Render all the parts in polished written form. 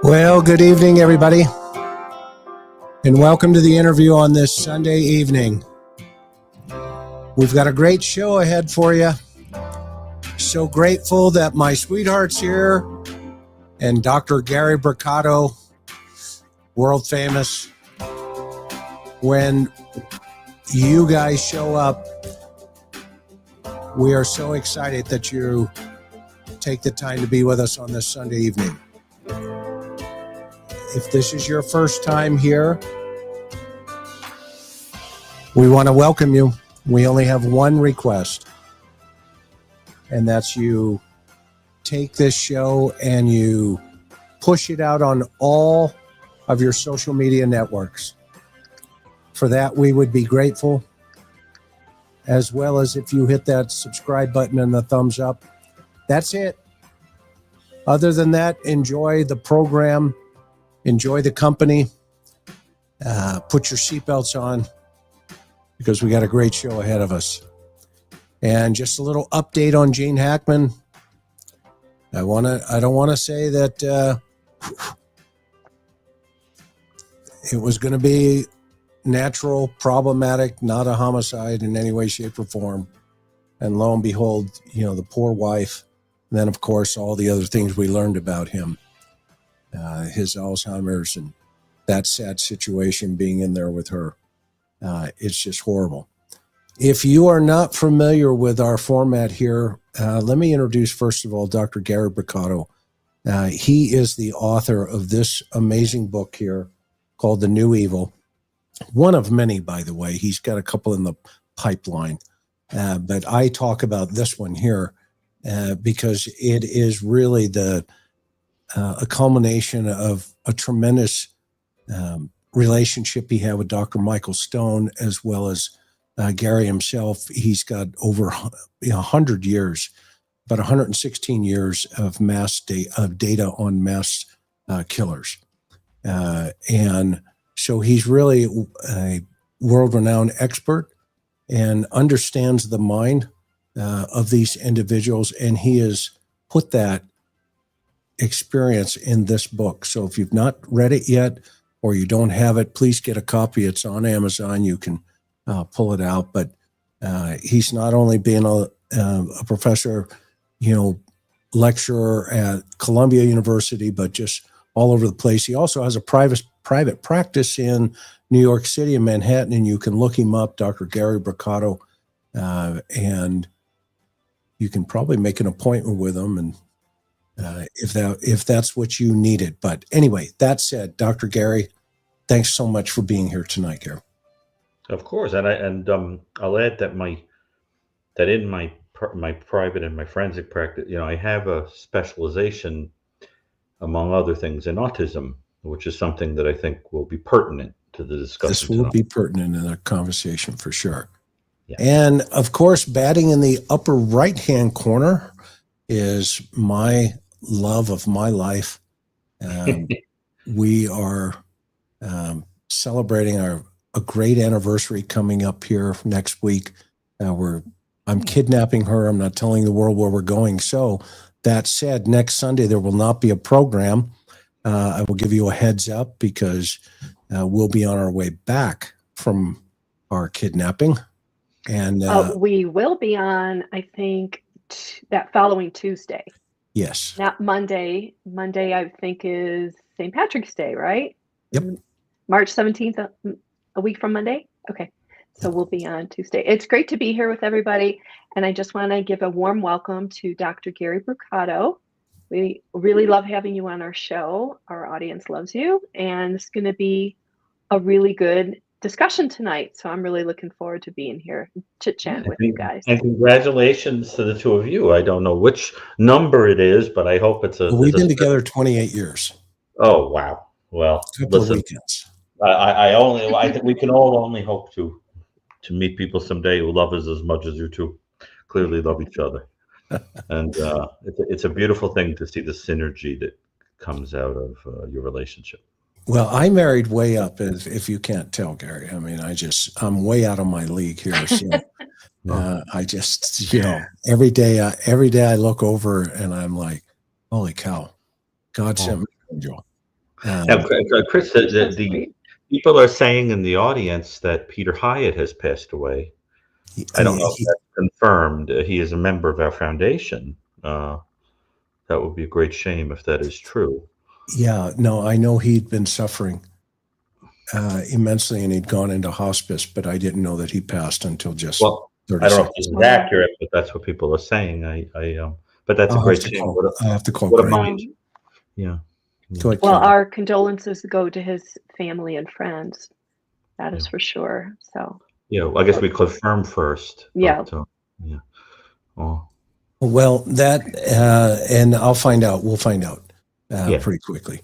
Well, good evening, everybody, and welcome to the interview on this Sunday evening. We've got a great show ahead for you. So grateful that my sweetheart's here and Dr. Gary Brucato, world famous. When you guys show up, we are so excited that you take the time to be with us on this Sunday evening. If this is your first time here, we want to welcome you. We only have one request, and that's you take this show and you push it out on all of your social media networks. For that, we would be grateful, as well as if you hit that subscribe button and the thumbs up. That's it. Other than that, enjoy the program. Enjoy the company. Put your seatbelts on because we got a great show ahead of us. And just a little update on Gene Hackman. I don't want to say that it was going to be natural, problematic, not a homicide in any way, shape, or form. And lo and behold, the poor wife. And then, of course, all the other things we learned about him. His Alzheimer's and that sad situation being in there with her. It's just horrible. If you are not familiar with our format here, let me introduce, first of all, Dr. Gary Brucato. He is the author of this amazing book here called The New Evil. One of many, by the way. He's got a couple in the pipeline. But I talk about this one here because it is really a culmination of a tremendous relationship he had with Dr. Michael Stone, as well as Gary himself. He's got over 100 years, about 116 years of data on mass killers. And so he's really a world-renowned expert and understands the mind of these individuals, and he has put that experience in this book. So if you've not read it yet or you don't have it, please get a copy. It's on Amazon. You can pull it out. But he's not only been a professor, lecturer at Columbia University, but just all over the place. He also has a private practice in New York City and Manhattan, and you can look him up, Dr. Gary Brucato, and you can probably make an appointment with him and if that's what you needed. But anyway, that said, Dr. Gary, thanks so much for being here tonight, Gary. Of course, and I'll add that in my private and my forensic practice, I have a specialization, among other things, in autism, which is something that I think will be pertinent to the discussion. This will be pertinent in our conversation for sure. Yeah. And of course, batting in the upper right-hand corner is my love of my life. We are celebrating a great anniversary coming up here next week. I'm kidnapping her. I'm not telling the world where we're going. So that said, next Sunday there will not be a program. I will give you a heads up because we'll be on our way back from our kidnapping. And we will be on, I think, that following Tuesday. Yes. Not Monday. Monday, I think, is St. Patrick's Day, right? Yep. March 17th, a week from Monday? Okay. So we'll be on Tuesday. It's great to be here with everybody. And I just want to give a warm welcome to Dr. Gary Brucato. We really love having you on our show. Our audience loves you. And it's going to be a really good discussion tonight. So I'm really looking forward to being here, chit-chatting with you guys. And congratulations to the two of you. I don't know which number it is, but I hope it's a. We've been together 28 years. Oh, wow. Well, Couple of listen, weekends. I think we can all only hope to meet people someday who love us as much as you two clearly love each other. And it's a beautiful thing to see the synergy that comes out of your relationship. Well, I married way up, if you can't tell, Gary. I mean, I'm way out of my league here. So I just, every day I look over and I'm like, holy cow, God sent me an angel. Now, Chris, the people are saying in the audience that Peter Hyatt has passed away. I don't know if that's confirmed. He is a member of our foundation. That would be a great shame if that is true. Yeah, no, I know he'd been suffering immensely and he'd gone into hospice, but I didn't know that he passed until just 30 I don't know if seconds. this is accurate, but that's what people are saying. But that's a great shame. I'll have to call what a Greg. mind. Yeah. Well, our condolences go to his family and friends. That is for sure. So. Yeah, well, I guess we confirm first. Yeah. But, yeah. Oh. Well, that and I'll find out. We'll find out pretty quickly.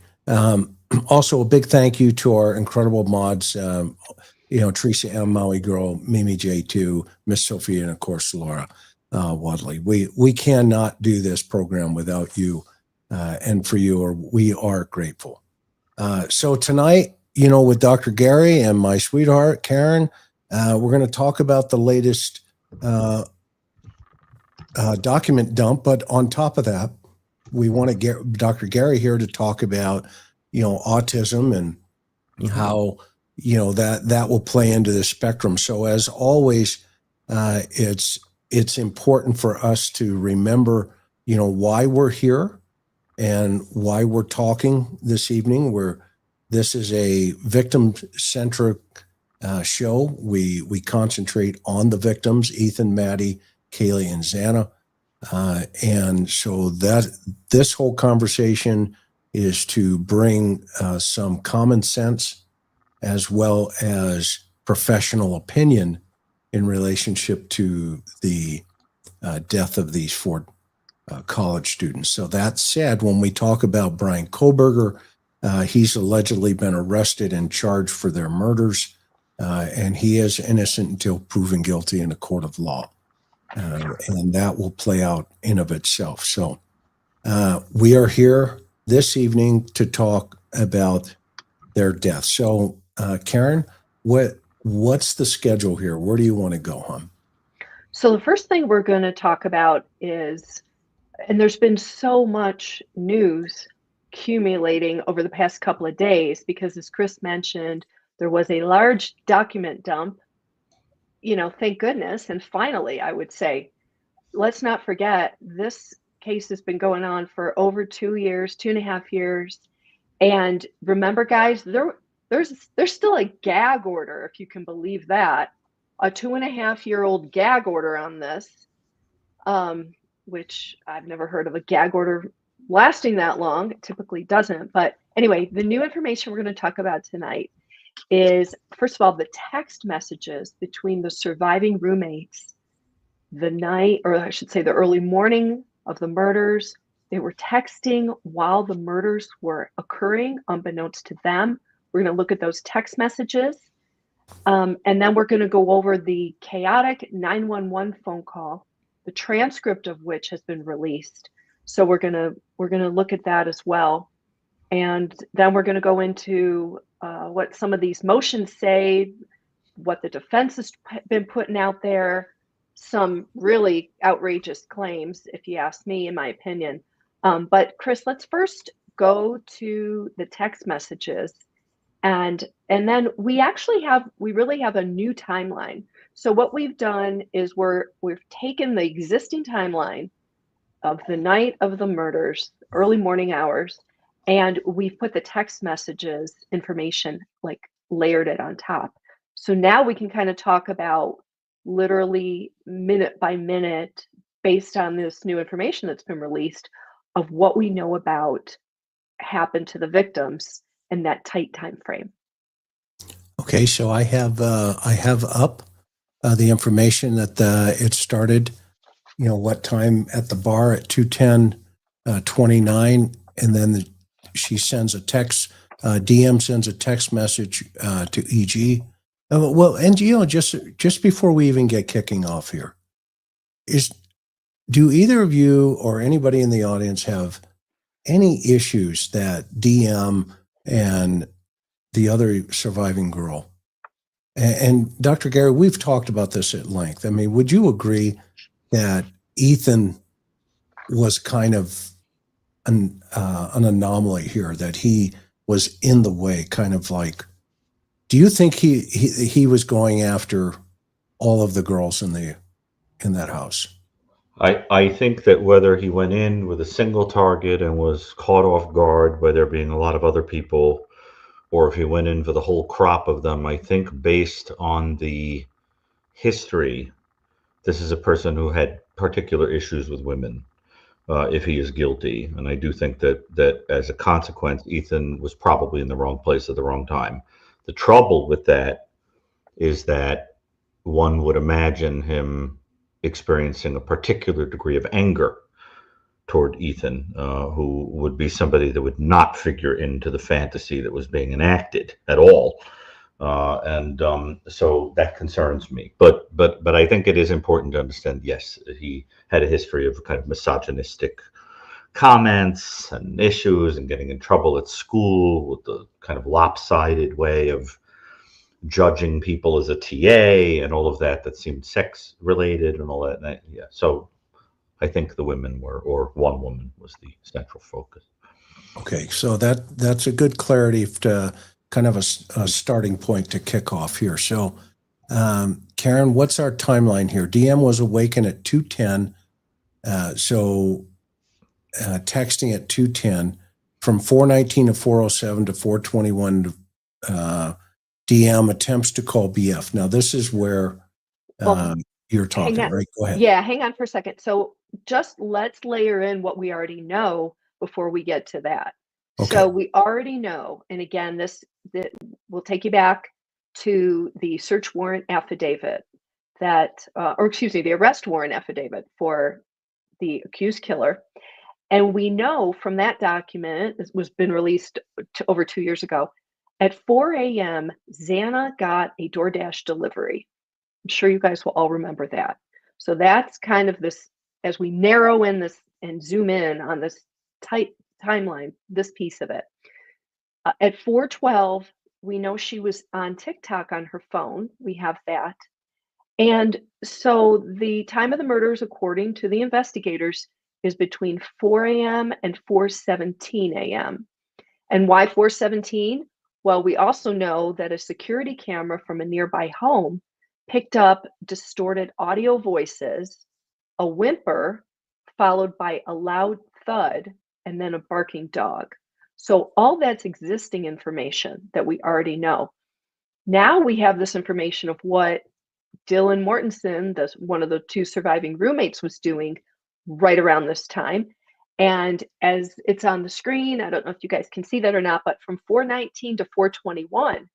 Also, a big thank you to our incredible mods. Teresa M, Maui Girl, Mimi J2, Miss Sophia, and of course Laura Wadley. We cannot do this program without you, and for you, or we are grateful. So tonight, with Dr. Gary and my sweetheart Karen, we're going to talk about the latest document dump. But on top of that, we want to get Dr. Gary here to talk about, autism and how, that will play into the spectrum. So as always, it's important for us to remember, why we're here and why we're talking this evening. This is a victim-centric show. We concentrate on the victims, Ethan, Maddie, Kaylee, and Xana. And so that this whole conversation is to bring some common sense as well as professional opinion in relationship to the death of these 4 college students. So that said, when we talk about Bryan Kohberger, he's allegedly been arrested and charged for their murders, and he is innocent until proven guilty in a court of law. And that will play out in of itself. So we are here this evening to talk about their death. So Karen, what's the schedule here? Where do you want to go, hon? So the first thing we're going to talk about is, and there's been so much news accumulating over the past couple of days, because as Chris mentioned, there was a large document dump, thank goodness. And finally, I would say, let's not forget, this case has been going on for over 2 years, 2.5 years. And remember, guys, there's still a gag order, if you can believe that, a 2.5-year-old gag order on this, which I've never heard of a gag order lasting that long. It typically doesn't. But anyway, the new information we're going to talk about tonight is, first of all, the text messages between the surviving roommates the night, or I should say the early morning of the murders. They were texting while the murders were occurring, unbeknownst to them. We're going to look at those text messages. And then we're going to go over the chaotic 911 phone call, the transcript of which has been released. So we're going to look at that as well. And then we're going to go into what some of these motions say, what the defense has been putting out there, some really outrageous claims, if you ask me, in my opinion. But Chris, let's first go to the text messages. And then we really have a new timeline. So what we've done is we've taken the existing timeline of the night of the murders, early morning hours, and we've put the text messages information, like, layered it on top. So now we can kind of talk about literally minute by minute, based on this new information that's been released, of what we know about happened to the victims in that tight time frame. Okay, so I have up the information that it started, what time at the bar at 2:10:29, and then she sends a text. DM sends a text message to EG. Well, and just before we even get kicking off here, do either of you or anybody in the audience have any issues that DM and the other surviving girl? And Dr. Gary, we've talked about this at length. I mean, would you agree that Ethan was kind of an anomaly here, that he was in the way, kind of like, do you think he was going after all of the girls in that house? I think that whether he went in with a single target and was caught off guard by there being a lot of other people, or if he went in for the whole crop of them, I think based on the history, this is a person who had particular issues with women, if he is guilty. And I do think that as a consequence, Ethan was probably in the wrong place at the wrong time. The trouble with that is that one would imagine him experiencing a particular degree of anger toward Ethan, who would be somebody that would not figure into the fantasy that was being enacted at all. So that concerns me. But I think it is important to understand, yes, he had a history of kind of misogynistic comments and issues and getting in trouble at school with the kind of lopsided way of judging people as a TA and all of that seemed sex related and all that. Yeah. So I think the women or one woman was the central focus. Okay, so that's a good clarity to kind of a starting point to kick off here. So, Karen, what's our timeline here? DM was awakened at 2:10, texting at 2:10, from 4:19 to 4:07 to 4:21. DM attempts to call BF. Now, this is where you're talking, right? Go ahead. Yeah, hang on for a second. So just let's layer in what we already know before we get to that. Okay. So we already know, and again, this will take you back to the search warrant affidavit the arrest warrant affidavit for the accused killer. And we know from that document, this was been released over 2 years ago, at 4 a.m., Xana got a DoorDash delivery. I'm sure you guys will all remember that. So that's kind of this, as we narrow in this and zoom in on this tight timeline, this piece of it. At 4:12, we know she was on TikTok on her phone. We have that. And so the time of the murders, according to the investigators, is between 4 a.m. and 4:17 a.m. And why 4:17? Well, we also know that a security camera from a nearby home picked up distorted audio voices, a whimper, followed by a loud thud, and then a barking dog. So all that's existing information that we already know. Now we have this information of what Dillan Mortensen, one of the two surviving roommates, was doing right around this time. And as it's on the screen, I don't know if you guys can see that or not, but from 4:19 to 4:21,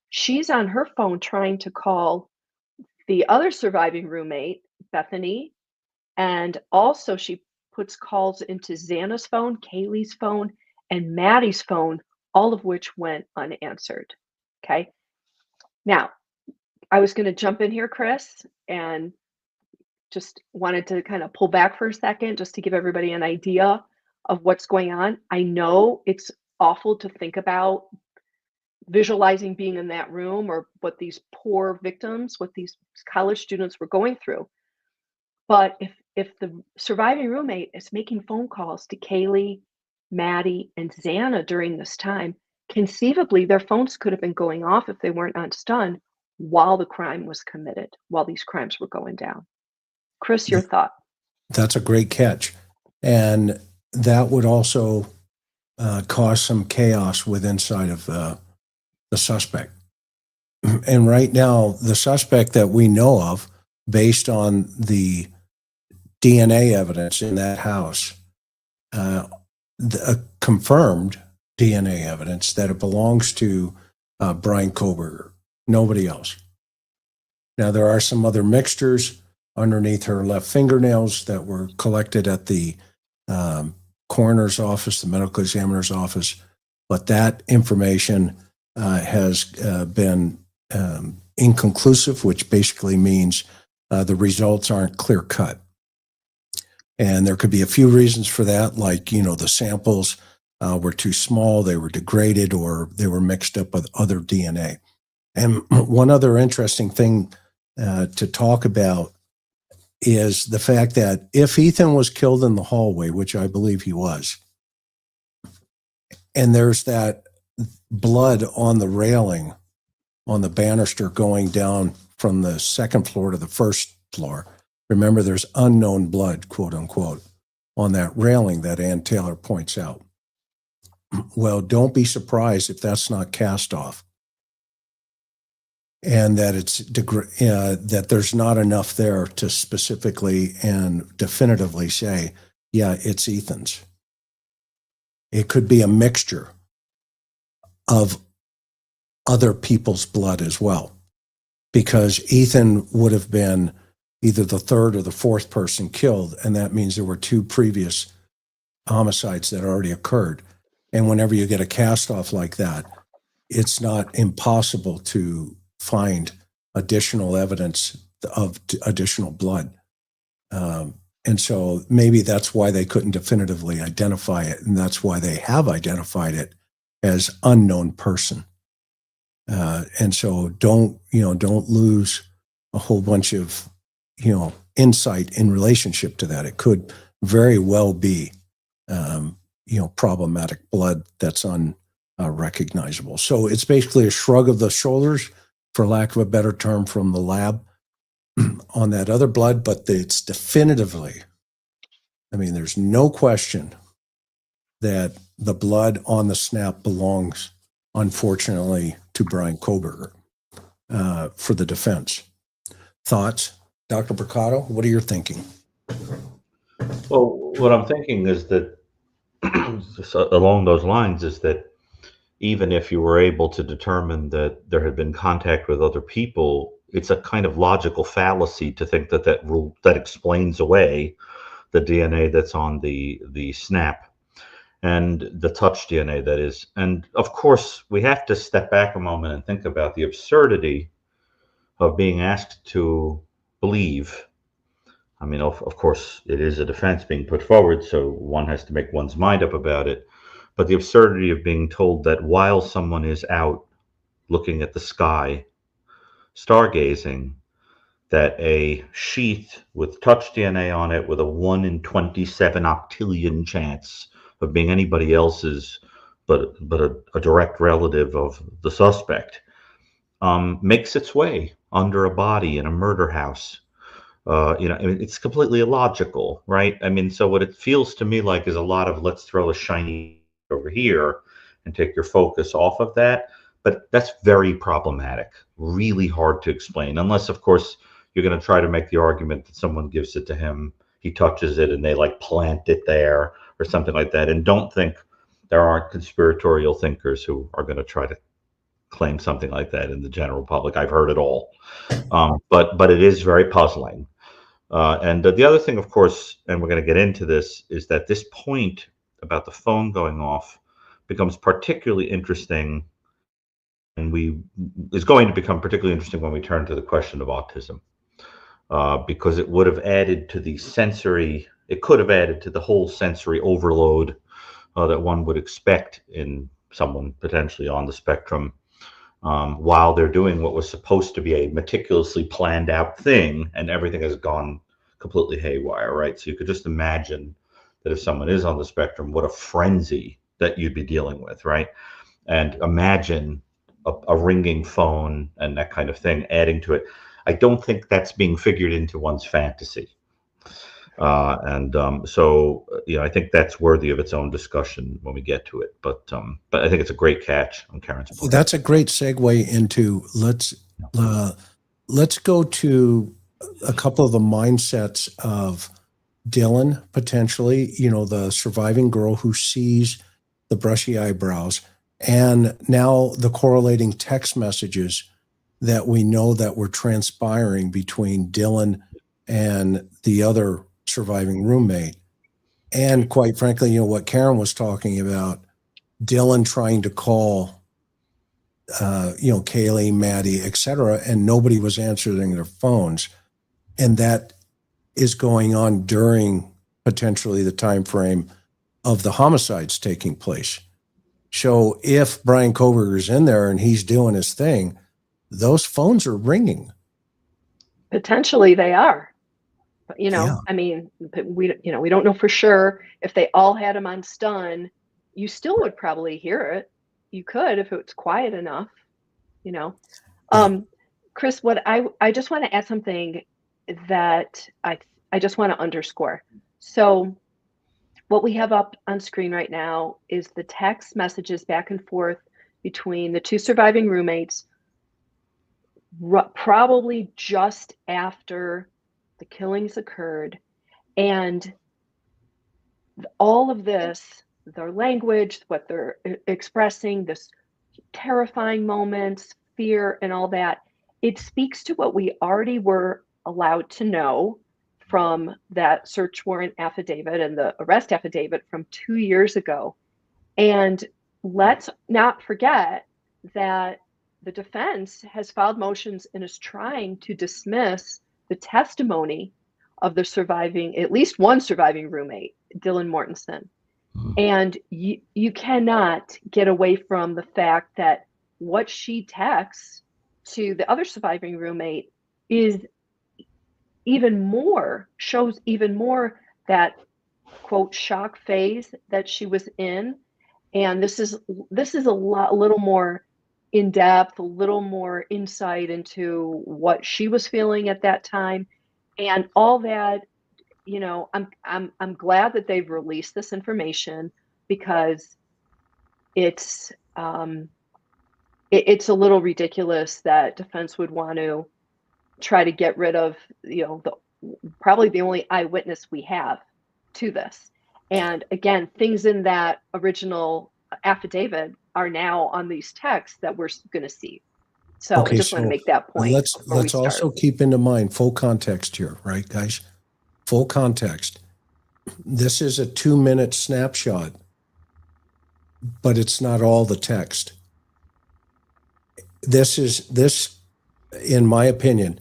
she's on her phone trying to call the other surviving roommate, Bethany, and also she puts calls into Xana's phone, Kaylee's phone, and Maddie's phone, all of which went unanswered. Okay. Now, I was going to jump in here, Chris, and just wanted to kind of pull back for a second just to give everybody an idea of what's going on. I know it's awful to think about visualizing being in that room or what these poor victims, what these college students were going through. But if the surviving roommate is making phone calls to Kaylee, Maddie, and Xana during this time, conceivably their phones could have been going off if they weren't on stun while the crime was committed, while these crimes were going down. Chris, your thought? That's a great catch. And that would also cause some chaos inside of the suspect. And right now, the suspect that we know of, based on the DNA evidence in that house, confirmed DNA evidence that it belongs to Bryan Kohberger, nobody else. Now, there are some other mixtures underneath her left fingernails that were collected at the coroner's office, the medical examiner's office, but that information has been inconclusive, which basically means the results aren't clear cut. And there could be a few reasons for that, like, the samples were too small, they were degraded, or they were mixed up with other DNA. And one other interesting thing to talk about is the fact that if Ethan was killed in the hallway, which I believe he was, and there's that blood on the railing on the banister going down from the second floor to the first floor, remember, there's unknown blood, quote unquote, on that railing that Ann Taylor points out. Well, don't be surprised if that's not cast off, and that that there's not enough there to specifically and definitively say, yeah, it's Ethan's. It could be a mixture of other people's blood as well, because Ethan would have been either the third or the fourth person killed, and that means there were two previous homicides that already occurred. And whenever you get a cast off like that, it's not impossible to find additional evidence of additional blood. And so maybe that's why they couldn't definitively identify it, and that's why they have identified it as unknown person. And so don't lose a whole bunch of insight in relationship to that. It could very well be problematic blood that's unrecognizable. So it's basically a shrug of the shoulders, for lack of a better term, from the lab on that other blood, but it's definitively, there's no question that the blood on the snap belongs, unfortunately, to Bryan Kohberger for the defense. Thoughts? Dr. Brucato, what are you thinking? Well, what I'm thinking is that along those lines is that even if you were able to determine that there had been contact with other people, it's a kind of logical fallacy to think that that explains away the DNA that's on the snap and the touch DNA, that is. And of course, we have to step back a moment and think about the absurdity of being asked to believe. Of course, it is a defense being put forward, so one has to make one's mind up about it. But the absurdity of being told that while someone is out looking at the sky, stargazing, that a sheath with touch DNA on it with a 1 in 27 octillion chance of being anybody else's but a direct relative of the suspect makes its way under a body in a murder house. It's completely illogical, right? So what it feels to me like is a lot of let's throw a shiny over here and take your focus off of that. But that's very problematic, really hard to explain, unless, of course, you're going to try to make the argument that someone gives it to him, he touches it, and they plant it there or something like that. And don't think there aren't conspiratorial thinkers who are going to try to claim something like that in the general public. I've heard it all. But it is very puzzling. And the other thing, of course, and we're going to get into this, is that this point about the phone going off becomes particularly interesting, and is going to become particularly interesting when we turn to the question of autism, because it would have added to the sensory, it could have added to the whole sensory overload that one would expect in someone potentially on the spectrum, while they're doing what was supposed to be a meticulously planned out thing, and everything has gone completely haywire, right? So you could just imagine that if someone is on the spectrum, what a frenzy that you'd be dealing with, right? And imagine a ringing phone and that kind of thing adding to it. I don't think that's being figured into one's fantasy. So I think that's worthy of its own discussion when we get to it. But I think it's a great catch on Karen's part. That's a great segue into let's go to a couple of the mindsets of Dillan, potentially, the surviving girl who sees the brushy eyebrows, and now the correlating text messages that we know that were transpiring between Dillan and the other surviving roommate. And quite frankly, what Karen was talking about, Dillan trying to call, Kaylee, Maddie, etc., and nobody was answering their phones. And that is going on during potentially the time frame of the homicides taking place. So if Bryan Kohberger is in there and he's doing his thing, those phones are ringing. Potentially they are. Yeah. I mean, we don't know for sure. If they all had him on stun, you still would probably hear it. You could if it's quiet enough, Chris, what I just want to add something that I just want to underscore. So what we have up on screen right now is the text messages back and forth between the two surviving roommates, probably just after the killings occurred. And all of this, their language, what they're expressing, this terrifying moments, fear, and all that, it speaks to what we already were allowed to know from that search warrant affidavit and the arrest affidavit from 2 years ago. And let's not forget that the defense has filed motions and is trying to dismiss the testimony of the surviving, at least one surviving roommate, Dillan Mortensen. And you cannot get away from the fact that what she texts to the other surviving roommate is shows even more that, quote, shock phase that she was in. And this is a little more in depth, a little more insight into what she was feeling at that time, and all that. I'm glad that they've released this information, because it's a little ridiculous that defense would want to try to get rid of probably the only eyewitness we have to this. And again, things in that original affidavit are now on these texts that we're going to see. So I just want to make that point. Let's also keep into mind full context here, right, guys? Full context. This is a 2-minute snapshot, but it's not all the text. This, in my opinion,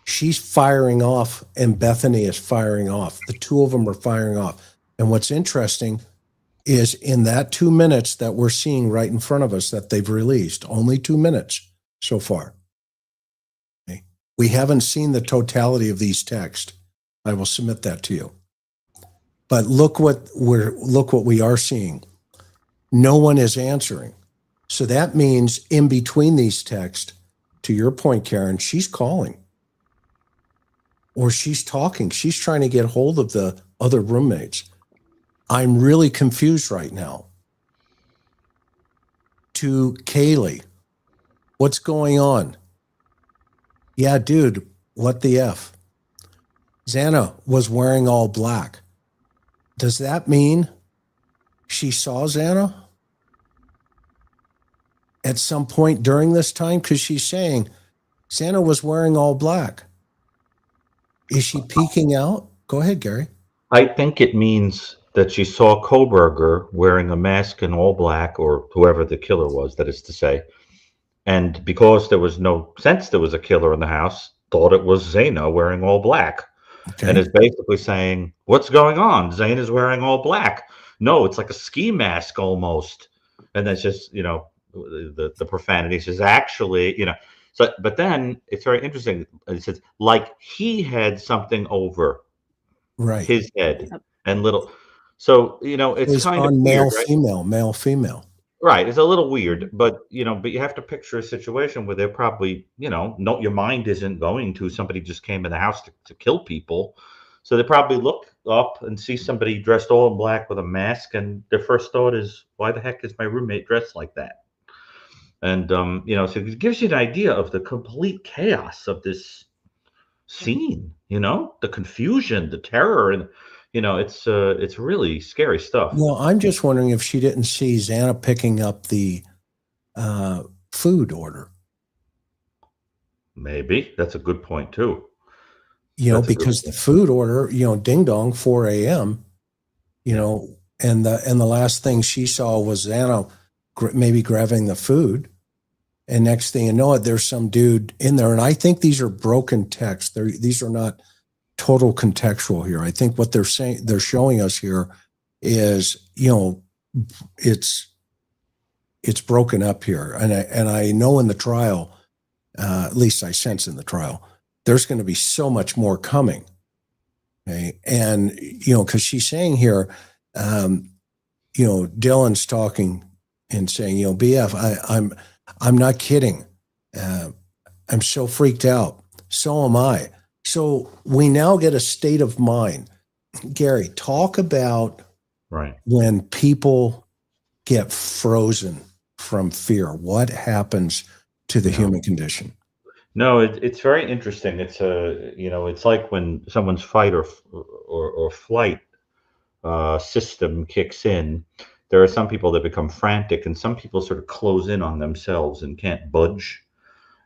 she's firing off and Bethany is firing off. The two of them are firing off. And what's interesting is in that 2 minutes that we're seeing right in front of us that they've released, only 2 minutes so far. Okay. We haven't seen the totality of these texts. I will submit that to you. But look what we are seeing. No one is answering. So that means in between these texts, to your point, Karen, she's calling. Or she's talking. She's trying to get hold of the other roommates. I'm really confused right now. To Kaylee, what's going on? Yeah, dude, what the F? Xana was wearing all black. Does that mean she saw Xana at some point during this time? Because she's saying Xana was wearing all black. Is she peeking out? Go ahead, Gary. I think it means that she saw Kohberger wearing a mask in all black, or whoever the killer was, that is to say. And because there was no sense there was a killer in the house, thought it was Xana wearing all black. Okay. And is basically saying, what's going on? Xana is wearing all black. No, it's like a ski mask almost. And that's just, the profanity says actually, So, but then it's very interesting. It says like he had something over his head and little. So it's kind of male, weird, right? male, female. Right. It's a little weird, but you have to picture a situation where they're probably, no, your mind isn't going to somebody just came in the house to kill people. So they probably look up and see somebody dressed all in black with a mask, and their first thought is, why the heck is my roommate dressed like that? And so it gives you an idea of the complete chaos of this scene, the confusion, the terror, and it's really scary stuff. Well, I'm just wondering if she didn't see Xana picking up the food order. Maybe that's a good point too. Because the food order, ding dong, 4 a.m. And the last thing she saw was Xana maybe grabbing the food, and next thing you know it, there's some dude in there. And I think these are broken text. These are not total contextual here. I think what they're showing us here is, it's broken up here. And I know in the trial, at least I sense in the trial, there's going to be so much more coming. Okay. And, because she's saying here, Dillan's talking and saying, BF, I'm not kidding. I'm so freaked out. So am I. So we now get a state of mind. Gary, talk about when people get frozen from fear. What happens to the human condition? No, it's very interesting. It's it's like when someone's fight or flight system kicks in. There are some people that become frantic, and some people sort of close in on themselves and can't budge.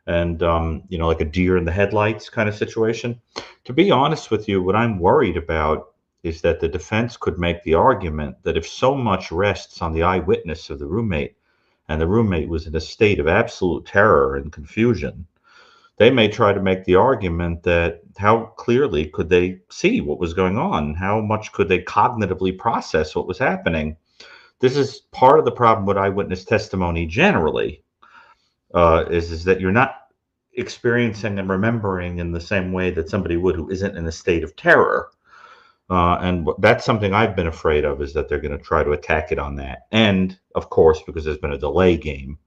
And like a deer in the headlights kind of situation. To be honest with you, what I'm worried about is that the defense could make the argument that if so much rests on the eyewitness of the roommate, and the roommate was in a state of absolute terror and confusion, they may try to make the argument that how clearly could they see what was going on? How much could they cognitively process what was happening? This is part of the problem with eyewitness testimony generally, is that you're not experiencing and remembering in the same way that somebody would who isn't in a state of terror. And that's something I've been afraid of, is that they're going to try to attack it on that. And, of course, because there's been a delay game,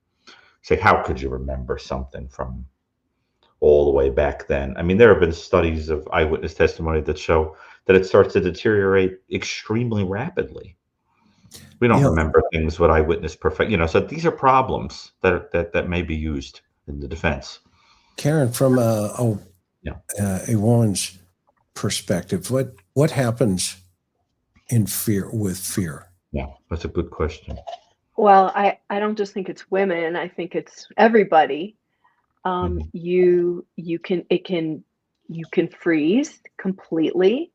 say, how could you remember something from all the way back then? I mean, there have been studies of eyewitness testimony that show that it starts to deteriorate extremely rapidly. We don't remember things with eyewitness perfect, so these are problems that may be used in the defense. Karen, from a woman's perspective, what happens with fear? Yeah, that's a good question. Well, I don't just think it's women. I think it's everybody. You can freeze completely.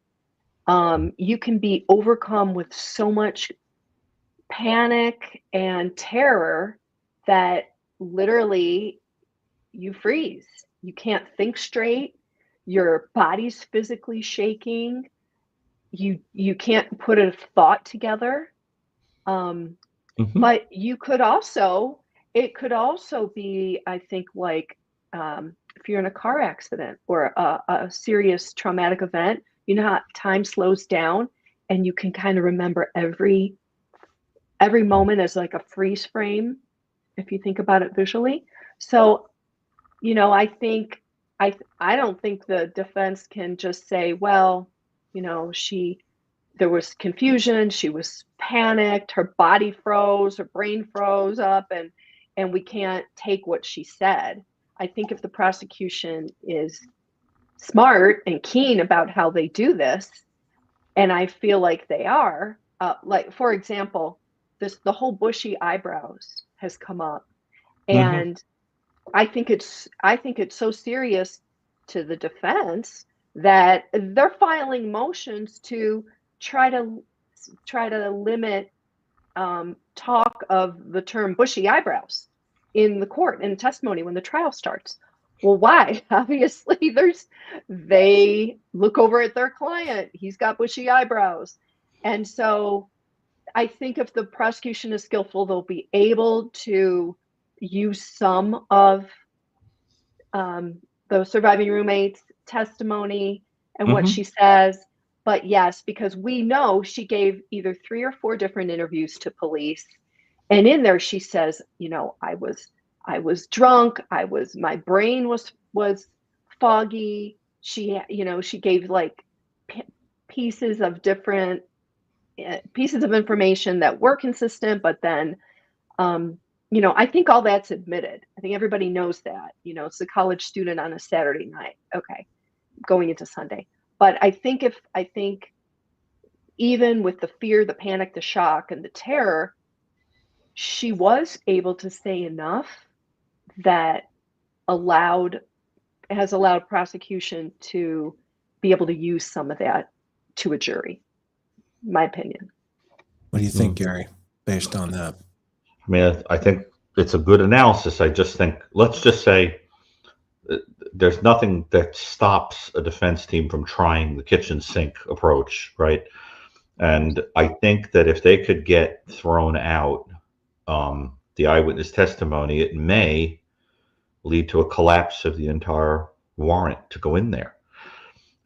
You can be overcome with so much panic and terror that literally you freeze. You can't think straight. Your body's physically shaking. You can't put a thought together. But it could also be, I think, like if you're in a car accident or a serious traumatic event, how time slows down and you can kind of remember every moment as like a freeze frame, if you think about it visually. So, I think I don't think the defense can just say, well, there was confusion, she was panicked, her body froze, her brain froze up, and we can't take what she said. I think if the prosecution is smart and keen about how they do this, and I feel like they are, like, for example, the whole bushy eyebrows has come up, and I think it's so serious to the defense that they're filing motions to try to limit talk of the term bushy eyebrows in the court, in testimony when the trial starts. Well, why? Obviously, they look over at their client. He's got bushy eyebrows. And so I think if the prosecution is skillful, they'll be able to use some of the surviving roommate's testimony and what she says. But yes, because we know she gave either 3 or 4 different interviews to police. And in there she says, I was drunk. My brain was foggy. She gave like pieces of different pieces of information that were consistent, but then, I think all that's admitted. I think everybody knows that. It's a college student on a Saturday night. Okay, going into Sunday. But I think even with the fear, the panic, the shock, and the terror, she was able to say enough that has allowed prosecution to be able to use some of that to a jury. My opinion. What do you think, Gary, based on that? I mean, I think it's a good analysis. I just think, let's just say there's nothing that stops a defense team from trying the kitchen sink approach, right? And I think that if they could get thrown out the eyewitness testimony, it may lead to a collapse of the entire warrant to go in there.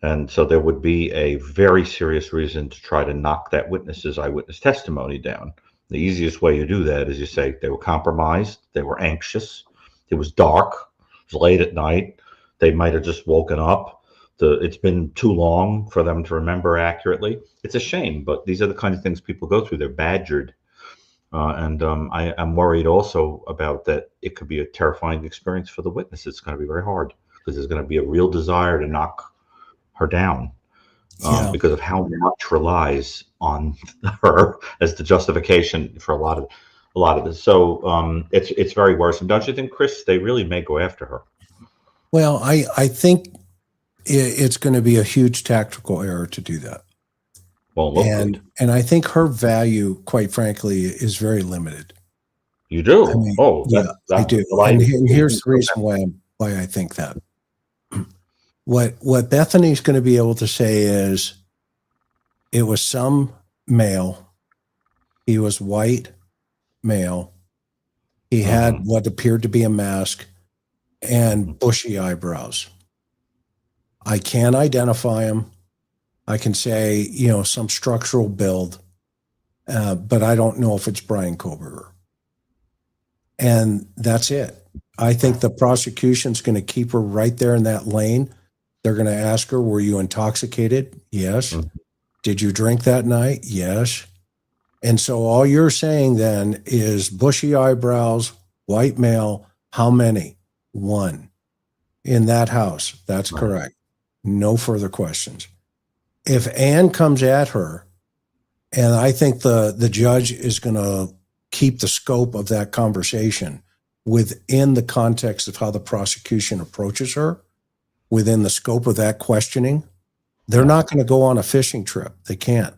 And so there would be a very serious reason to try to knock that witness's eyewitness testimony down. The easiest way you do that is you say they were compromised, they were anxious, it was dark, it was late at night, they might have just woken up, it's been too long for them to remember accurately. It's a shame, but these are the kind of things people go through. They're badgered. I'm worried also about that it could be a terrifying experience for the witness. It's going to be very hard because there's going to be a real desire to knock her down because of how much relies on her as the justification for a lot of this. So it's very worrisome. Don't you think, Chris? They really may go after her. Well, I think it's going to be a huge tactical error to do that. Well, and I think her value, quite frankly, is very limited. You do? I mean, I do. And here's the reason why I think that. What Bethany's going to be able to say is, it was some male. He was white, male. He had what appeared to be a mask and bushy eyebrows. I can't identify him. I can say, some structural build, but I don't know if it's Bryan Kohberger. And that's it. I think the prosecution's going to keep her right there in that lane. They're going to ask her, were you intoxicated? Yes. Did you drink that night? Yes. And so all you're saying then is bushy eyebrows, white male, how many? One. In that house. That's correct. No further questions. If Ann comes at her, and I think the judge is going to keep the scope of that conversation within the context of how the prosecution approaches her, within the scope of that questioning, they're not going to go on a fishing trip. They can't.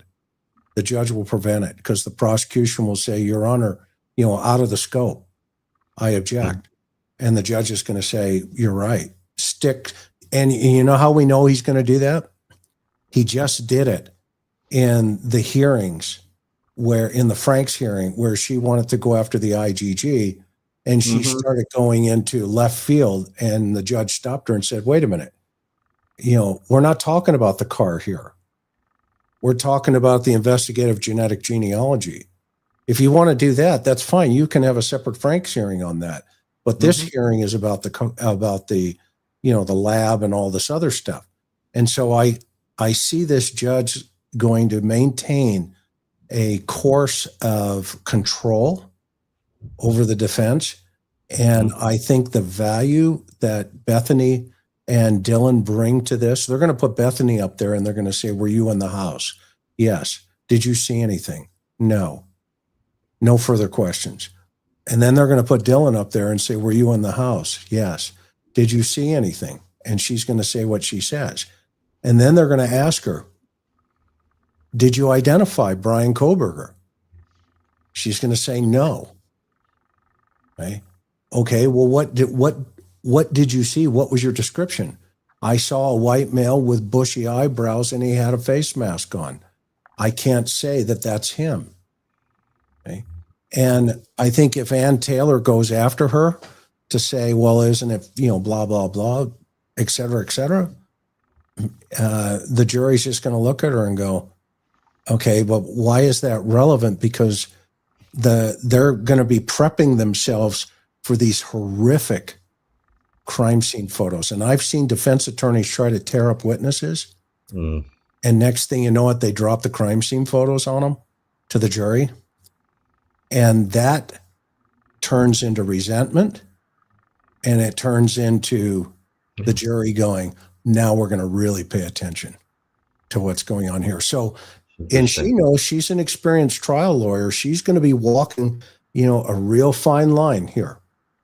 The judge will prevent it because the prosecution will say, Your Honor, out of the scope, I object. And the judge is going to say, you're right. Stick. And you know how we know he's going to do that? He just did it in the hearings in the Franks hearing, where she wanted to go after the IGG, and she started going into left field, and the judge stopped her and said, wait a minute, we're not talking about the car here. We're talking about the investigative genetic genealogy. If you want to do that, that's fine. You can have a separate Franks hearing on that. But this hearing is about the lab and all this other stuff. And so I see this judge going to maintain a course of control over the defense. And I think the value that Bethany and Dillan bring to this, they're going to put Bethany up there and they're going to say, were you in the house? Yes. Did you see anything? No. No further questions. And then they're going to put Dillan up there and say, were you in the house? Yes. Did you see anything? And she's going to say what she says. And then they're going to ask her, did you identify Bryan Kohberger? She's going to say no. Right? Okay, well, what did you see? What was your description? I saw a white male with bushy eyebrows and he had a face mask on. I can't say that that's him. Okay? And I think if Ann Taylor goes after her to say, well, isn't it, blah, blah, blah, et cetera, the jury's just going to look at her and go, okay, but why is that relevant? Because they're going to be prepping themselves for these horrific crime scene photos. And I've seen defense attorneys try to tear up witnesses. And next thing you know it, they drop the crime scene photos on them to the jury. And that turns into resentment, and it turns into the jury going, now we're going to really pay attention to what's going on here. So, and she knows, she's an experienced trial lawyer. She's going to be walking, a real fine line here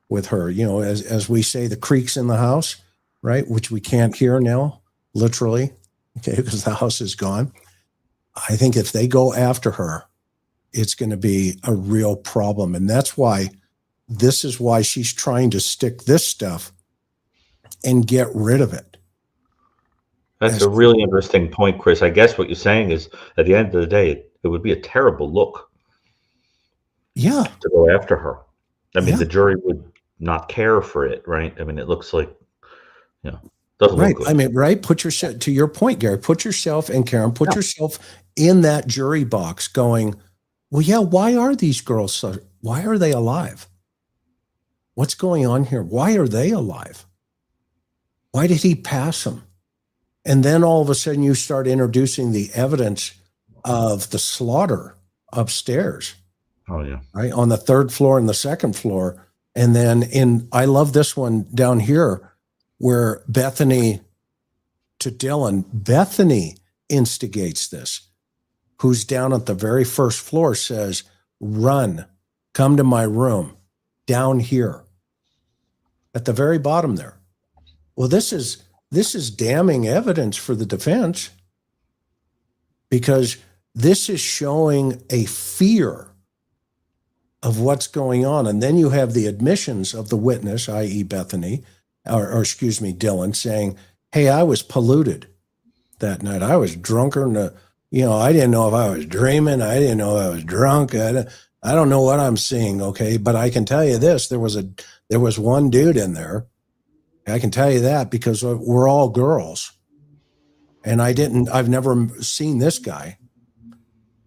with her, as we say, the creaks in the house, right? Which we can't hear now, literally, okay, because the house is gone. I think if they go after her, it's going to be a real problem. And this is why she's trying to stick this stuff and get rid of it. That's a really interesting point, Chris. I guess what you're saying is, at the end of the day, it would be a terrible look. Yeah. To go after her. I mean, the jury would not care for it, right? I mean, it looks like, doesn't look good. I mean, right? Put yourself, to your point, Gary, put yourself, and Karen, put yourself in that jury box going, well, yeah, why are these girls why are they alive? What's going on here? Why are they alive? Why did he pass them? And then all of a sudden you start introducing the evidence of the slaughter upstairs. Oh, yeah. Right. On the third floor and the second floor. And then I love this one down here where Bethany instigates this, who's down at the very first floor, says, run, come to my room down here at the very bottom there. Well, this is damning evidence for the defense, because this is showing a fear of what's going on. And then you have the admissions of the witness, i.e. Bethany, or excuse me, Dillan, saying, hey, I was polluted that night. I was drunker than I didn't know if I was dreaming. I didn't know if I was drunk. I don't know what I'm seeing. Okay. But I can tell you this, there was one dude in there. I can tell you that because we're all girls, and I've never seen this guy.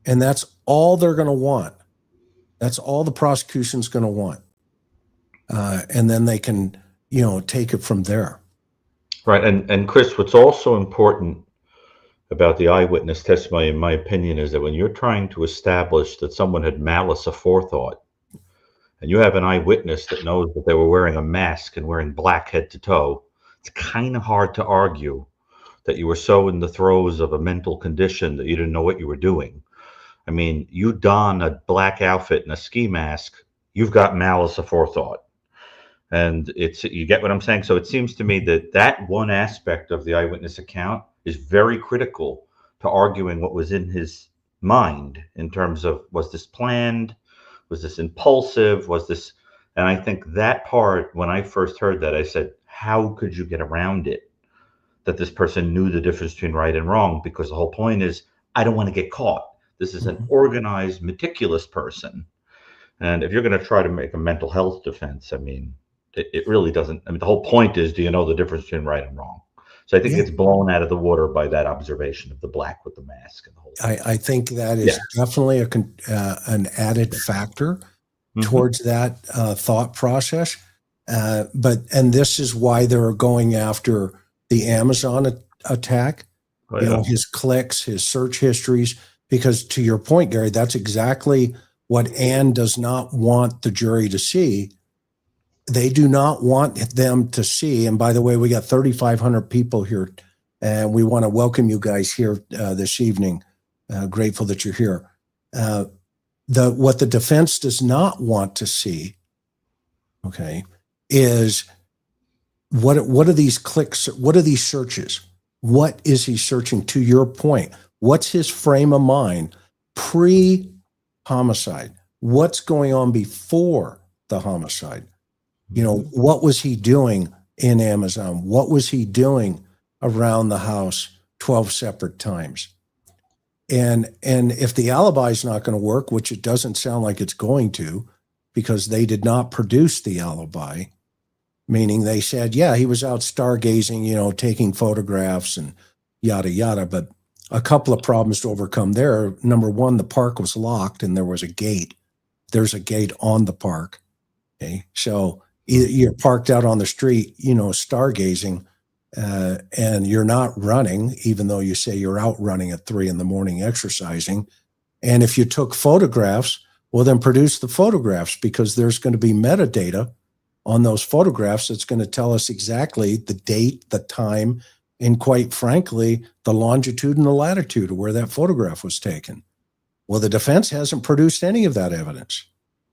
And that's all they're going to want. That's all the prosecution's going to want. And then they can, take it from there. Right. And Chris, what's also important about the eyewitness testimony, in my opinion, is that when you're trying to establish that someone had malice aforethought, and you have an eyewitness that knows that they were wearing a mask and wearing black head to toe, it's kind of hard to argue that you were so in the throes of a mental condition that you didn't know what you were doing. I mean, you don a black outfit and a ski mask, you've got malice aforethought. And you get what I'm saying? So it seems to me that one aspect of the eyewitness account is very critical to arguing what was in his mind in terms of, was this planned? Was this impulsive? And I think that part, when I first heard that, I said, how could you get around it? That this person knew the difference between right and wrong, because the whole point is, I don't want to get caught. This is an organized, meticulous person. And if you're going to try to make a mental health defense, I mean, it really doesn't. I mean, the whole point is, do you know the difference between right and wrong? So I think it's blown out of the water by that observation of the black with the mask and the whole thing. I think that is definitely an added factor towards that thought process. And this is why they're going after the Amazon attack, his clicks, his search histories, because to your point, Gary, that's exactly what Anne does not want the jury to see. They do not want them to see. And by the way, we got 3,500 people here, and we want to welcome you guys here this evening. Grateful that you're here. What the defense does not want to see, is what are these clicks? What are these searches? What is he searching? To your point, what's his frame of mind pre-homicide? What's going on before the homicide? What was he doing in Amazon? What was he doing around the house 12 separate times? And if the alibi is not going to work, which it doesn't sound like it's going to, because they did not produce the alibi, meaning they said, yeah, he was out stargazing, taking photographs and yada, yada. But a couple of problems to overcome there. Number one, the park was locked and there was a gate. There's a gate on the park. Okay. So you're parked out on the street, stargazing. and you're not running, even though you say you're out running at 3 a.m. exercising. And if you took photographs, well, then produce the photographs, because there's going to be metadata on those photographs that's going to tell us exactly the date, the time, and quite frankly, the longitude and the latitude of where that photograph was taken. Well, the defense hasn't produced any of that evidence.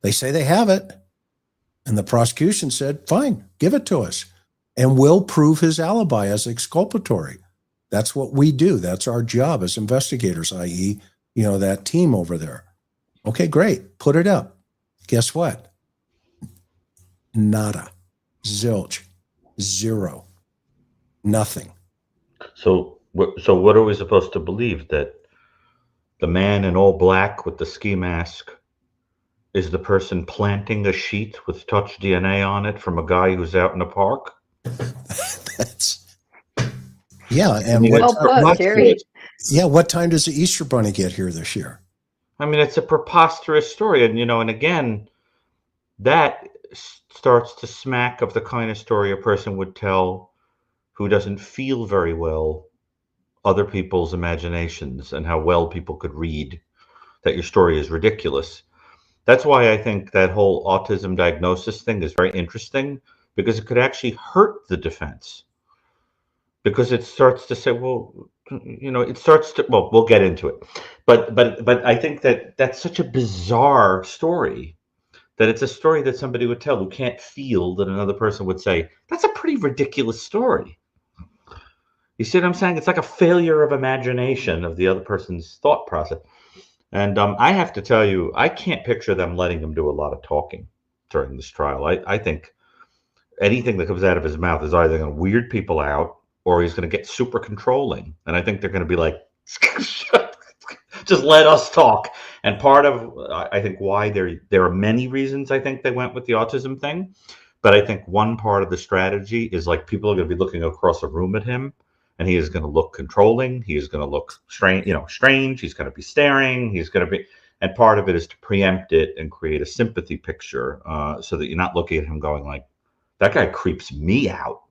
They say they have it. And the prosecution said, fine, give it to us. And we'll prove his alibi as exculpatory. That's what we do. That's our job as investigators, i.e., that team over there. Okay, great. Put it up. Guess what? Nada. Zilch. Zero. Nothing. So what are we supposed to believe? That the man in all black with the ski mask is the person planting a sheet with touch DNA on it from a guy who's out in the park? That's, yeah. And well put, Gary. Yeah, what time does the Easter Bunny get here this year? I mean, it's a preposterous story. And, and again, that starts to smack of the kind of story a person would tell who doesn't feel very well other people's imaginations and how well people could read that your story is ridiculous. That's why I think that whole autism diagnosis thing is very interesting, because it could actually hurt the defense. Because it starts to say, well, we'll get into it. But I think that that's such a bizarre story that it's a story that somebody would tell who can't feel, that another person would say, that's a pretty ridiculous story. You see what I'm saying? It's like a failure of imagination of the other person's thought process. And I have to tell you, I can't picture them letting him do a lot of talking during this trial. I think anything that comes out of his mouth is either going to weird people out, or he's going to get super controlling. And I think they're going to be like, just let us talk. And part of, I think, why there are many reasons I think they went with the autism thing. But I think one part of the strategy is like people are going to be looking across a room at him, and he is going to look controlling. He is going to look strange. He's going to be staring. And part of it is to preempt it and create a sympathy picture, so that you're not looking at him going like, that guy creeps me out.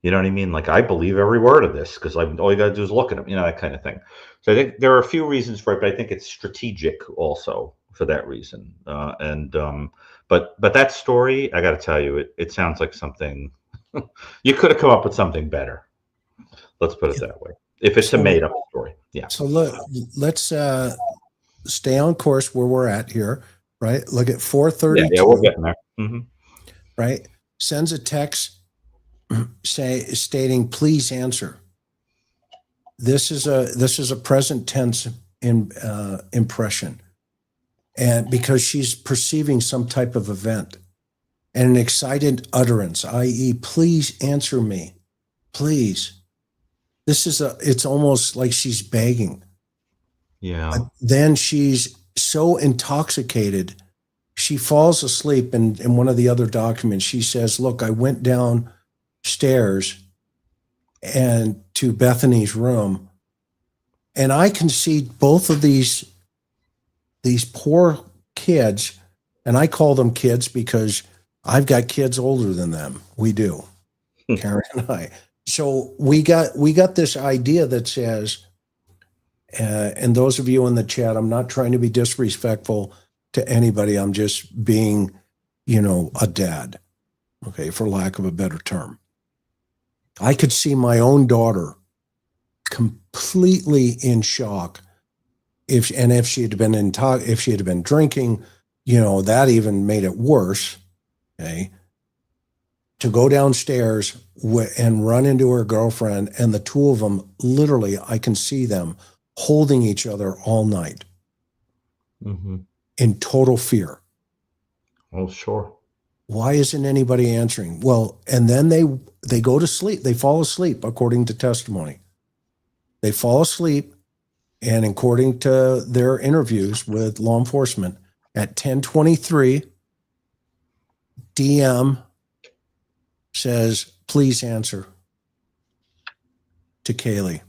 You know what I mean? Like, I believe every word of this because all you got to do is look at him, that kind of thing. So I think there are a few reasons for it, but I think it's strategic also for that reason. But that story, I got to tell you, it sounds like something you could have come up with something better. Let's put it that way. If it's a made-up story, yeah. So let's stay on course where we're at here, right? Look at 4:32. Yeah, we're getting there. Mm-hmm. Right? Sends a text stating, please answer. This is a present tense impression, and because she's perceiving some type of event, and an excited utterance, i.e., please answer me, please. It's almost like she's begging. Yeah. Then she's so intoxicated, she falls asleep. And in one of the other documents, she says, look, I went downstairs and to Bethany's room, and I can see both of these poor kids, and I call them kids because I've got kids older than them. We do, Karen and I. So we got this idea that says, and those of you in the chat, I'm not trying to be disrespectful to anybody. I'm just being, a dad, okay, for lack of a better term. I could see my own daughter completely in shock if she had been drinking, that even made it worse. Okay. To go downstairs and run into her girlfriend, and the two of them, literally, I can see them holding each other all night, mm-hmm. in total fear. Oh, sure. Why isn't anybody answering? Well, and then they go to sleep. They fall asleep, according to testimony. They fall asleep, and according to their interviews with law enforcement, at 10:23, DM says, please answer, to Kaylee.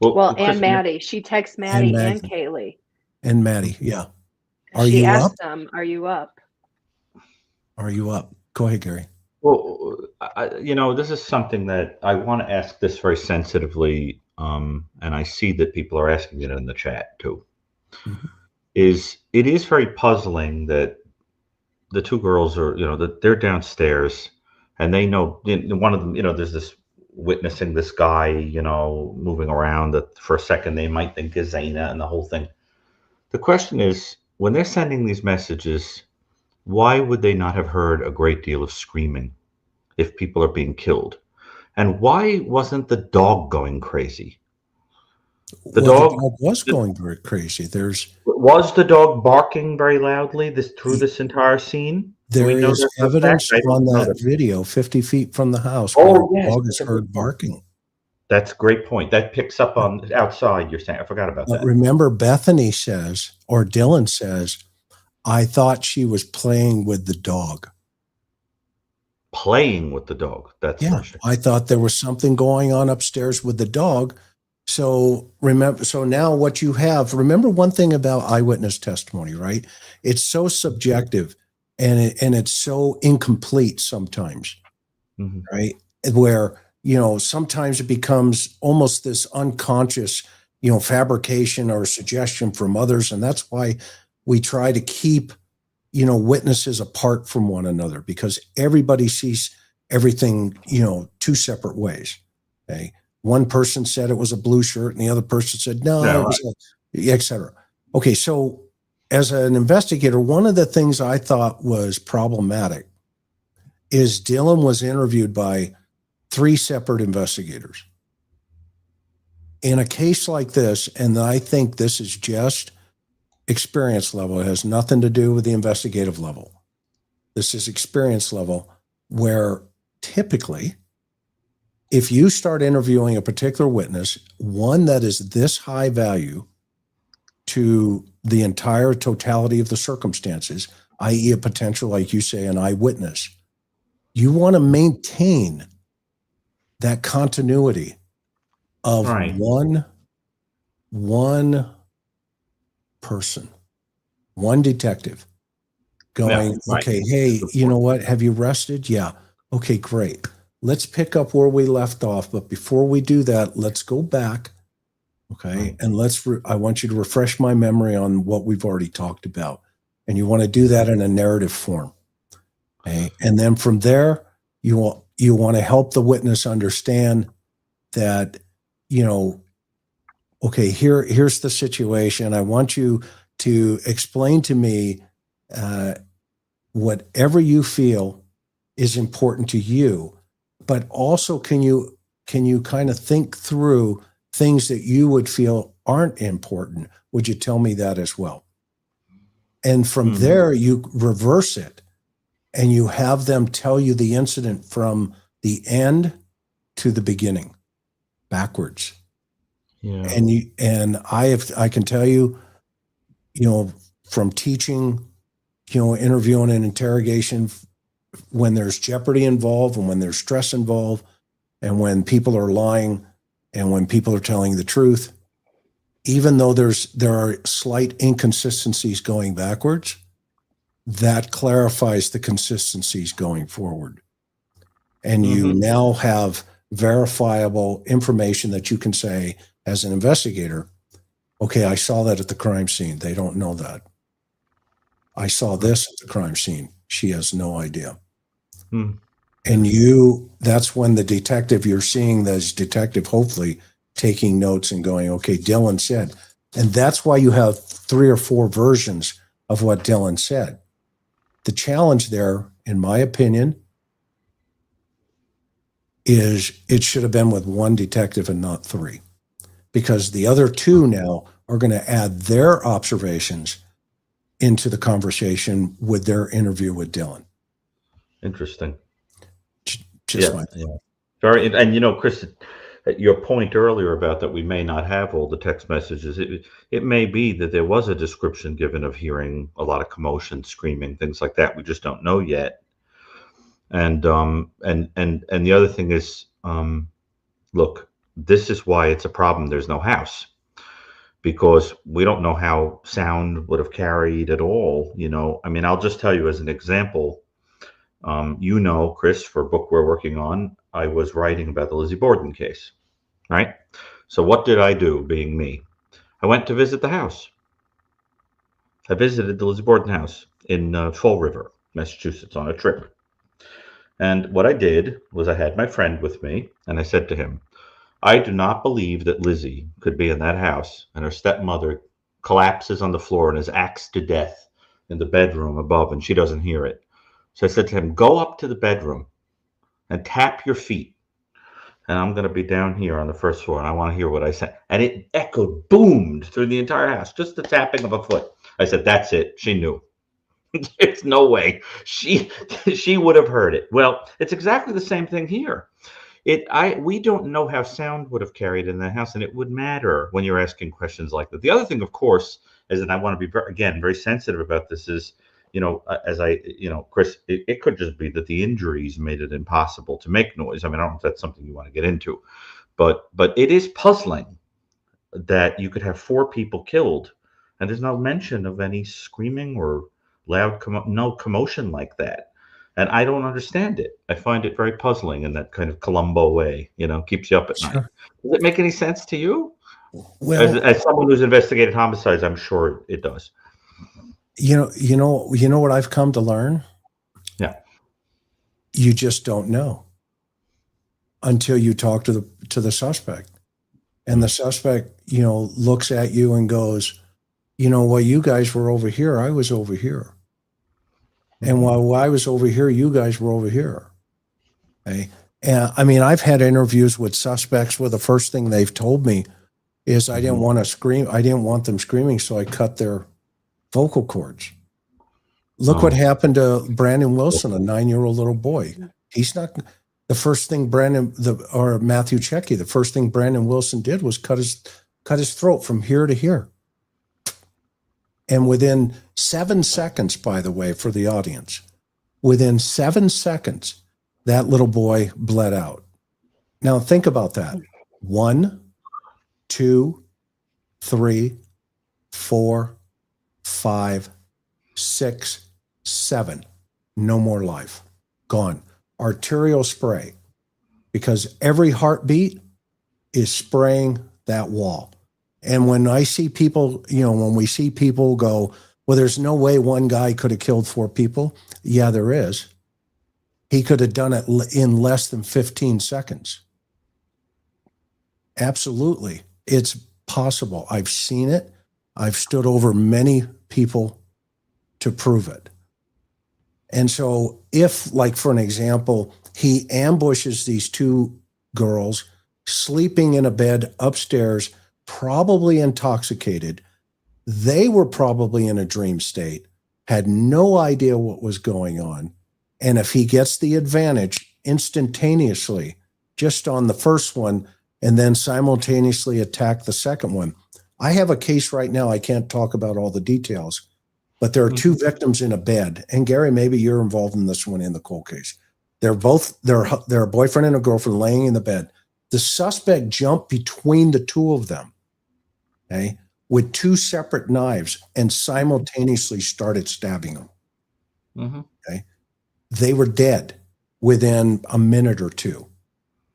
Well, and Maddie. She texts Maddie and Kaylee. And Maddie, yeah. She asked them, are you up? Are you up? Go ahead, Gary. Well, this is something that I want to ask this very sensitively, and I see that people are asking it in the chat too. Mhm. It is very puzzling that the two girls are, that they're downstairs, and they know one of them, there's this witnessing this guy, moving around that for a second they might think is Zaina and the whole thing. The question is, when they're sending these messages, why would they not have heard a great deal of screaming if people are being killed? And why wasn't the dog going crazy? The dog was going very crazy. Was the dog barking very loudly through this entire scene? Do we There know is that for a fact? evidence I don't on know that video 50 feet from the house Oh, where the yes, dog is that's a heard good point. barking. That's a great point. That picks up on outside, you're saying. I forgot about But that. remember, Bethany says, or Dillan says, I thought she was playing with the dog. Playing with the dog. That's Yeah, interesting. I thought there was something going on upstairs with the dog. So now what you have, remember one thing about eyewitness testimony, right? It's so subjective and it's so incomplete sometimes, right? Where, sometimes it becomes almost this unconscious, fabrication or suggestion from others. And that's why we try to keep, witnesses apart from one another, because everybody sees everything, two separate ways. Okay. One person said it was a blue shirt and the other person said, no, Yeah, it was et cetera. Okay. So as an investigator, one of the things I thought was problematic is Dillan was interviewed by 3 separate investigators. In a case like this, and I think this is just experience level, it has nothing to do with the investigative level. This is experience level, where typically, if you start interviewing a particular witness, one that is this high value to the entire totality of the circumstances, i.e. a potential, like you say, an eyewitness, you want to maintain that continuity of one person, one detective going, okay, hey, you know what? Have you rested? Yeah. Okay, great. Let's pick up where we left off. But before we do that, let's go back. Okay. And I want you to refresh my memory on what we've already talked about. And you want to do that in a narrative form. Okay. And then from there, you want to help the witness understand that, okay, here's the situation. I want you to explain to me whatever you feel is important to you, but also can you kind of think through things that you would feel aren't important? Would you tell me that as well? And from there, you reverse it and you have them tell you the incident from the end to the beginning, backwards. Yeah. And I can tell you, from teaching, interviewing and interrogation, when there's jeopardy involved and when there's stress involved and when people are lying and when people are telling the truth, even though there are slight inconsistencies going backwards, that clarifies the consistencies going forward. And you now have verifiable information that you can say as an investigator, okay, I saw that at the crime scene. They don't know that. I saw this at the crime scene. She has no idea. And that's when the detective, you're seeing this detective hopefully taking notes and going, okay, Dillan said. And that's why you have 3 or 4 versions of what Dillan said. The challenge there, in my opinion, is it should have been with 1 detective and not 3. Because the other 2 now are going to add their observations into the conversation with their interview with Dillan. Interesting. Yeah. Very, and Chris, your point earlier about that we may not have all the text messages. It may be that there was a description given of hearing a lot of commotion, screaming, things like that. We just don't know yet. And the other thing is, look, this is why it's a problem. There's no house, because we don't know how sound would have carried at all. I mean, I'll just tell you as an example. You know, Chris, for a book we're working on, I was writing about the Lizzie Borden case, right? So what did I do, being me? I went to visit the house. I visited the Lizzie Borden house in Fall River, Massachusetts, on a trip. And what I did was I had my friend with me, and I said to him, I do not believe that Lizzie could be in that house and her stepmother collapses on the floor and is axed to death in the bedroom above, and she doesn't hear it. So I said to him, go up to the bedroom and tap your feet. And I'm going to be down here on the first floor, and I want to hear what I said. And it echoed, boomed through the entire house, just the tapping of a foot. I said, that's it. She knew. There's no way she would have heard it. Well, it's exactly the same thing here. We don't know how sound would have carried in the house, and it would matter when you're asking questions like that. The other thing, of course, is that I want to be very sensitive about this is, Chris, it could just be that the injuries made it impossible to make noise. I mean, I don't know if that's something you want to get into, but it is puzzling that you could have 4 people killed and there's no mention of any screaming or loud no commotion like that. And I don't understand it. I find it very puzzling in that kind of Columbo way, keeps you up at night. Does it make any sense to you? Well, as someone who's investigated homicides, I'm sure it does. You know what I've come to learn? Yeah. You just don't know until you talk to the suspect. And the suspect, looks at you and goes, while you guys were over here, I was over here. And while I was over here, you guys were over here. Okay. And I mean, I've had interviews with suspects where the first thing they've told me is I didn't want to scream. I didn't want them screaming, so I cut their vocal cords. Look what happened to Brandon Wilson, a 9-year-old little boy. He's not the first thing or Matthew Checky. The first thing Brandon Wilson did was cut his throat from here to here. And within 7 seconds, by the way, for the audience, within 7 seconds, that little boy bled out. Now think about that. 1, 2, 3, 4, 5, 6, 7. No more life. Gone. Arterial spray. Because every heartbeat is spraying that wall. And when I see people, when we see people go, well, there's no way one guy could have killed 4 people. Yeah, there is. He could have done it in less than 15 seconds. Absolutely. It's possible. I've seen it. I've stood over many people to prove it. And so if, like, for an example, he ambushes these 2 girls sleeping in a bed upstairs, probably intoxicated. They were probably in a dream state, had no idea what was going on. And if he gets the advantage instantaneously, just on the first one, and then simultaneously attack the second one. I have a case right now. I can't talk about all the details, but there are 2 victims in a bed. And Gary, maybe you're involved in this one in the cold case. They're a boyfriend and a girlfriend laying in the bed. The suspect jumped between the 2 of them, okay, with 2 separate knives and simultaneously started stabbing them. Mm-hmm. Okay. They were dead within a minute or 2.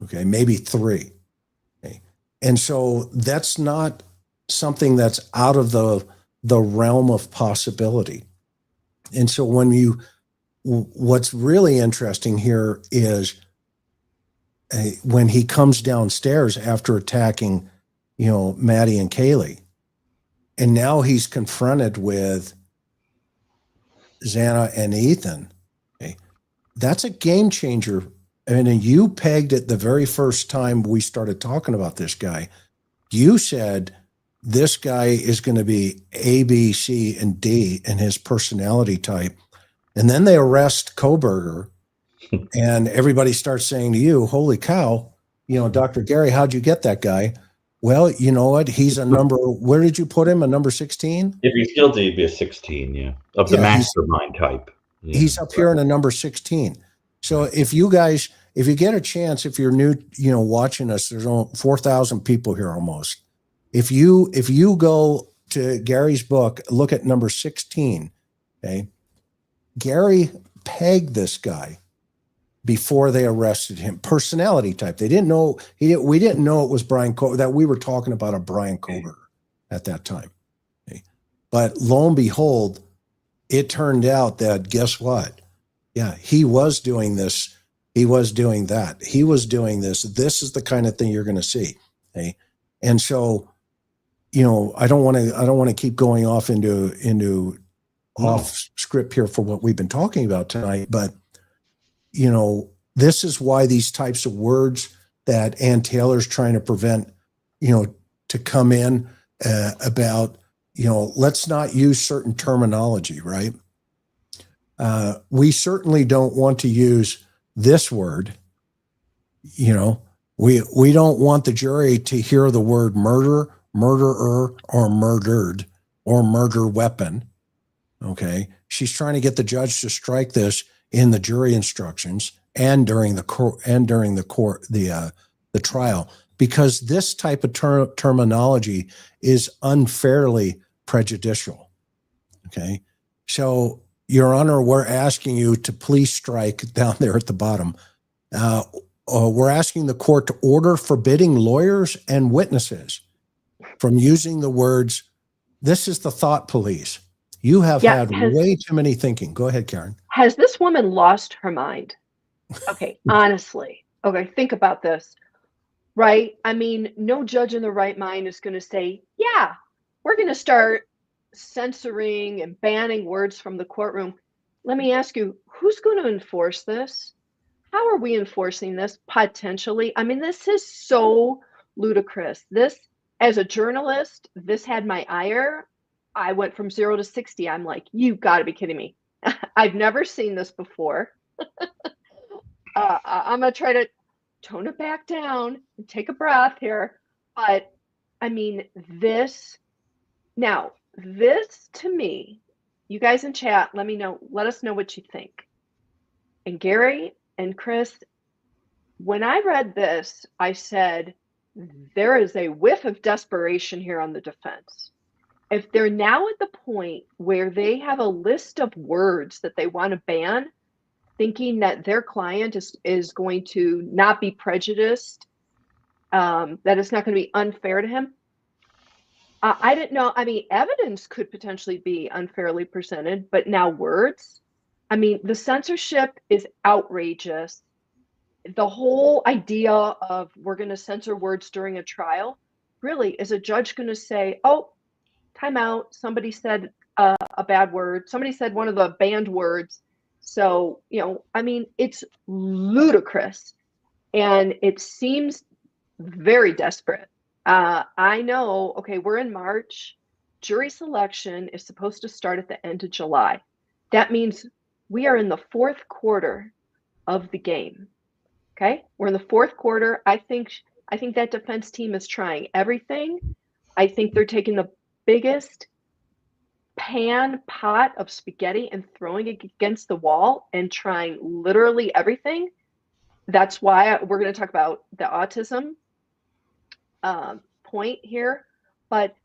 Okay. Maybe 3. Okay. And so that's not something that's out of the realm of possibility. And so what's really interesting here is when he comes downstairs after attacking, Maddie and Kaylee, and now he's confronted with Xana and Ethan. Okay. That's a game changer. And you pegged it the very first time we started talking about this guy. You said this guy is going to be A, B, C, and D in his personality type. And then they arrest Kohberger, and everybody starts saying to you, holy cow, Dr. Gary, how'd you get that guy? Well, you know what? He's a number, where did you put him? A number 16? If he's guilty, he'd be a 16, yeah. Of the mastermind type. Yeah. He's up here in a number 16. So if you get a chance, if you're new, watching us, there's only 4,000 people here almost. If you go to Gary's book, look at number 16, okay? Gary pegged this guy before they arrested him. Personality type. They didn't know we didn't know it was Bryan Kohberger, that we were talking about a Bryan Kohberger at that time. Okay. But lo and behold, it turned out that, guess what? Yeah, he was doing this. He was doing that. He was doing this. This is the kind of thing you're going to see. Okay. And so, you know, I don't want to keep going off into off script here for what we've been talking about tonight, but you know, this is why these types of words that Ann Taylor's trying to prevent, you know, to come in about, you know, let's not use certain terminology, right? We certainly don't want to use this word. You know, we don't want the jury to hear the word murder, murderer, or murdered, or murder weapon. Okay. She's trying to get the judge to strike this in the jury instructions and during the trial, because this type of terminology is unfairly prejudicial. Okay. So, Your Honor, we're asking you to please strike down there at the bottom. We're asking the court to order forbidding lawyers and witnesses from using the words, "This is the thought police." You have had way too many thinking. Go ahead, Karen. Has this woman lost her mind? Okay, honestly. Okay, think about this, right? I mean, no judge in the right mind is going to say, yeah, we're going to start censoring and banning words from the courtroom. Let me ask you, who's going to enforce this? How are we enforcing this potentially? I mean, this is so ludicrous. This, as a journalist, this had my ire. I went from 0 to 60. I'm like, you got to be kidding me. I've never seen this before. I'm going to try to tone it back down and take a breath here. But I mean, this to me, you guys in chat, let us know what you think. And Gary and Chris, when I read this, I said, there is a whiff of desperation here on the defense. If they're now at the point where they have a list of words that they want to ban, thinking that their client is going to not be prejudiced, that it's not going to be unfair to him, I didn't know. I mean, evidence could potentially be unfairly presented, but now words? I mean, the censorship is outrageous. The whole idea of we're going to censor words during a trial, really, is a judge going to say, oh, time out, somebody said a bad word, somebody said one of the banned words. So, you know, I mean, it's ludicrous and it seems very desperate. I know, okay, we're in March. Jury selection is supposed to start at the end of July. That means we are in the fourth quarter of the game. Okay, we're in the fourth quarter. I think that defense team is trying everything. I think they're taking the biggest pot of spaghetti and throwing it against the wall and trying literally everything. That's why we're going to talk about the autism point here. But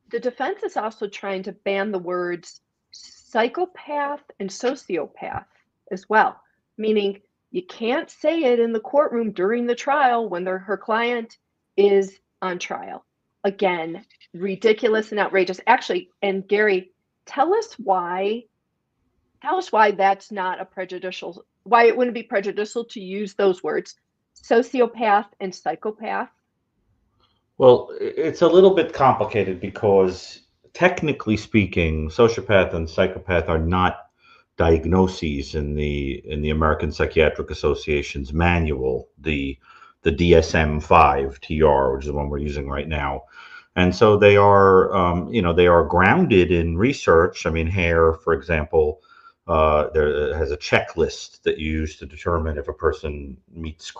the defense is also trying to ban the words psychopath and sociopath as well, meaning you can't say it in the courtroom during the trial when her client is on trial. Again, ridiculous and outrageous. Actually, and Gary, tell us why that's not a prejudicial, why it wouldn't be prejudicial to use those words, sociopath and psychopath. Well, it's a little bit complicated because technically speaking, sociopath and psychopath are not diagnoses in the American Psychiatric Association's manual, the DSM-5 TR, which is the one we're using right now. And so they are, they are grounded in research. I mean, Hare, for example, there has a checklist that you use to determine if a person meets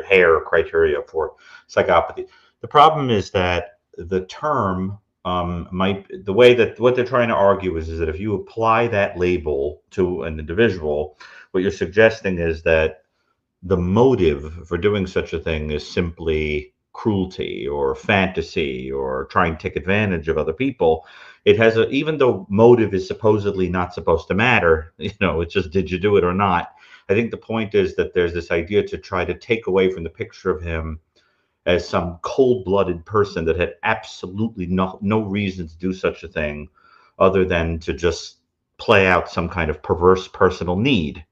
Hare criteria for psychopathy. The problem is that the term what they're trying to argue is that if you apply that label to an individual, what you're suggesting is that the motive for doing such a thing is simply cruelty or fantasy or trying to take advantage of other people. It has even though motive is supposedly not supposed to matter, it's just, did you do it or not? I think the point is that there's this idea to try to take away from the picture of him as some cold-blooded person that had absolutely no reason to do such a thing other than to just play out some kind of perverse personal need.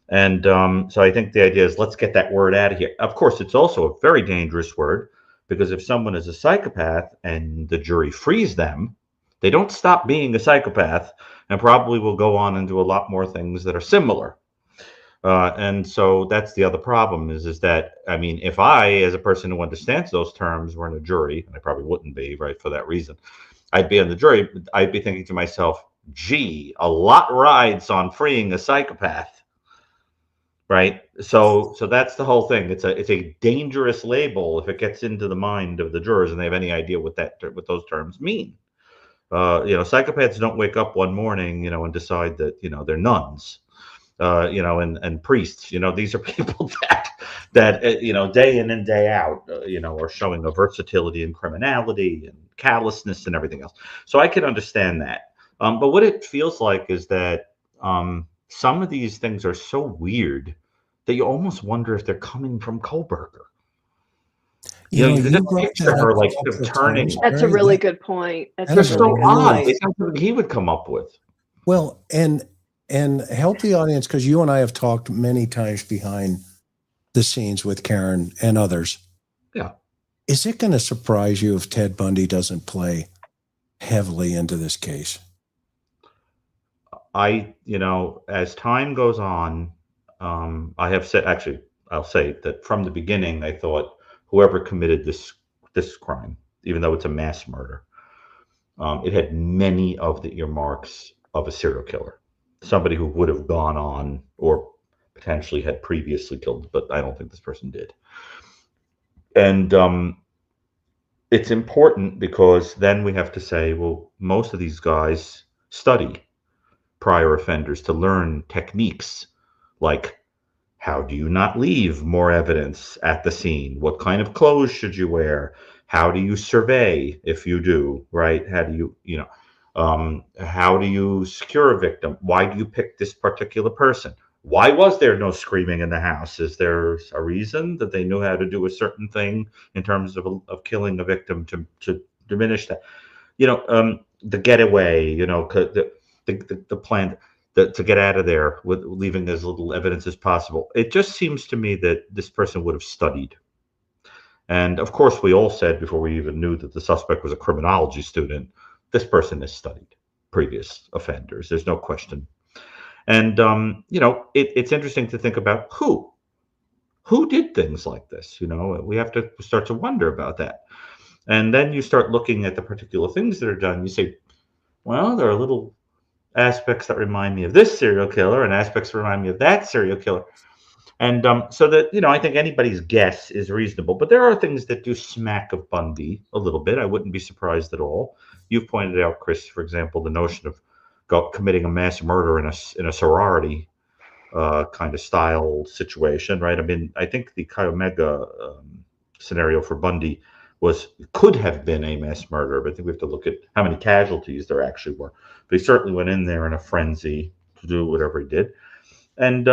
And so I think the idea is, let's get that word out of here. Of course, it's also a very dangerous word, because if someone is a psychopath and the jury frees them, they don't stop being a psychopath and probably will go on and do a lot more things that are similar. And so that's the other problem is that, I mean, if I, as a person who understands those terms, were in a jury, and I probably wouldn't be, right, for that reason, I'd be on the jury, I'd be thinking to myself, gee, a lot rides on freeing a psychopath, right? So that's the whole thing. It's a dangerous label if it gets into the mind of the jurors and they have any idea what those terms mean. Psychopaths don't wake up one morning, and decide that, they're nuns. And priests, these are people that day in and day out, are showing a versatility and criminality and callousness and everything else. So I can understand that. But what it feels like is that some of these things are so weird that you almost wonder if they're coming from Kohberger. You just picture her like turning. That's a really good point. That's so odd. It's something he would come up with. Well, and help the audience, because you and I have talked many times behind the scenes with Karen and others. Yeah. Is it going to surprise you if Ted Bundy doesn't play heavily into this case? As time goes on, I have said, actually, I'll say that from the beginning, I thought whoever committed this crime, even though it's a mass murder, it had many of the earmarks of a serial killer. Somebody who would have gone on or potentially had previously killed, but I don't think this person did. And it's important because then we have to say, well, most of these guys study prior offenders to learn techniques like, how do you not leave more evidence at the scene? What kind of clothes should you wear? How do you survey if you do, right? How do you, how do you secure a victim? Why do you pick this particular person? Why was there no screaming in the house? Is there a reason that they knew how to do a certain thing in terms of killing a victim to diminish that? The getaway, the plan to get out of there with leaving as little evidence as possible. It just seems to me that this person would have studied. And of course, we all said before we even knew that the suspect was a criminology student, this person has studied previous offenders. There's no question. And, it's interesting to think about who did things like this. We have to start to wonder about that. And then you start looking at the particular things that are done. You say, well, there are little aspects that remind me of this serial killer and aspects that remind me of that serial killer. And so that, I think anybody's guess is reasonable. But there are things that do smack of Bundy a little bit. I wouldn't be surprised at all. You've pointed out, Chris, for example, the notion of committing a mass murder in a sorority kind of style situation, right? I mean, I think the Chi Omega scenario for Bundy could have been a mass murder, but I think we have to look at how many casualties there actually were. But he certainly went in there in a frenzy to do whatever he did. And,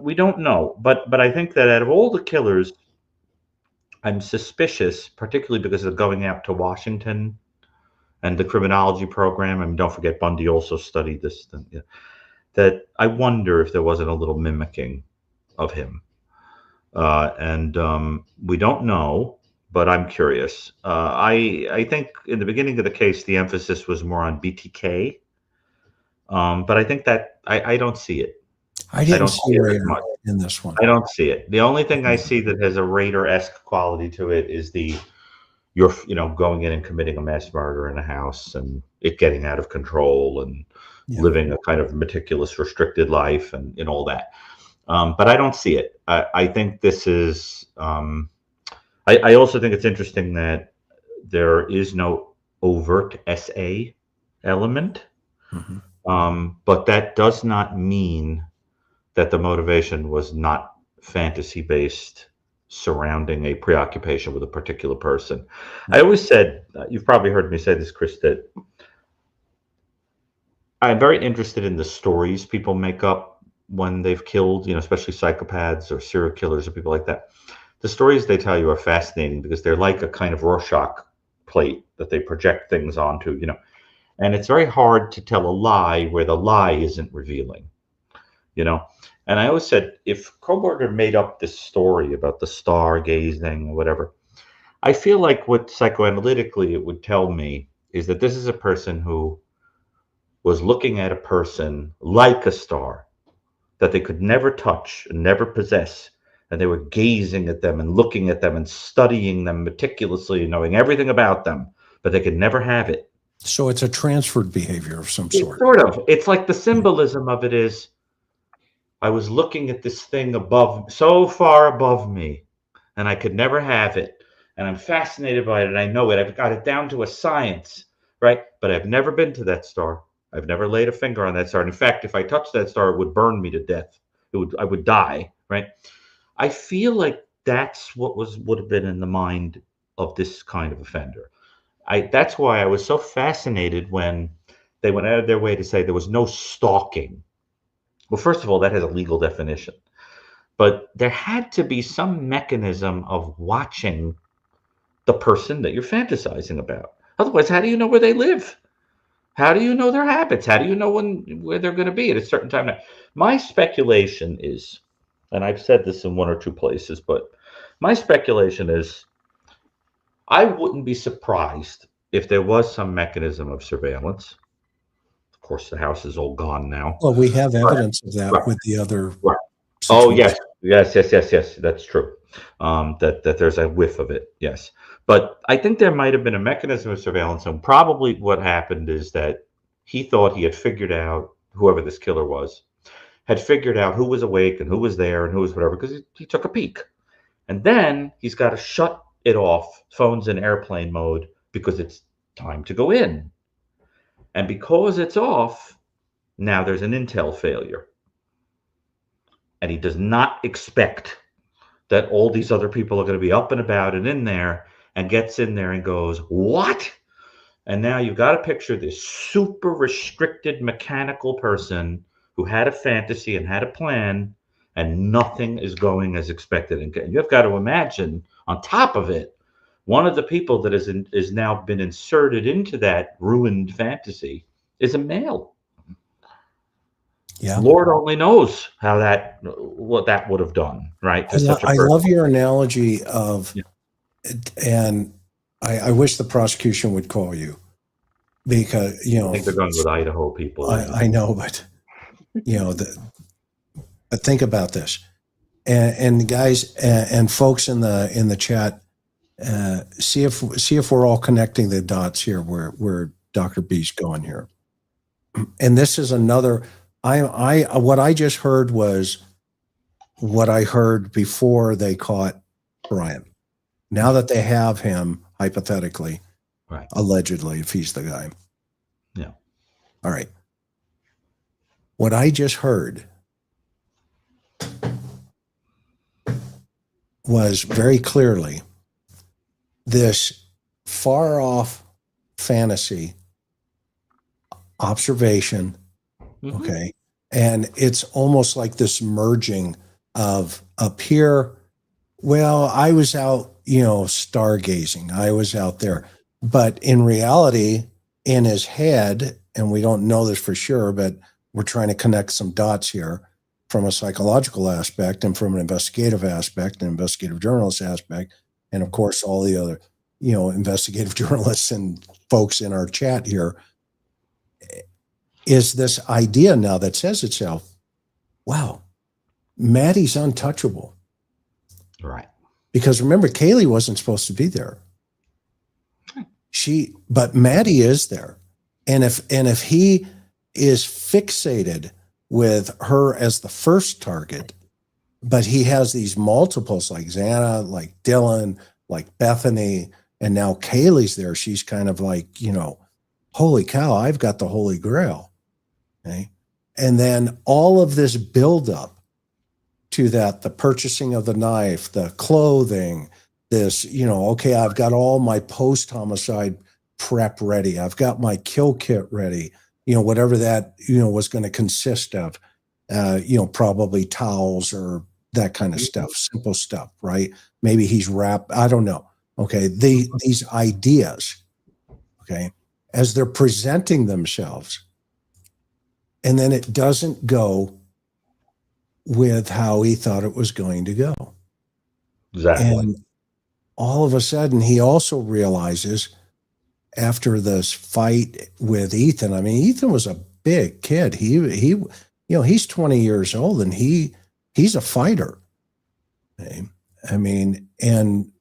we don't know. But I think that out of all the killers, I'm suspicious, particularly because of going out to Washington and the criminology program. I mean, don't forget, Bundy also studied this thing, that I wonder if there wasn't a little mimicking of him. And we don't know, but I'm curious. I think in the beginning of the case, the emphasis was more on BTK. But I think that I don't see it. I don't see it much in this one. I don't see it. The only thing I see that has a Raider-esque quality to it is you're going in and committing a mass murder in a house and it getting out of control and living a kind of meticulous, restricted life and all that. But I don't see it. I think this is. I also think it's interesting that there is no overt SA element, but that does not mean that the motivation was not fantasy-based surrounding a preoccupation with a particular person. I always said, you've probably heard me say this, Chris, that I'm very interested in the stories people make up when they've killed, especially psychopaths or serial killers or people like that. The stories they tell you are fascinating because they're like a kind of Rorschach plate that they project things onto, and it's very hard to tell a lie where the lie isn't revealing, And I always said, if Kohberger made up this story about the stargazing or whatever, I feel like what psychoanalytically it would tell me is that this is a person who was looking at a person like a star that they could never touch and never possess. And they were gazing at them and looking at them and studying them meticulously, knowing everything about them, but they could never have it. So it's a transferred behavior of some sort. Sort of. It's like the symbolism of it is, I was looking at this thing above, so far above me, and I could never have it. And I'm fascinated by it, and I know it. I've got it down to a science, right? But I've never been to that star. I've never laid a finger on that star. And in fact, if I touched that star, it would burn me to death. I would die, right? I feel like that's what would have been in the mind of this kind of offender. That's why I was so fascinated when they went out of their way to say there was no stalking. Well, first of all, that has a legal definition. But there had to be some mechanism of watching the person that you're fantasizing about. Otherwise, how do you know where they live? How do you know their habits? How do you know where they're going to be at a certain time? My speculation is, and I've said this in one or two places, but my speculation is I wouldn't be surprised if there was some mechanism of surveillance. Of course, the house is all gone now. Well, we have evidence of that with the other. Right. Oh, yes. That's true. That there's a whiff of it. Yes. But I think there might have been a mechanism of surveillance. And probably what happened is that he thought he had figured out, whoever this killer was, had figured out who was awake and who was there and who was whatever, because he took a peek. And then he's got to shut it off, phone's in airplane mode, because it's time to go in. And because it's off, now there's an intel failure. And he does not expect that all these other people are going to be up and about and in there, and gets in there and goes, what? And now you've got to picture this super restricted mechanical person who had a fantasy and had a plan, and nothing is going as expected. And you've got to imagine, on top of it, one of the people that is now been inserted into that ruined fantasy is a male. Yeah. Lord only knows what that would have done, right? I love your analogy of, and I wish the prosecution would call you, because I think they're going with Idaho people. I know, but but think about this, and guys and folks in the chat, see if we're all connecting the dots here where Dr. B's going here, and this is another. What I just heard was what I heard before they caught Bryan. Now that they have him, hypothetically, right, allegedly, if he's the guy. Yeah. All right. What I just heard was very clearly this far off fantasy observation. Mm-hmm. Okay. And it's almost like this merging of up here. Well, I was out, stargazing. I was out there. But in reality, in his head, and we don't know this for sure, but we're trying to connect some dots here from a psychological aspect and from an investigative aspect, an investigative journalist aspect, and of course, all the other, investigative journalists and folks in our chat here, is this idea now that says itself, wow, Maddie's untouchable. Right. Because remember, Kaylee wasn't supposed to be there. But Maddie is there. And if he is fixated with her as the first target, but he has these multiples like Xana, like Dillan, like Bethany, and now Kaylee's there, she's kind of like, holy cow, I've got the Holy Grail. Okay. And then all of this buildup to that, the purchasing of the knife, the clothing, this, okay, I've got all my post-homicide prep ready. I've got my kill kit ready, whatever that, was going to consist of, probably towels or that kind of stuff, simple stuff, right? Maybe he's wrapped, I don't know. Okay. These ideas, okay, as they're presenting themselves, and then it doesn't go with how he thought it was going to go. Exactly. And all of a sudden, he also realizes after this fight with Ethan, I mean, Ethan was a big kid. He's 20 years old and he's a fighter. Okay? I mean, and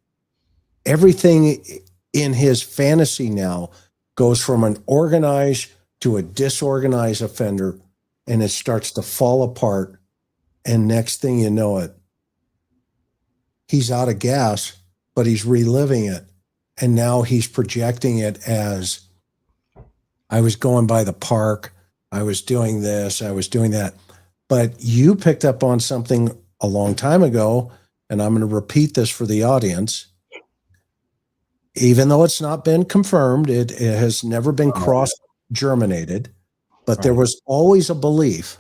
everything in his fantasy now goes from an organized to a disorganized offender, and it starts to fall apart. And next thing you know it, he's out of gas, but he's reliving it. And now he's projecting it as, I was going by the park, I was doing this, I was doing that. But you picked up on something a long time ago, and I'm going to repeat this for the audience. Even though it's not been confirmed, it has never been cross-germinated, but there was always a belief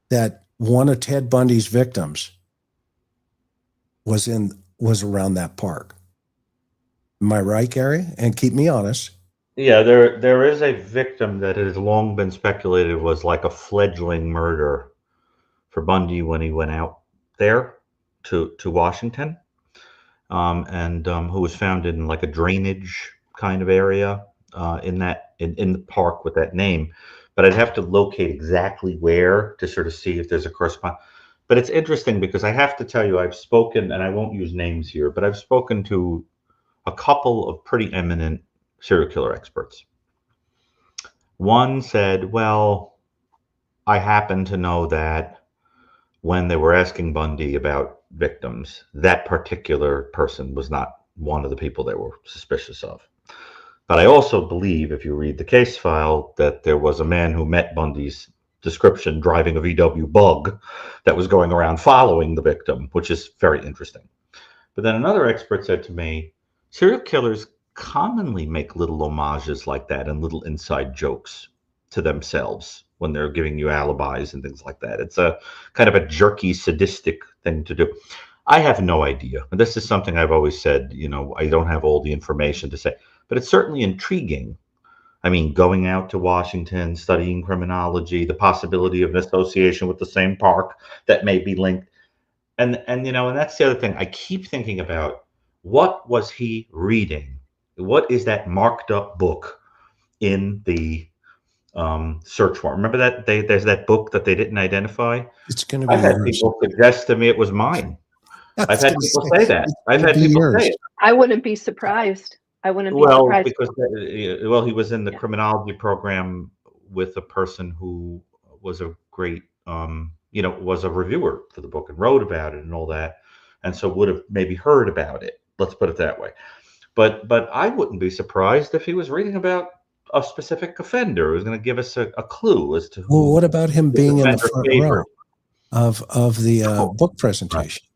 that one of Ted Bundy's victims was around that park. Am I right, Gary? And keep me honest. Yeah, there is a victim that has long been speculated was like a fledgling murder for Bundy when he went out there to Washington, and who was found in like a drainage kind of area in the park with that name. But I'd have to locate exactly where to sort of see if there's a correspondence. But it's interesting because I have to tell you, I've spoken, and I won't use names here, but I've spoken to a couple of pretty eminent serial killer experts. One said, well, I happen to know that when they were asking Bundy about victims, that particular person was not one of the people they were suspicious of. But I also believe, if you read the case file, that there was a man who met Bundy's description driving a VW Bug that was going around following the victim, which is very interesting. But then another expert said to me, serial killers commonly make little homages like that and little inside jokes to themselves when they're giving you alibis and things like that. It's a kind of a jerky, sadistic thing to do. I have no idea. This is something I've always said, I don't have all the information to say, but it's certainly intriguing. I mean, going out to Washington, studying criminology, the possibility of an association with the same park that may be linked. And that's the other thing. I keep thinking about, what was he reading? What is that marked up book in the search warrant? Remember that there's that book that they didn't identify? It's going to be I've had yours. people suggest to me it was mine. I've had people say that. I've had people say it. I wouldn't be surprised. Because he was in the criminology program with a person who was a great, was a reviewer for the book and wrote about it and all that, and so would have maybe heard about it. Let's put it that way. But I wouldn't be surprised if he was reading about a specific offender who's going to give us a clue as to who. Well, what about him being in the front row of the book presentation?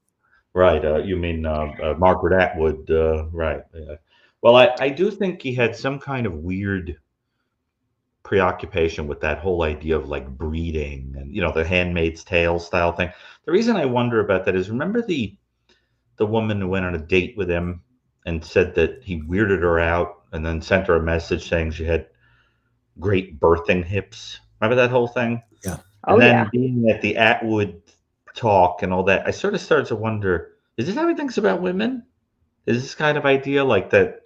Right. You mean Margaret Atwood? Right. Yeah. Well, I do think he had some kind of weird preoccupation with that whole idea of like breeding and, the Handmaid's Tale style thing. The reason I wonder about that is, remember the woman who went on a date with him and said that he weirded her out and then sent her a message saying she had great birthing hips. Remember that whole thing? Yeah. And then being at the Atwood talk and all that, I sort of started to wonder, is this how he thinks about women? Is this kind of idea like that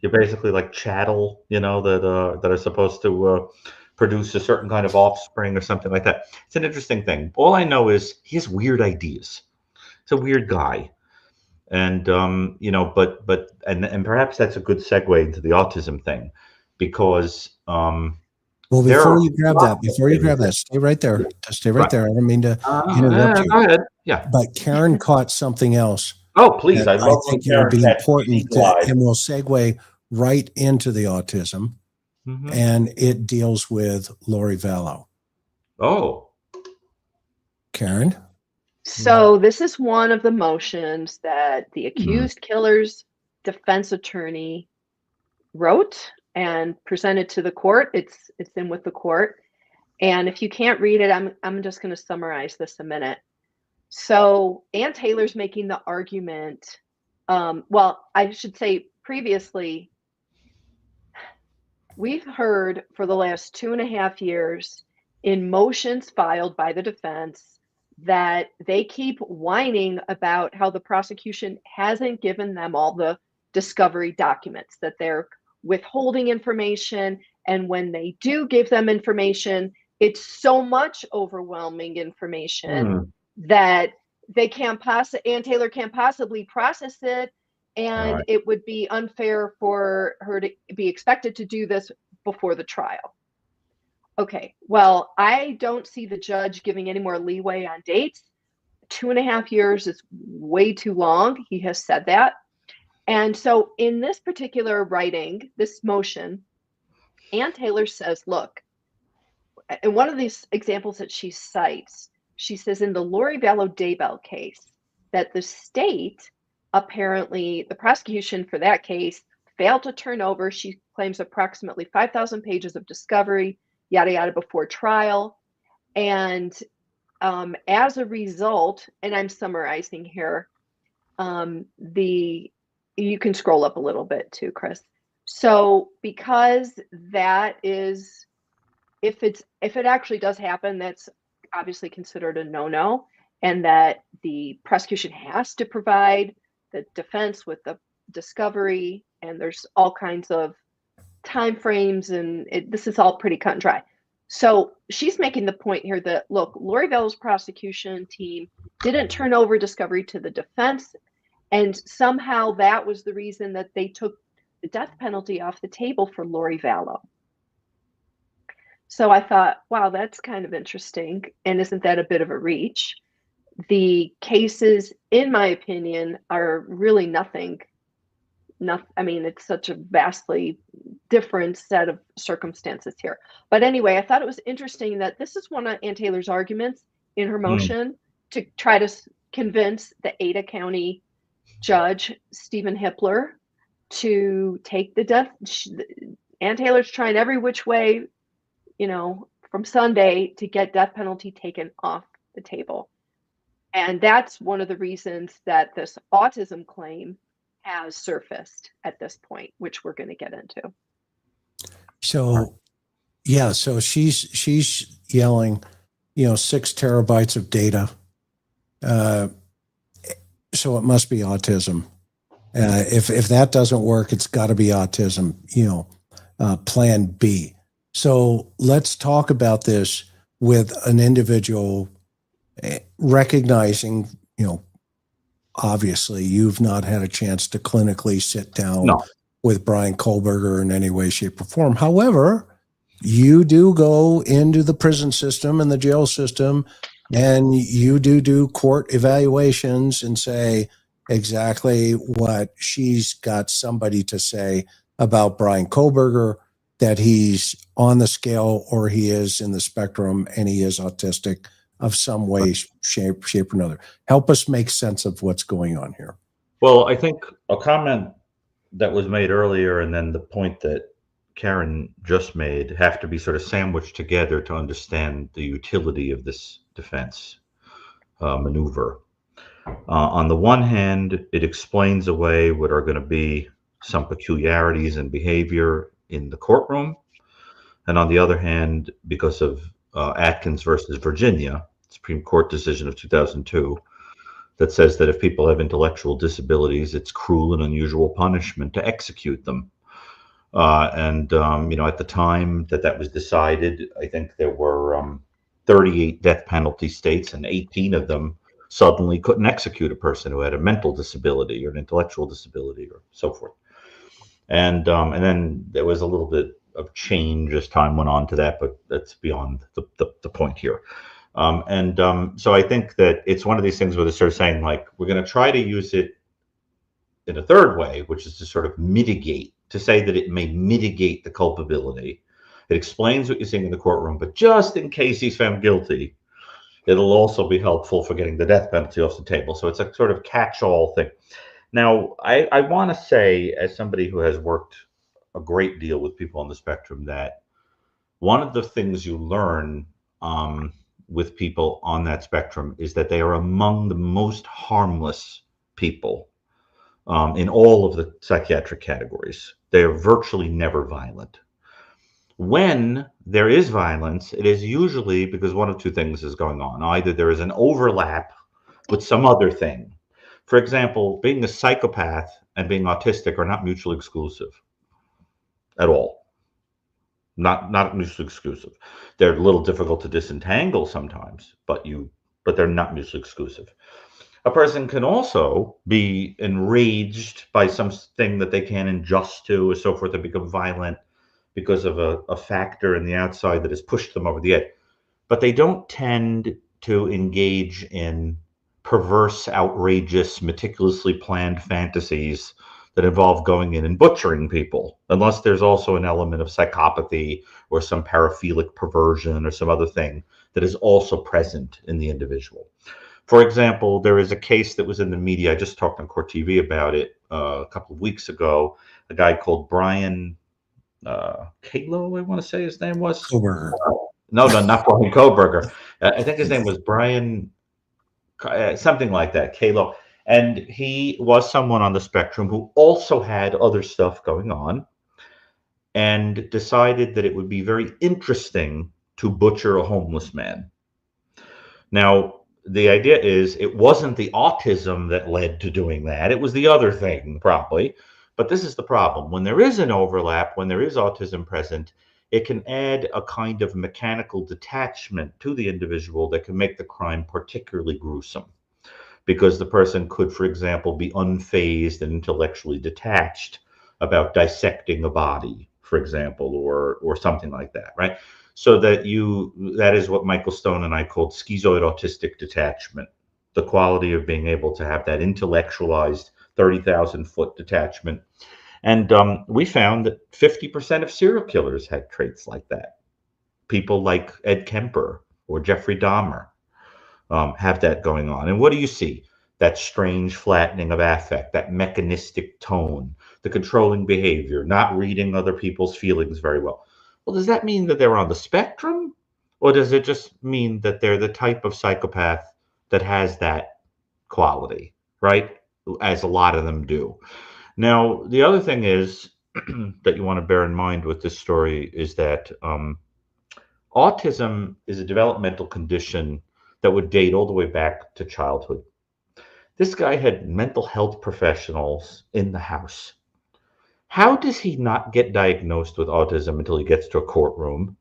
you're basically like chattel, that are supposed to produce a certain kind of offspring or something like that? It's an interesting thing. All I know is he has weird ideas. He's a weird guy. And, but perhaps that's a good segue into the autism thing, because, well, before you grab that, stay right there. Stay right there. I don't mean to interrupt you. Go ahead. Yeah. But Karen caught something else. Oh, please. I think it would be important, and we'll segue right into the autism, and it deals with Lori Vallow. Oh. Karen? So this is one of the motions that the accused killer's defense attorney wrote and presented to the court. It's in with the court. And if you can't read it, I'm just going to summarize this a minute. So Ann Taylor's making the argument. Well, I should say previously, we've heard for the last 2.5 years in motions filed by the defense that they keep whining about how the prosecution hasn't given them all the discovery documents, that they're withholding information. And when they do give them information, it's so much overwhelming information that they can't Ann Taylor can't possibly process it. And it would be unfair for her to be expected to do this before the trial. Okay, well, I don't see the judge giving any more leeway on dates. 2.5 years is way too long. He has said that. And so in this particular writing, this motion, Ann Taylor says, look, in one of these examples that she cites, she says in the Lori Vallow-Daybell case that the state, apparently the prosecution for that case, failed to turn over, she claims, approximately 5,000 pages of discovery, yada, yada, before trial. And as a result, and I'm summarizing here, you can scroll up a little bit too, Chris. So because that is, if it actually does happen, that's obviously considered a no-no, and that the prosecution has to provide the defense with the discovery, and there's all kinds of time frames, and this is all pretty cut and dry. So she's making the point here that, look, Lori Vallow's prosecution team didn't turn over discovery to the defense, and somehow that was the reason that they took the death penalty off the table for Lori Vallow. So I thought, wow, that's kind of interesting. And isn't that a bit of a reach? The cases, in my opinion, are really nothing. I mean, it's such a vastly different set of circumstances here. But anyway, I thought it was interesting that this is one of Ann Taylor's arguments in her motion to try to convince the Ada County judge, Stephen Hippler, to take the death. Ann Taylor's trying every which way, from Sunday to get death penalty taken off the table. And that's one of the reasons that this autism claim has surfaced at this point, which we're going to get into. So, yeah, so she's yelling, 6 terabytes of data. So it must be autism. If that doesn't work, it's got to be autism, plan B. So let's talk about this with an individual recognizing, obviously you've not had a chance to clinically sit down with Bryan Kohberger in any way, shape, or form. However, you do go into the prison system and the jail system, and you do court evaluations and say exactly what she's got somebody to say about Bryan Kohberger, that he's on the scale or he is in the spectrum and he is autistic of some way, shape or another. Help us make sense of what's going on here. Well, I think a comment that was made earlier and then the point that Karen just made have to be sort of sandwiched together to understand the utility of this defense maneuver. On the one hand, it explains away what are going to be some peculiarities in behavior in the courtroom. And on the other hand, because of Atkins versus Virginia, Supreme Court decision of 2002, that says that if people have intellectual disabilities, it's cruel and unusual punishment to execute them. At the time that was decided, I think there were 38 death penalty states, and 18 of them suddenly couldn't execute a person who had a mental disability or an intellectual disability or so forth. And then there was a little bit of change as time went on to that, but that's beyond the point here. So I think that it's one of these things where they're sort of saying, like, we're going to try to use it in a third way, which is to sort of mitigate, to say that it may mitigate the culpability. It explains what you're seeing in the courtroom, but just in case he's found guilty, It'll also be helpful for getting the death penalty off the table. So it's a sort of catch-all thing. Now, I want to say, as somebody who has worked a great deal with people on the spectrum, that one of the things you learn with people on that spectrum is that they are among the most harmless people in all of the psychiatric categories. They are virtually never violent. When there is violence, it is usually because one of two things is going on. Either there is an overlap with some other thing. For example, being a psychopath and being autistic are not mutually exclusive at all. Not mutually exclusive. They're a little difficult to disentangle sometimes, but they're not mutually exclusive. A person can also be enraged by something that they can't adjust to or so forth and become violent because of a factor in the outside that has pushed them over the edge. But they don't tend to engage in perverse, outrageous, meticulously planned fantasies that involve going in and butchering people, unless there's also an element of psychopathy or some paraphilic perversion or some other thing that is also present in the individual. For example, there is a case that was in the media. I just talked on Court TV about it a couple of weeks ago. A guy called Bryan Kohberger, I want to say his name was. Kohberger. No, not Bryan Kohberger. I think his name was Bryan, something like that, Kalo. And he was someone on the spectrum who also had other stuff going on and decided that it would be very interesting to butcher a homeless man. Now, the idea is it wasn't the autism that led to doing that. It was the other thing, probably. But this is the problem. When there is an overlap, when there is autism present, it can add a kind of mechanical detachment to the individual that can make the crime particularly gruesome. Because the person could, for example, be unfazed and intellectually detached about dissecting a body, for example, or something like that, right? So that is what Michael Stone and I called schizoid autistic detachment, the quality of being able to have that intellectualized 30,000-foot detachment. And we found that 50% of serial killers had traits like that. People like Ed Kemper or Jeffrey Dahmer have that going on. And what do you see? That strange flattening of affect, that mechanistic tone, the controlling behavior, not reading other people's feelings very well. Well, does that mean that they're on the spectrum? Or does it just mean that they're the type of psychopath that has that quality, right? As a lot of them do. Now, the other thing is that you want to bear in mind with this story is that autism is a developmental condition that would date all the way back to childhood. This guy had mental health professionals in the house. How does he not get diagnosed with autism until he gets to a courtroom?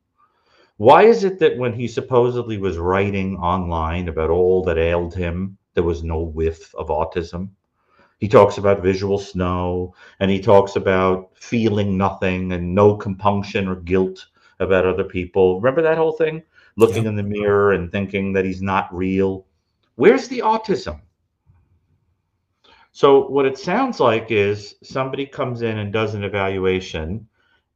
Why is it that when he supposedly was writing online about all that ailed him, there was no whiff of autism? He talks about visual snow, and he talks about feeling nothing and no compunction or guilt about other people. Remember that whole thing? Looking in the mirror and thinking that he's not real. Where's the autism? So what it sounds like is somebody comes in and does an evaluation,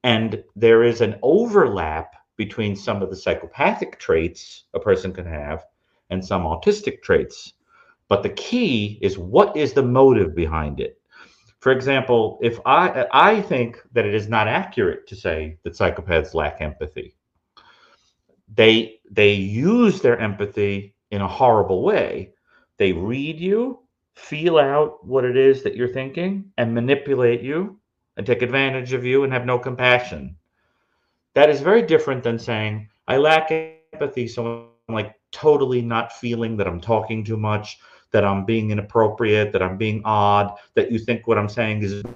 and there is an overlap between some of the psychopathic traits a person can have and some autistic traits. But the key is, what is the motive behind it? For example, if I think that it is not accurate to say that psychopaths lack empathy. They use their empathy in a horrible way. They read you, feel out what it is that you're thinking, and manipulate you and take advantage of you and have no compassion. That is very different than saying, I lack empathy, so I'm like totally not feeling that I'm talking too much, that I'm being inappropriate, that I'm being odd, that you think what I'm saying is not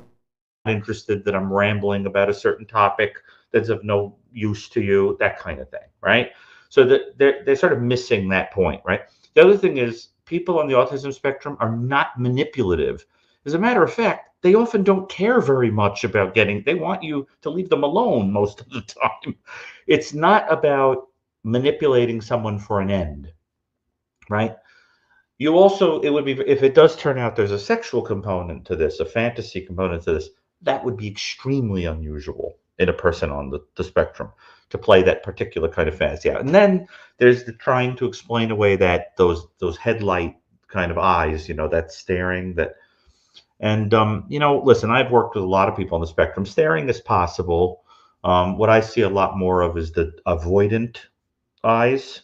interested, that I'm rambling about a certain topic that's of no use to you, that kind of thing, right? So that they're sort of missing that point, right? The other thing is, people on the autism spectrum are not manipulative. As a matter of fact, they often don't care very much about they want you to leave them alone most of the time. It's not about manipulating someone for an end, right? You also, it would be, if it does turn out there's a sexual component to this, a fantasy component to this, that would be extremely unusual in a person on the spectrum. to play that particular kind of fantasy out. And then there's the trying to explain away that those headlight kind of eyes, that staring, that. And listen, I've worked with a lot of people on the spectrum. Staring is possible. What I see a lot more of is the avoidant eyes,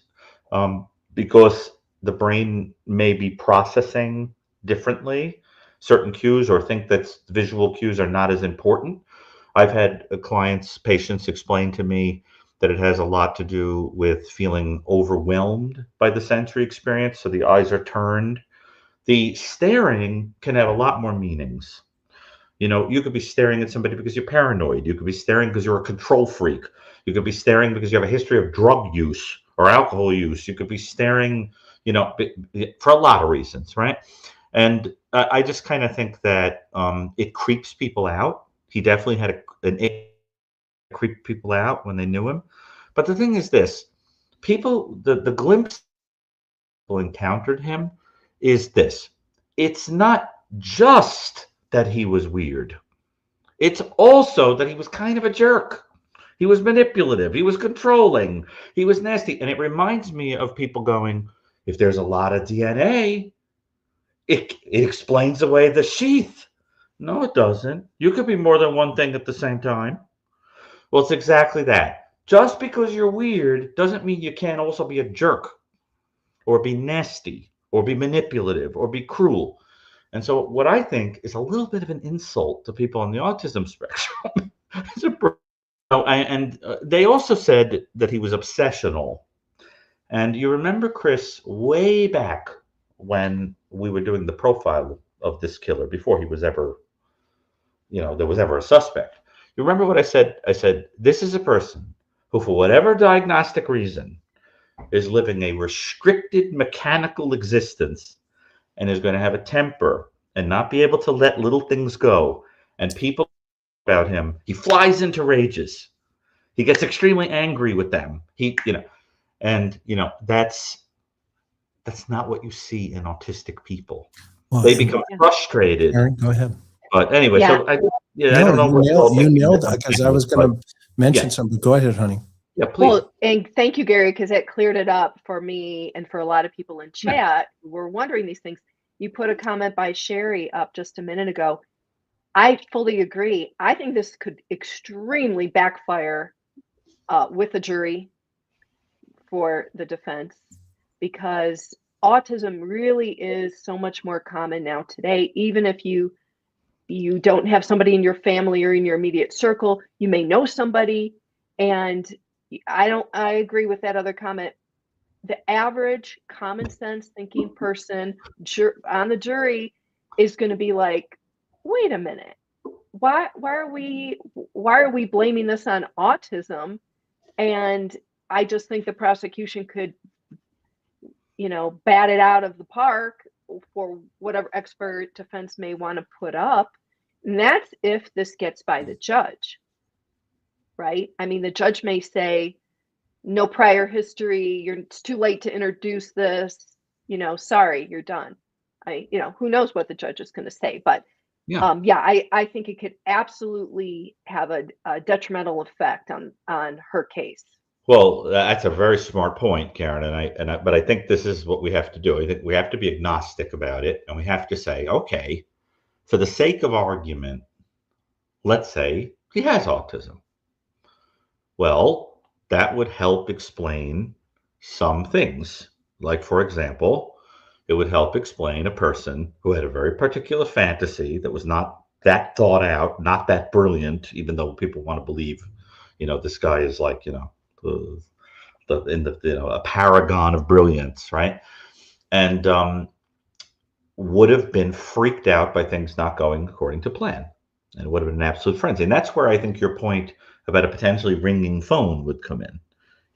because the brain may be processing differently certain cues, or think that visual cues are not as important. I've had patients explain to me that it has a lot to do with feeling overwhelmed by the sensory experience, so the eyes are turned. The staring can have a lot more meanings. You could be staring at somebody because you're paranoid. You could be staring because you're a control freak. You could be staring because you have a history of drug use or alcohol use. You could be staring, for a lot of reasons, right? And I just kind of think that it creeps people out. He definitely had an creep people out when they knew him. But the thing is this: the glimpse people encountered him is this. It's not just that he was weird. It's also that he was kind of a jerk. He was manipulative. He was controlling. He was nasty. And it reminds me of people going, if there's a lot of DNA, it explains away the sheath. No, it doesn't. You could be more than one thing at the same time. Well, it's exactly that. Just because you're weird doesn't mean you can't also be a jerk, or be nasty, or be manipulative, or be cruel. And so what I think is a little bit of an insult to people on the autism spectrum. And they also said that he was obsessional. And you remember, Chris, way back when we were doing the profile of this killer, before he was ever, there was ever a suspect. You remember what I said? I said, this is a person who, for whatever diagnostic reason, is living a restricted mechanical existence, and is going to have a temper and not be able to let little things go. And people about him, he flies into rages. He gets extremely angry with them. That's not what you see in autistic people. Well, they become frustrated. Aaron, go ahead. But anyway, Yeah. I don't know. You nailed it, because I was going to mention something. Go ahead, honey. Yeah, please. Well, and thank you, Gary, because it cleared it up for me and for a lot of people in chat who were wondering these things. You put a comment by Sherry up just a minute ago. I fully agree. I think this could extremely backfire with the jury for the defense, because autism really is so much more common now today. Even if you don't have somebody in your family or in your immediate circle, you may know somebody. And I agree with that other comment. The average common sense thinking person on the jury is going to be like, wait a minute, why are we blaming this on autism? And I just think the prosecution could, bat it out of the park for whatever expert defense may want to put up. And that's if this gets by the judge, right? I mean, the judge may say, no prior history, it's too late to introduce this, sorry, you're done. Who knows what the judge is going to say, but I think it could absolutely have a detrimental effect on her case. Well, that's a very smart point, Karen, but I think this is what we have to do. I think we have to be agnostic about it, and we have to say, okay, for the sake of argument, let's say he has autism. Well, that would help explain some things. Like, for example, it would help explain a person who had a very particular fantasy that was not that thought out, not that brilliant, even though people want to believe, this guy is like, a paragon of brilliance, right? And would have been freaked out by things not going according to plan. And it would have been an absolute frenzy. And that's where I think your point about a potentially ringing phone would come in.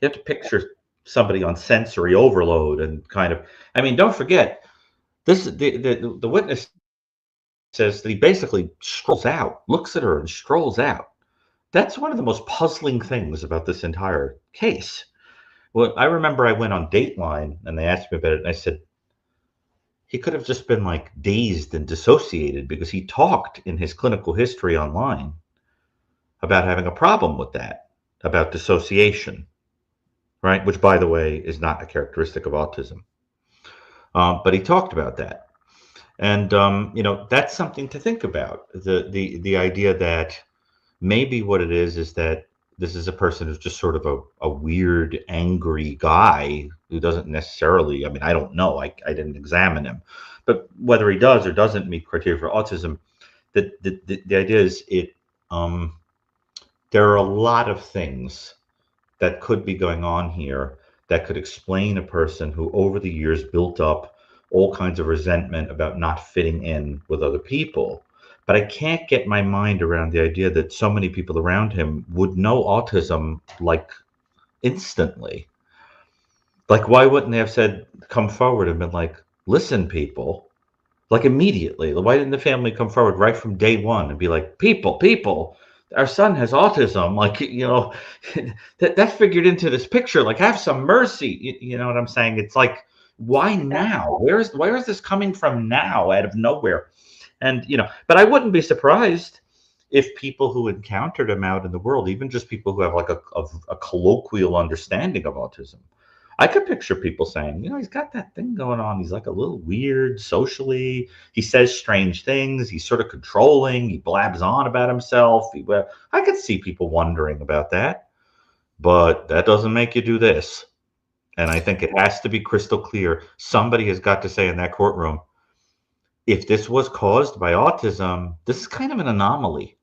You have to picture somebody on sensory overload and kind of, don't forget, the witness says that he basically strolls out, looks at her and strolls out. That's one of the most puzzling things about this entire case. Well, I remember I went on Dateline and they asked me about it, and I said, he could have just been like dazed and dissociated, because he talked in his clinical history online about having a problem with that. about dissociation, right? Which, by the way, is not a characteristic of autism. But he talked about that. And, that's something to think about. The idea that maybe what it is that this is a person who's just sort of a weird, angry guy who doesn't necessarily, I don't know, I didn't examine him, but whether he does or doesn't meet criteria for autism, the idea is there are a lot of things that could be going on here that could explain a person who over the years built up all kinds of resentment about not fitting in with other people. But I can't get my mind around the idea that so many people around him would know autism like instantly. Like, why wouldn't they have said, come forward and been like, listen, people, like immediately? Why didn't the family come forward right from day one and be like, people, our son has autism, like, that figured into this picture, like, have some mercy. You know what I'm saying? It's like, why now? Where is this coming from now out of nowhere? And, but I wouldn't be surprised if people who encountered him out in the world, even just people who have like a colloquial understanding of autism, I could picture people saying, he's got that thing going on. He's like a little weird socially. He says strange things. He's sort of controlling. He blabs on about himself. I could see people wondering about that, but that doesn't make you do this. And I think it has to be crystal clear. Somebody has got to say in that courtroom, if this was caused by autism, this is kind of an anomaly.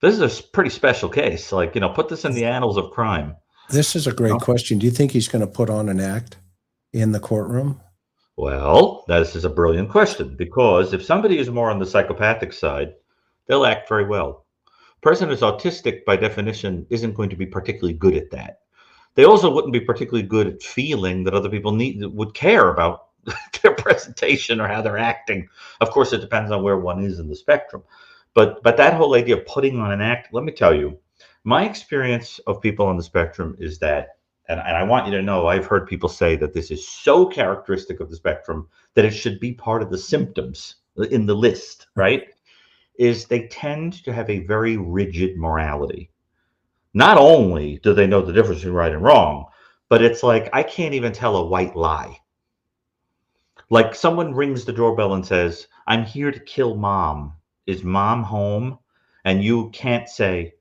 This is a pretty special case. Like, put this in the annals of crime. This is a great question. Do you think he's going to put on an act in the courtroom? Well, this is a brilliant question, because if somebody is more on the psychopathic side, they'll act very well. A person who's autistic, by definition, isn't going to be particularly good at that. They also wouldn't be particularly good at feeling that other people would care about their presentation or how they're acting. Of course, it depends on where one is in the spectrum. But that whole idea of putting on an act, let me tell you, my experience of people on the spectrum is that, and I want you to know, I've heard people say that this is so characteristic of the spectrum that it should be part of the symptoms in the list, right? Is they tend to have a very rigid morality. Not only do they know the difference between right and wrong, but it's like, I can't even tell a white lie. Like, someone rings the doorbell and says, I'm here to kill mom. Is mom home? And you can't say,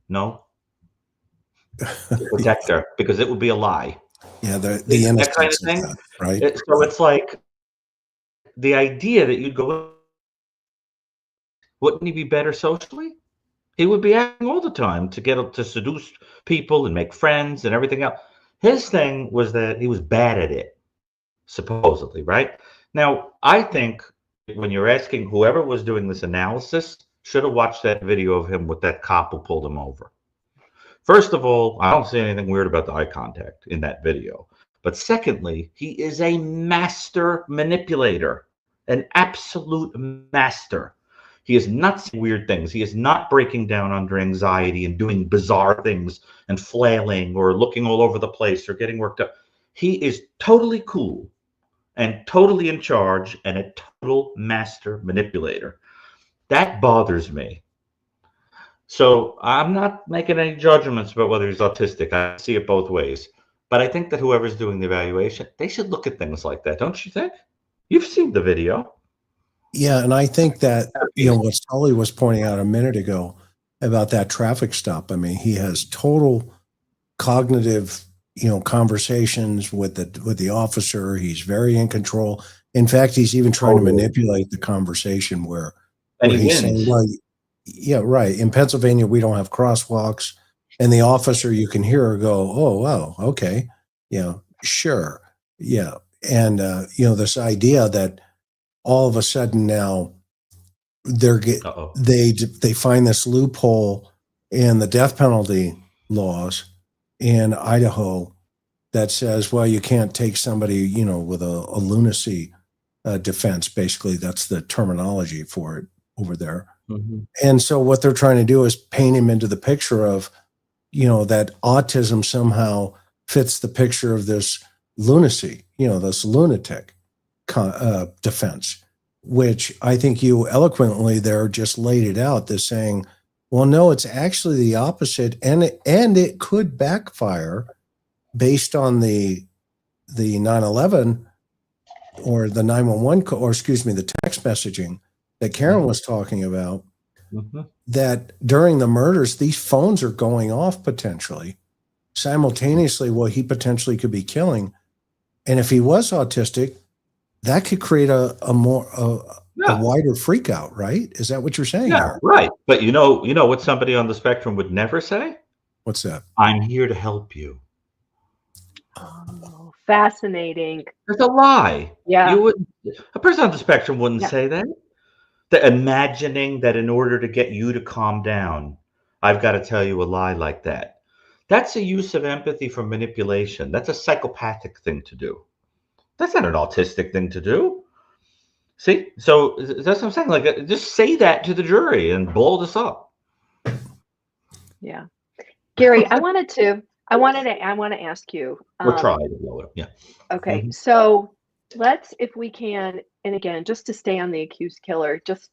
no, to protect her, because it would be a lie. Yeah, the that kind of thing, that, right? So it's like the idea that you'd go, wouldn't he be better socially? He would be acting all the time to seduce people and make friends and everything else. His thing was that he was bad at it, supposedly, right? Now, I think when you're asking, whoever was doing this analysis should have watched that video of him with that cop who pulled him over. First of all, I don't see anything weird about the eye contact in that video. But secondly, he is a master manipulator, an absolute master. He is not saying weird things. He is not breaking down under anxiety and doing bizarre things and flailing or looking all over the place or getting worked up. He is totally cool and totally in charge and a total master manipulator. That bothers me. So I'm not making any judgments about whether he's autistic. I see it both ways. But I think that whoever's doing the evaluation, they should look at things like that, don't you think? You've seen the video. Yeah, and I think that, what Sully was pointing out a minute ago about that traffic stop, I mean, he has total cognitive, conversations with the officer. He's very in control. In fact, he's even trying to manipulate the conversation where he's saying, well, yeah, right. In Pennsylvania, we don't have crosswalks. And the officer, you can hear her go, oh, wow, okay. Yeah, sure. Yeah. And, this idea that all of a sudden now they find this loophole in the death penalty laws in Idaho that says, well, you can't take somebody, with a lunacy defense. Basically, that's the terminology for it over there. Mm-hmm. And so what they're trying to do is paint him into the picture of, that autism somehow fits the picture of this lunacy, this lunatic defense, which I think you eloquently there just laid it out. They're saying, Well, no, it's actually the opposite, and it could backfire based on the 911 or the 911 or excuse me, the text messaging that Karen was talking about. Mm-hmm. That during the murders, these phones are going off potentially simultaneously. Well, he potentially could be killing, and if he was autistic, that could create a wider freak out, right? Is that what you're saying? Yeah, right. But you know what somebody on the spectrum would never say? What's that? I'm here to help you. Oh, fascinating. That's a lie. Yeah. A person on the spectrum wouldn't Yeah. say that. The imagining that in order to get you to calm down, I've got to tell you a lie like that. That's a use of empathy for manipulation. That's a psychopathic thing to do. That's not an autistic thing to do. See? So that's what I'm saying. Like, just say that to the jury and blow this up. Yeah. Gary, I want to ask you. Or try to blow it up. Yeah. Okay. So let's, if we can, and again, just to stay on the accused killer, just,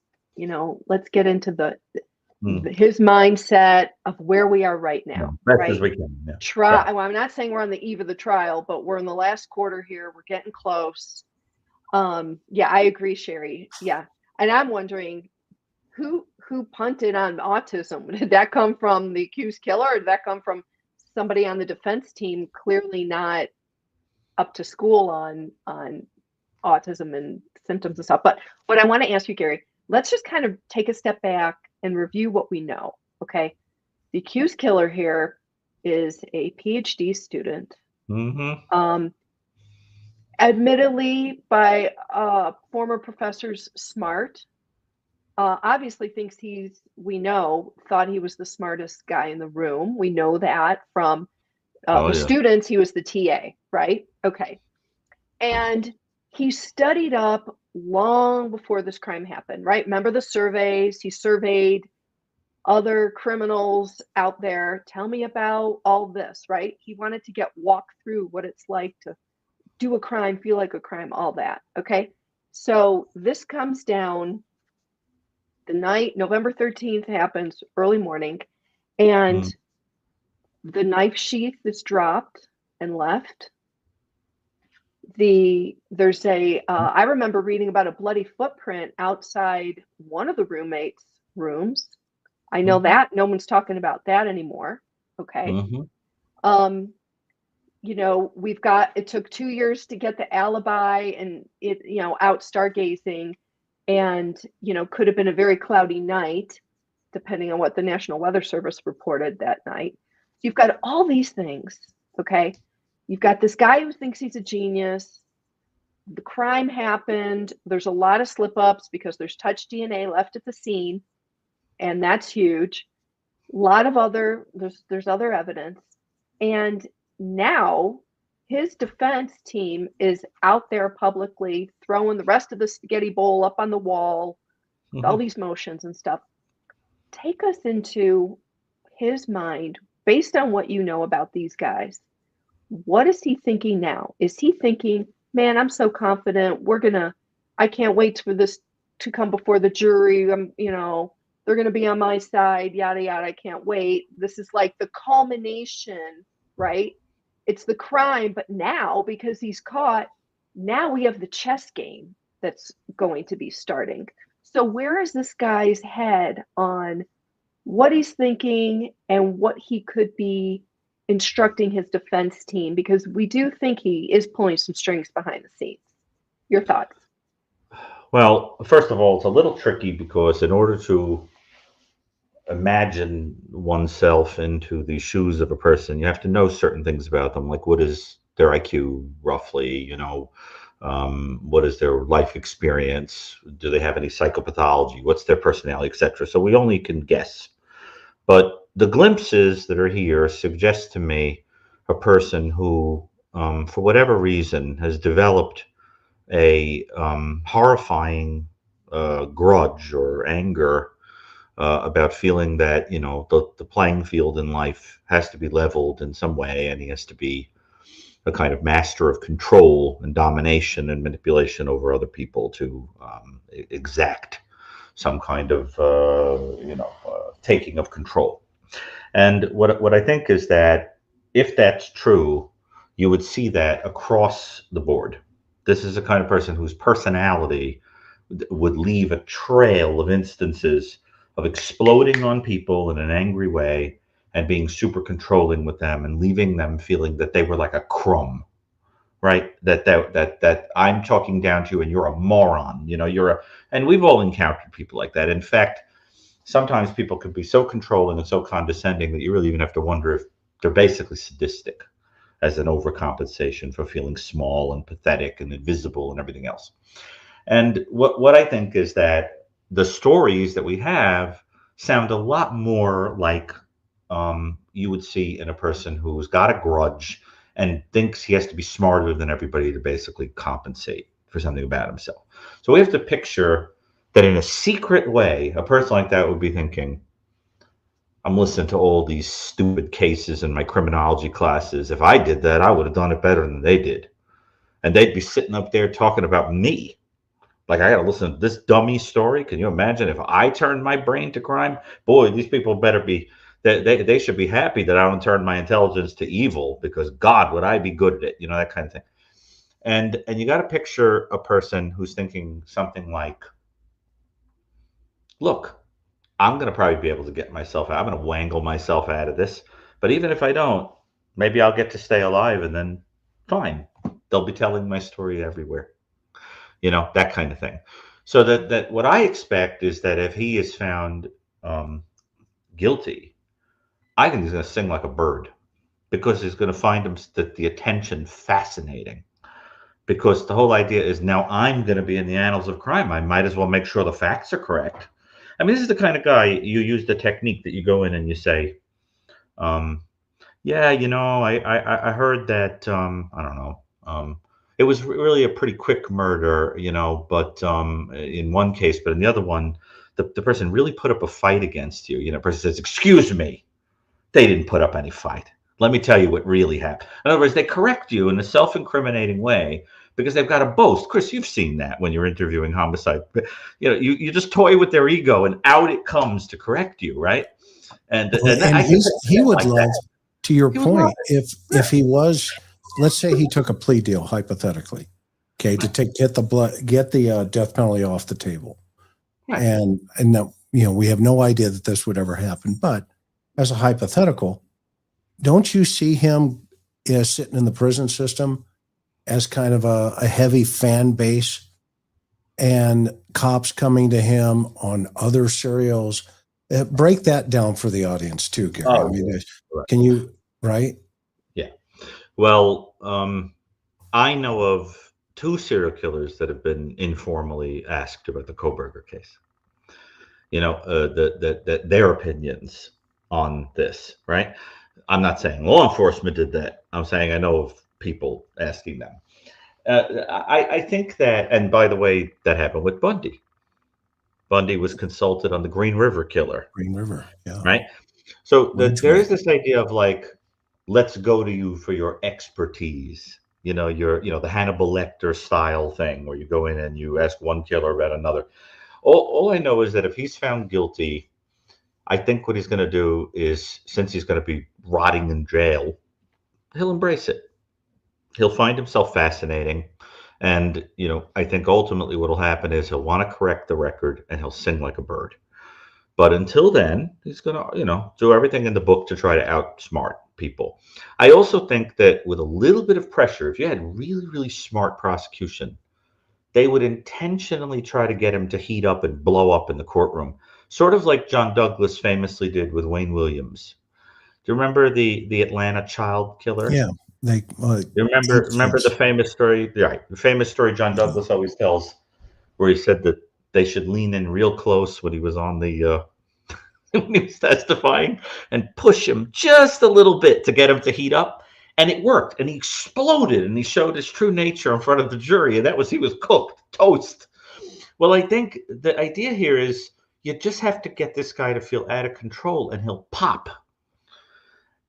let's get into his mindset of where we are right now. Best right? as we can. Yeah. Well, I'm not saying we're on the eve of the trial, but we're in the last quarter here. We're getting close. Yeah, I agree, Sherry. Yeah. And I'm wondering who punted on autism? Did that come from the accused killer, or did that come from somebody on the defense team clearly not up to school on autism and symptoms and stuff? But what I want to ask you, Gary, let's just kind of take a step back and review what we know. Okay. The accused killer here is a PhD student. Admittedly, by former professors, smart. Obviously thinks thought he was the smartest guy in the room. We know that from students. He was the TA, right? Okay. And he studied up long before this crime happened, right? Remember the surveys? He surveyed other criminals out there. Tell me about all this, right? He wanted to walk through what it's like to do a crime, feel like a crime, all that. Okay. So this comes down the night, November 13th happens early morning, and the knife sheath is dropped and left. There's I remember reading about a bloody footprint outside one of the roommates' rooms. I know that no one's talking about that anymore. Okay. It took 2 years to get the alibi, and out stargazing, and could have been a very cloudy night depending on what the National Weather Service reported that night. So you've got all these things. Okay. You've got this guy who thinks he's a genius. The crime happened. There's a lot of slip ups because there's touch DNA left at the scene, and that's huge. A lot of there's other evidence. And now his defense team is out there publicly throwing the rest of the spaghetti bowl up on the wall, with all these motions and stuff. Take us into his mind based on what you know about these guys. What is he thinking now? Is he thinking, man, I'm so confident, I can't wait for this to come before the jury. They're going to be on my side, yada, yada. I can't wait. This is like the culmination, right? It's the crime, but now, because he's caught, now we have the chess game that's going to be starting. So where is this guy's head on what he's thinking and what he could be instructing his defense team? Because we do think he is pulling some strings behind the scenes. Your thoughts? Well, first of all, it's a little tricky because in order to imagine oneself into the shoes of a person, you have to know certain things about them, like what is their IQ roughly, what is their life experience, do they have any psychopathology, what's their personality, etc. So we only can guess. But the glimpses that are here suggest to me a person who, for whatever reason, has developed a horrifying grudge or anger about feeling that the playing field in life has to be leveled in some way, and he has to be a kind of master of control and domination and manipulation over other people to exact some kind of taking of control. And what I think is that if that's true, you would see that across the board. This is the kind of person whose personality would leave a trail of instances of exploding on people in an angry way and being super controlling with them and leaving them feeling that they were like a crumb, right? That I'm talking down to you and you're a moron, and we've all encountered people like that. In fact, sometimes people can be so controlling and so condescending that you really even have to wonder if they're basically sadistic as an overcompensation for feeling small and pathetic and invisible and everything else. And what I think is that the stories that we have sound a lot more like you would see in a person who's got a grudge and thinks he has to be smarter than everybody to basically compensate for something about himself. So we have to picture that in a secret way, a person like that would be thinking, I'm listening to all these stupid cases in my criminology classes. If I did that, I would have done it better than they did. And they'd be sitting up there talking about me. Like, I got to listen to this dummy story. Can you imagine if I turned my brain to crime? Boy, these people better be, they should be happy that I don't turn my intelligence to evil, because God, would I be good at it? That kind of thing. And you got to picture a person who's thinking something like, look, I'm going to probably be able to get myself out. I'm going to wangle myself out of this. But even if I don't, maybe I'll get to stay alive, and then fine. They'll be telling my story everywhere. That kind of thing. So that what I expect is that if he is found guilty, I think he's going to sing like a bird, because he's going to find the attention fascinating. Because the whole idea is, now I'm going to be in the annals of crime. I might as well make sure the facts are correct. I mean, this is the kind of guy, you use the technique that you go in and you say, yeah, I heard that, I don't know, it was really a pretty quick murder, but in one case, but in the other one, the person really put up a fight against you. The person says, excuse me, they didn't put up any fight. Let me tell you what really happened. In other words, they correct you in a self-incriminating way because they've got to boast. Chris, you've seen that when you're interviewing homicide. You just toy with their ego, and out it comes to correct you, right? And he would love, to your point, if he was, let's say he took a plea deal, hypothetically, okay, to get the death penalty off the table, right. and no, we have no idea that this would ever happen, but as a hypothetical, don't you see him sitting in the prison system as kind of a heavy fan base, and cops coming to him on other serials? Break that down for the audience too, Gary. Oh, I mean, can you, right? Yeah. Well, I know of 2 serial killers that have been informally asked about the Kohberger case. Their opinions on this, right? I'm not saying law enforcement did that. I'm saying I know of people asking them. I think that, and by the way, that happened with Bundy. Bundy was consulted on the Green River killer. Green River, yeah. Right? So there is this idea of like, let's go to you for your expertise. The Hannibal Lecter style thing where you go in and you ask one killer about another. All I know is that if he's found guilty, I think what he's going to do is, since he's going to be rotting in jail, he'll embrace it. He'll find himself fascinating. And, I think ultimately what will happen is he'll want to correct the record and he'll sing like a bird. But until then, he's going to, do everything in the book to try to outsmart people. I also think that with a little bit of pressure, if you had really, really smart prosecution, they would intentionally try to get him to heat up and blow up in the courtroom, sort of like John Douglas famously did with Wayne Williams. Do you remember the Atlanta child killer? Yeah. Remember the famous story? Right, the famous story John Douglas always tells, where he said that they should lean in real close when he was on the when he was testifying, and push him just a little bit to get him to heat up, and it worked, and he exploded, and he showed his true nature in front of the jury, and he was cooked, toast. Well, I think the idea here is you just have to get this guy to feel out of control, and he'll pop.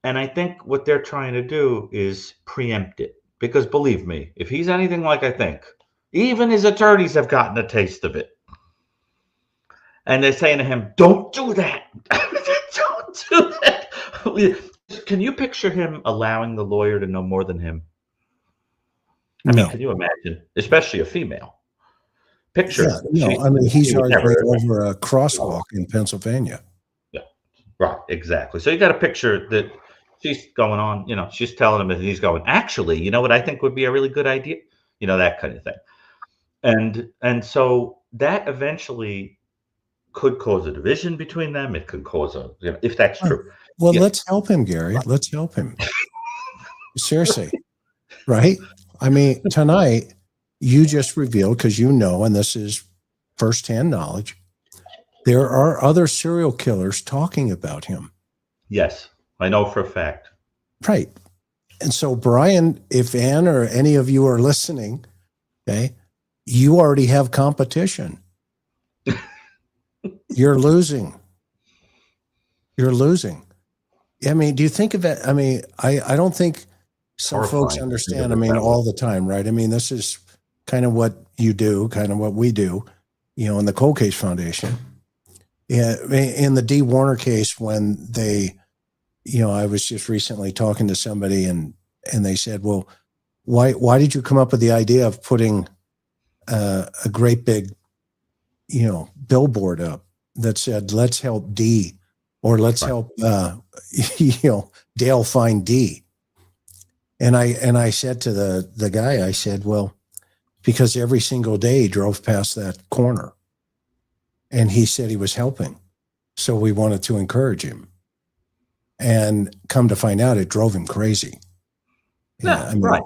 And I think what they're trying to do is preempt it. Because believe me, if he's anything like I think, even his attorneys have gotten a taste of it. And they're saying to him, "Don't do that. Don't do that." Can you picture him allowing the lawyer to know more than him? I mean, can you imagine, especially a female? Picture. Yeah, no, I mean, he's arguing over a crosswalk in Pennsylvania. Yeah, right, exactly. So you got a picture that she's going on, you know, she's telling him, and he's going, "Actually, you know what I think would be a really good idea?" You know, that kind of thing. And so that eventually could cause a division between them. It could cause a, you know, if that's true. Well, let's help him, Gary. Let's help him. Seriously, right? I mean, tonight you just revealed, because you know, and this is firsthand knowledge, there are other serial killers talking about him. Yes, I know for a fact. Right. And so, Bryan, if Ann or any of you are listening, okay, you already have competition. You're losing. You're losing. I mean, do you think of it? I mean, I don't think some folks understand, I mean, all the time, right? I mean, this is kind of what you do, kind of what we do, you know, in the Cold Case Foundation. Yeah, in the D. Warner case, when they, you know, I was just recently talking to somebody and they said, well, why did you come up with the idea of putting a great big, you know, billboard up that said, "Let's help D," or "Let's help, you know, Dale find D." And I said to the guy, I said, well, because every single day he drove past that corner, and he said he was helping, so we wanted to encourage him. And come to find out, it drove him crazy. Yeah, I mean,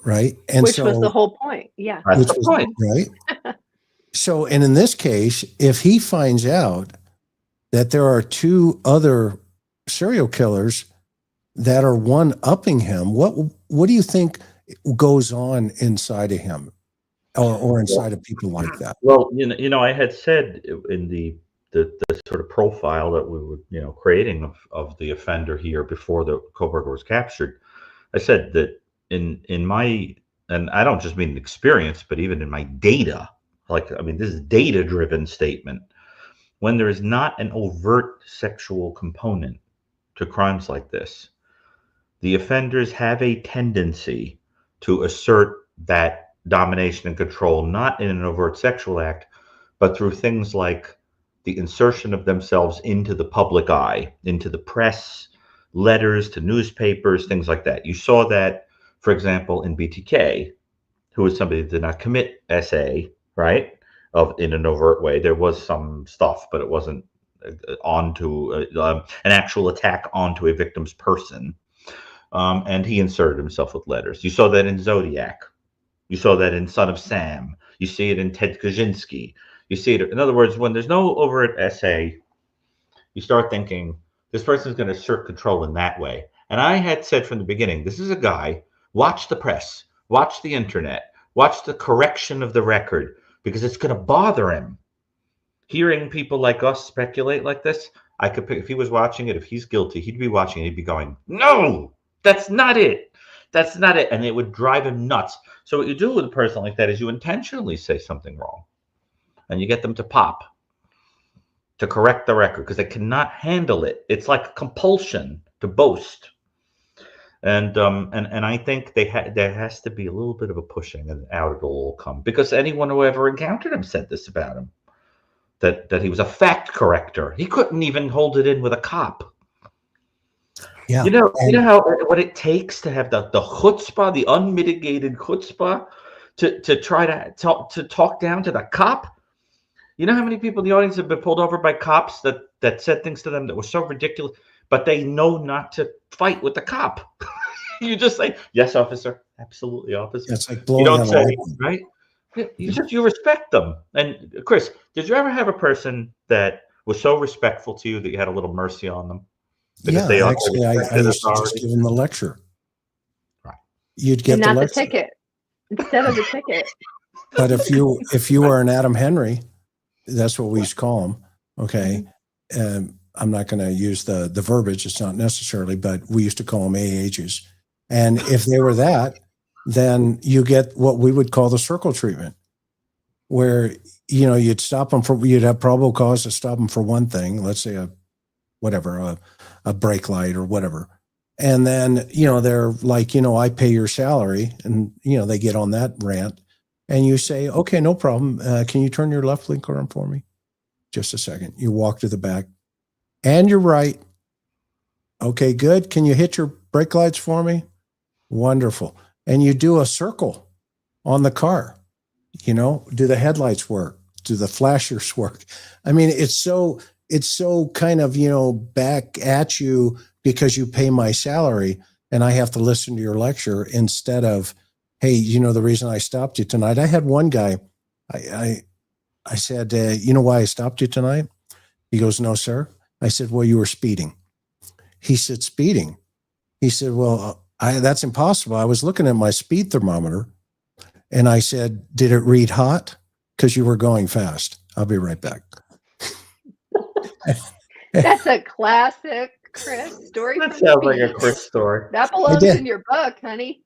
right. And which was the whole point. Yeah. That's the point. Right. So, and in this case, if he finds out that there are two other serial killers that are one-upping him, what do you think goes on inside of him, or inside of people like that? Well, you know, I had said in the sort of profile that we were, you know, creating of the offender here before the Kohberger was captured, I said that in my, and I don't just mean experience, but even in my data, like, I mean, this is data-driven statement. When there is not an overt sexual component to crimes like this, the offenders have a tendency to assert that domination and control, not in an overt sexual act, but through things like the insertion of themselves into the public eye, into the press, letters to newspapers, things like that. You saw that, for example, in BTK, who was somebody that did not commit SA, right? In an overt way. There was some stuff, but it wasn't onto an actual attack onto a victim's person. And he inserted himself with letters. You saw that in Zodiac. You saw that in Son of Sam. You see it in Ted Kaczynski. You see it, in other words, when there's no overt essay, you start thinking, this person's going to assert control in that way. And I had said from the beginning, this is a guy, watch the press, watch the internet, watch the correction of the record, because it's going to bother him. Hearing people like us speculate like this, I could pick, if he was watching it, if he's guilty, he'd be watching it, he'd be going, no, that's not it. That's not it. And it would drive him nuts. So what you do with a person like that is you intentionally say something wrong. And you get them to pop, to correct the record, because they cannot handle it. It's like a compulsion to boast. And I think there has to be a little bit of a pushing, and out it'll all come. Because anyone who ever encountered him said this about him, that he was a fact corrector. He couldn't even hold it in with a cop. Yeah, you know how what it takes to have the chutzpah, the unmitigated chutzpah, to try to talk down to the cop. You know how many people in the audience have been pulled over by cops that said things to them that were so ridiculous, but they know not to fight with the cop. You just say, "Yes, officer. Absolutely, officer." It's like blowing, you don't say, right? You respect them. And Chris, did you ever have a person that was so respectful to you that you had a little mercy on them? Because actually, I used to just give them the lecture. Right. You'd get and the not the ticket instead of the ticket. But if you were an Adam Henry, that's what we used to call him. Okay. I'm not going to use the verbiage. It's not necessarily, but we used to call them AHs. And if they were that, then you get what we would call the circle treatment, where you'd stop them you'd have probable cause to stop them for one thing, let's say a brake light or whatever. And then, they're like, I pay your salary, and, they get on that rant, and you say, okay, no problem. Can you turn your left blinker on for me? Just a second. You walk to the back, and you're right. Okay, good. Can you hit your brake lights for me? Wonderful. And you do a circle on the car. Do the headlights work? Do the flashers work? I mean, it's so kind of, back at you because you pay my salary and I have to listen to your lecture, instead of, hey, the reason I stopped you tonight. I had one guy, I said, you know why I stopped you tonight? He goes, no, sir. I said, well, you were speeding. He said, speeding? He said, well, that's impossible. I was looking at my speed thermometer, and I said, did it read hot? Because you were going fast. I'll be right back. That's a classic Chris story. That sounds like a Chris story. That belongs in your book, honey.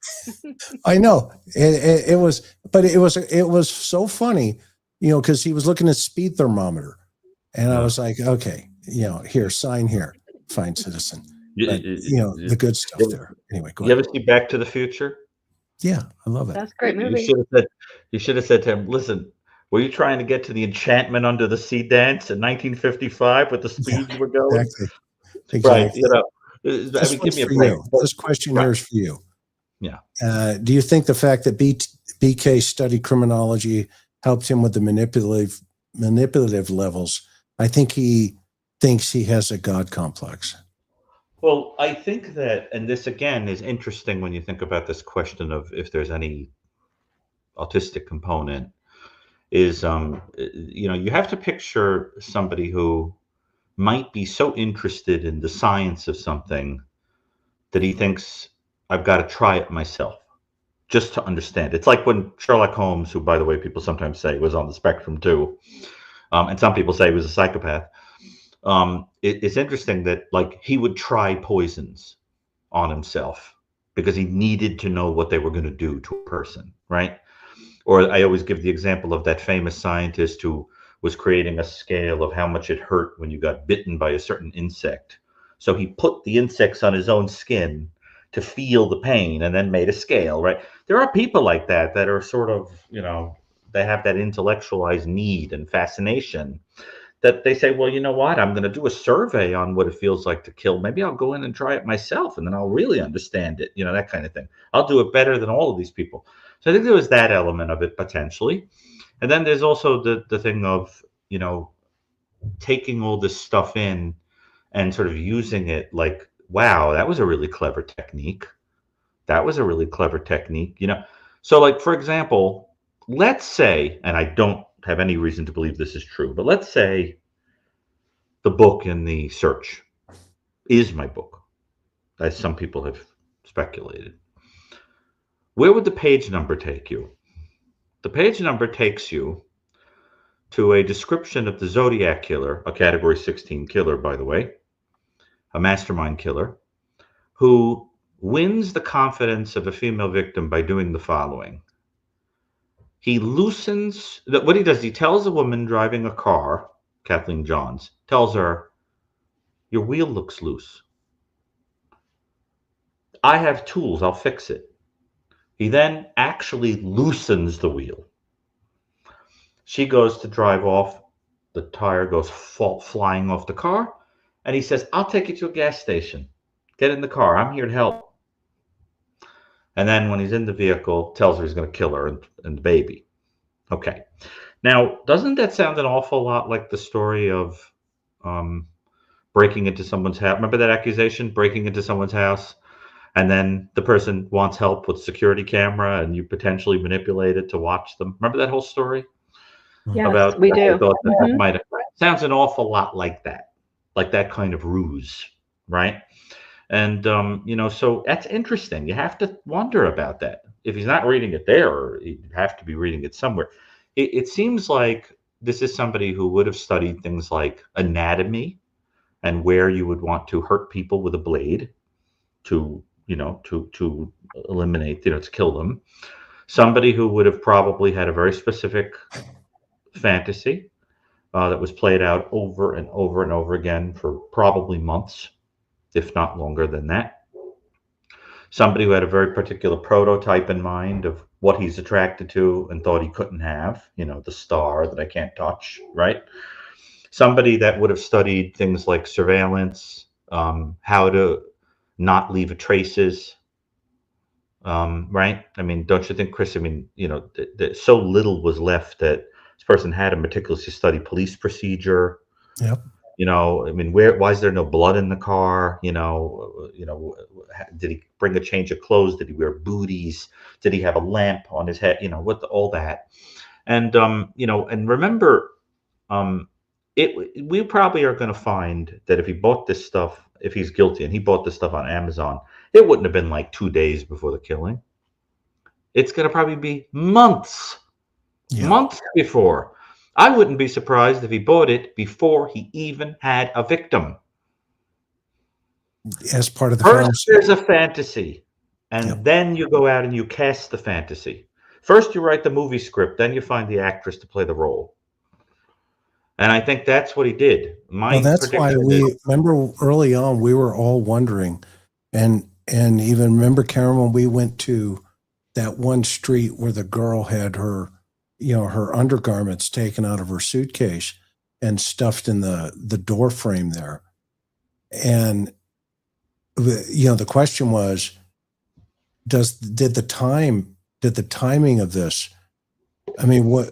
I know. It was so funny, because he was looking at speed thermometer, and I was like, okay, here, sign here, fine citizen. But, the good stuff there. Anyway, go ahead. You ever see Back to the Future? Yeah, I love it. That's a great movie. You should have said to him, listen, were you trying to get to the Enchantment Under the Sea dance in 1955 with the speed you were going? Exactly. Right. Give me a break. This question here is for you. Yeah. Do you think the fact that BK studied criminology helped him with the manipulative levels? I think he thinks he has a God complex. Well, I think that, and this again is interesting when you think about this question of if there's any autistic component, is you have to picture somebody who might be so interested in the science of something that he thinks, I've got to try it myself just to understand. It's like when Sherlock Holmes, who, by the way, people sometimes say was on the spectrum too, and some people say he was a psychopath. It's interesting that, like, he would try poisons on himself because he needed to know what they were going to do to a person, right? Or I always give the example of that famous scientist who was creating a scale of how much it hurt when you got bitten by a certain insect. So he put the insects on his own skin to feel the pain and then made a scale, right? There are people like that are sort of, they have that intellectualized need and fascination that they say, well, you know what? I'm going to do a survey on what it feels like to kill. Maybe I'll go in and try it myself, and then I'll really understand it, that kind of thing. I'll do it better than all of these people. So I think there was that element of it potentially. And then there's also the thing of, taking all this stuff in and sort of using it like, wow, that was a really clever technique. That was a really clever technique, So, like, for example, let's say, and I don't have any reason to believe this is true, but let's say the book in the search is my book, as some people have speculated. Where would the page number take you? The page number takes you to a description of the Zodiac killer, a category 16 killer, by the way, a mastermind killer, who wins the confidence of a female victim by doing the following. He loosens, what he does, he tells a woman driving a car, Kathleen Johns, tells her, your wheel looks loose. I have tools, I'll fix it. He then actually loosens the wheel. She goes to drive off, the tire goes flying off the car, and he says, I'll take you to a gas station. Get in the car, I'm here to help. And then when he's in the vehicle, tells her he's going to kill her and the baby. Okay. Now, doesn't that sound an awful lot like the story of breaking into someone's house? Remember that accusation, breaking into someone's house, and then the person wants help with security camera, and you potentially manipulate it to watch them? Remember that whole story? Yes, about we do. Might have, sounds an awful lot like that kind of ruse, right? And so that's interesting. You have to wonder about that. If he's not reading it there, he'd have to be reading it somewhere. It seems like this is somebody who would have studied things like anatomy and where you would want to hurt people with a blade to eliminate, to kill them. Somebody who would have probably had a very specific fantasy that was played out over and over and over again for probably months, if not longer than that. Somebody who had a very particular prototype in mind of what he's attracted to and thought he couldn't have, the star that I can't touch, right? Somebody that would have studied things like surveillance, how to not leave traces, right? I mean, don't you think, Chris? I mean, so little was left that this person had to meticulously study police procedure. Yep. I mean, why is there no blood in the car? Did he bring a change of clothes? Did he wear booties? Did he have a lamp on his head? All that. And and remember, we probably are going to find that if he bought this stuff, if he's guilty and he bought this stuff on Amazon, it wouldn't have been like 2 days before the killing. It's going to probably be months before. I wouldn't be surprised if he bought it before he even had a victim. As part of the First, there's a fantasy, and then you go out and you cast the fantasy. First, you write the movie script, then you find the actress to play the role. And I think that's what he did. That's why we remember early on we were all wondering, and even remember, Karen, when we went to that one street where the girl had her her undergarments taken out of her suitcase and stuffed in the door frame there. And, the question was, did the timing of this, I mean,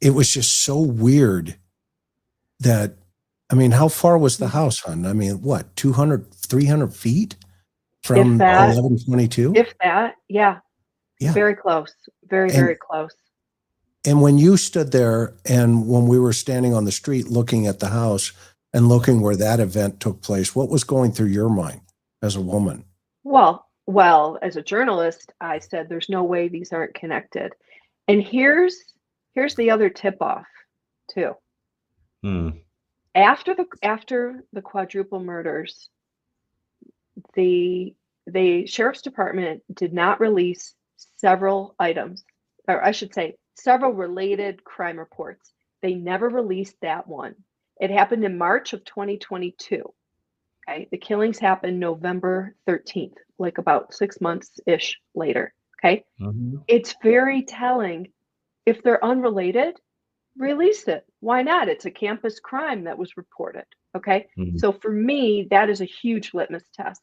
it was just so weird that, I mean, how far was the house, hon? I mean, what, 200, 300 feet from 1122? If that, yeah. Very close. Very close. And when you stood there and when we were standing on the street looking at the house and looking where that event took place, what was going through your mind as a woman? Well, as a journalist, I said, there's no way these aren't connected. And here's the other tip off too. After the quadruple murders, the sheriff's department did not release several items, or I should say, several related crime reports. They never released that one. It happened in March of 2022. Okay, the killings happened November 13th, like about 6 months-ish later. Okay, It's very telling. If they're unrelated, release it. Why not? It's a campus crime that was reported. Okay, So for me, that is a huge litmus test.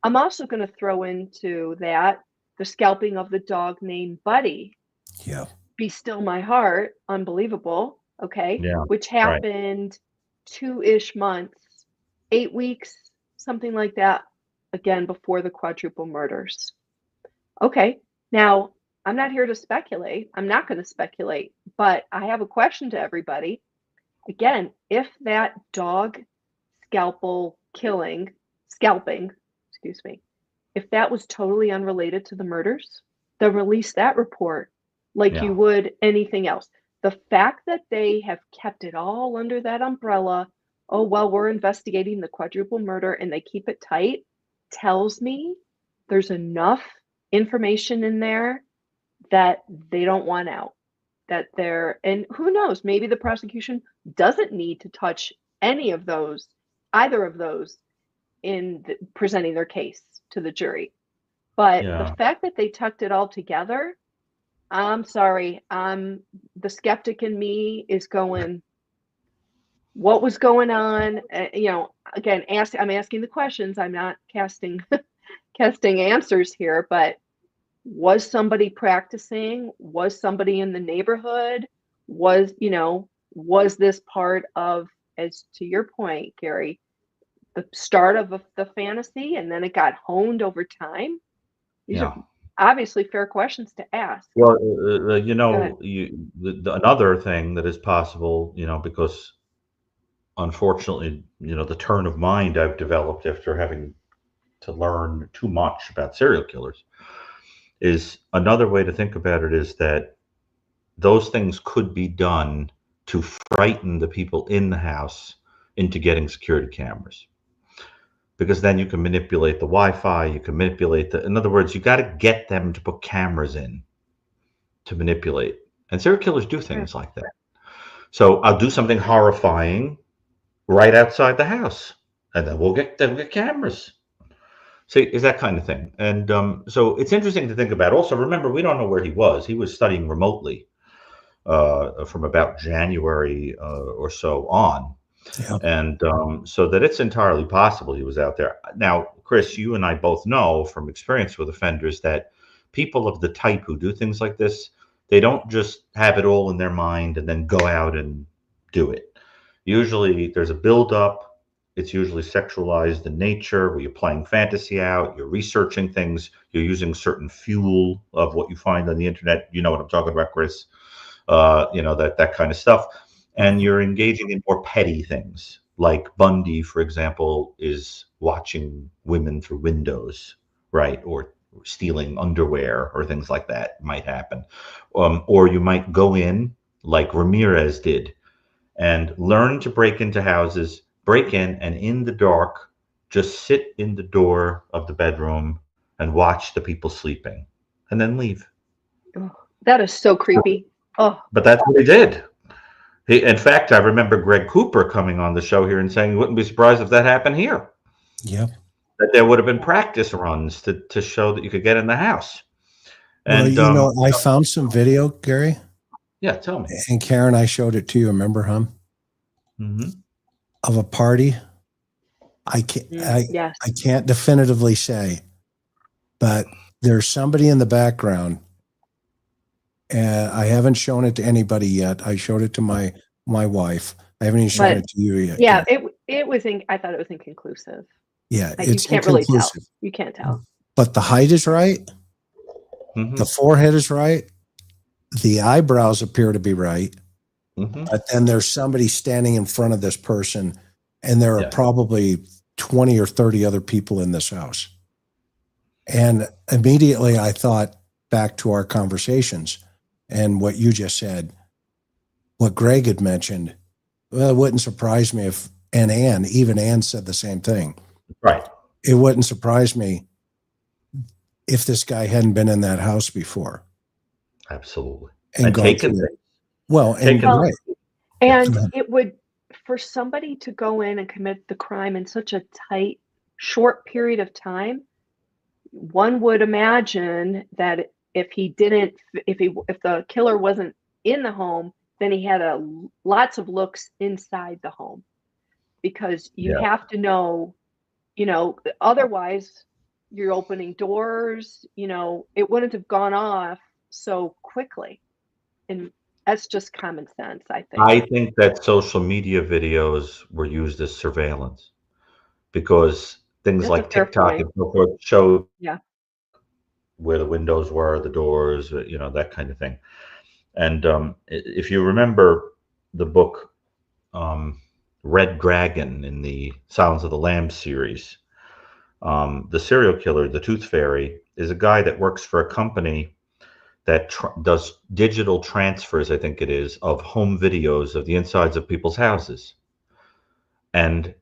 I'm also going to throw into that the scalping of the dog named Buddy. Yeah. Be Still My Heart, unbelievable, okay? Yeah, which happened 2-ish months, 8 weeks, something like that, again, before the quadruple murders. Okay, now, I'm not here to speculate. I'm not going to speculate, but I have a question to everybody. Again, if that dog scalping, if that was totally unrelated to the murders, they'll release that report like you would anything else. The fact that they have kept it all under that umbrella, oh, well, we're investigating the quadruple murder and they keep it tight, tells me there's enough information in there that they don't want out. And who knows, maybe the prosecution doesn't need to touch either of those in presenting their case to the jury. But the fact that they tucked it all together, I'm sorry, the skeptic in me is going, what was going on? Again, I'm asking the questions. I'm not casting answers here, but was somebody practicing? Was somebody in the neighborhood? Was this part of, as to your point, Gary, the start of the fantasy, and then it got honed over time? These are obviously fair questions to ask. Well, another thing that is possible, because unfortunately, the turn of mind I've developed after having to learn too much about serial killers, is another way to think about it is that those things could be done to frighten the people in the house into getting security cameras. Because then you can manipulate the Wi-Fi, you can manipulate in other words, you got to get them to put cameras in to manipulate. And serial killers do things like that. So I'll do something horrifying right outside the house, and then we'll get cameras. See, is that kind of thing. And so it's interesting to think about. Also, remember, we don't know where he was. He was studying remotely from about January or so on. Yeah. And so that it's entirely possible he was out there. Now, Chris, you and I both know from experience with offenders that people of the type who do things like this, they don't just have it all in their mind and then go out and do it. Usually there's a buildup. It's usually sexualized in nature, where you're playing fantasy out, you're researching things, you're using certain fuel of what you find on the internet. You know what I'm talking about, Chris. That kind of stuff. And you're engaging in more petty things, like Bundy, for example, is watching women through windows, right? Or stealing underwear or things like that might happen. Or you might go in like Ramirez did and learn to break into houses, break in, and in the dark, just sit in the door of the bedroom and watch the people sleeping and then leave. Oh, that is so creepy. Oh, But that's what he did. In fact, I remember Greg Cooper coming on the show here and saying he wouldn't be surprised if that happened here. Yeah. That there would have been practice runs to show that you could get in the house. And I found some video, Gary. Yeah, tell me. And Karen, I showed it to you. Remember, Mm-hmm. of a party. I can't definitively say, but there's somebody in the background, and I haven't shown it to anybody yet. I showed it to my wife. I haven't even shown it to you yet. Yeah, it was. I thought it was inconclusive. Yeah, it's you can't really tell. You can't tell. But the height is right. Mm-hmm. The forehead is right. The eyebrows appear to be right. Mm-hmm. But then there's somebody standing in front of this person, and there are probably 20 or 30 other people in this house. And immediately I thought back to our conversations and what you just said, what Greg had mentioned. Well, it wouldn't surprise me if, and even Ann said the same thing. Right. It wouldn't surprise me if this guy hadn't been in that house before. Absolutely. And taken things. Well, and right. And it would, for somebody to go in and commit the crime in such a tight, short period of time, one would imagine that if the killer wasn't in the home, then he had lots of looks inside the home, because you have to know, otherwise you're opening doors, it wouldn't have gone off so quickly. And that's just common sense, I think. I think that social media videos were used as surveillance, because things like TikTok and so forth showed where the windows were, the doors, that kind of thing. And if you remember the book Red Dragon in the Silence of the Lambs series, the serial killer, the Tooth Fairy, is a guy that works for a company that does digital transfers, I think it is, of home videos of the insides of people's houses. And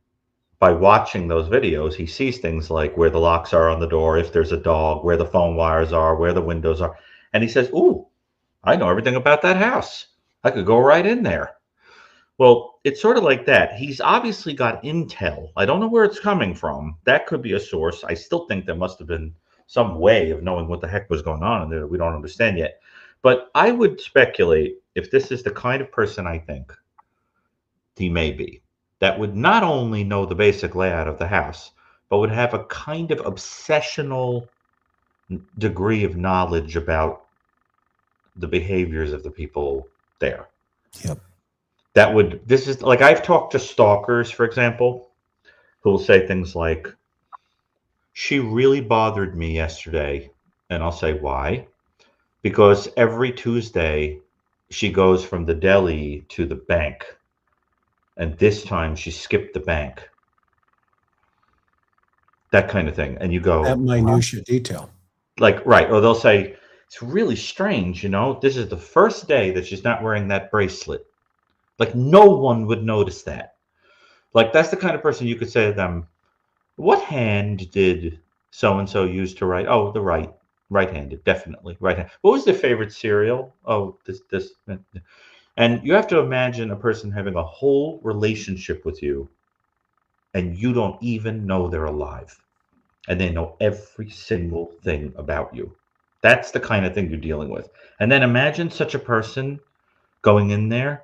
by watching those videos, he sees things like where the locks are on the door, if there's a dog, where the phone wires are, where the windows are. And he says, ooh, I know everything about that house. I could go right in there. Well, it's sort of like that. He's obviously got intel. I don't know where it's coming from. That could be a source. I still think there must have been some way of knowing what the heck was going on in there that we don't understand yet. But I would speculate, if this is the kind of person I think he may be, that would not only know the basic layout of the house, but would have a kind of obsessional degree of knowledge about the behaviors of the people there. Yep. This is like, I've talked to stalkers, for example, who will say things like, she really bothered me yesterday. And I'll say, why? Because every Tuesday she goes from the deli to the bank. And this time she skipped the bank. That kind of thing. And you go, that minutia detail. Like, right. Or they'll say, it's really strange, this is the first day that she's not wearing that bracelet. Like, no one would notice that. Like, that's the kind of person you could say to them, what hand did so-and-so use to write? Oh, the right-handed, definitely right hand. What was their favorite cereal? Oh, this. And you have to imagine a person having a whole relationship with you and you don't even know they're alive. And they know every single thing about you. That's the kind of thing you're dealing with. And then imagine such a person going in there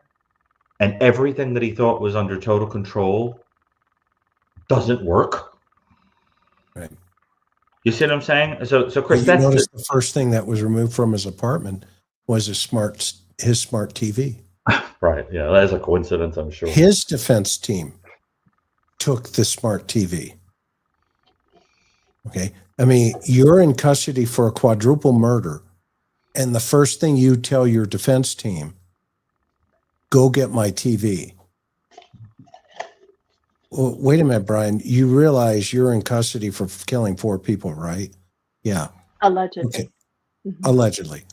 and everything that he thought was under total control doesn't work. Right. You see what I'm saying? So Chris, You that's notice the first thing that was removed from his apartment was his smart TV. right. Yeah, that's a coincidence, I'm sure. His defense team took the smart TV. Okay. I mean, you're in custody for a quadruple murder, and the first thing you tell your defense team, go get my TV. Well, wait a minute, Brian. You realize you're in custody for killing 4 people, right? Yeah. Allegedly. Okay. Mhm. Allegedly.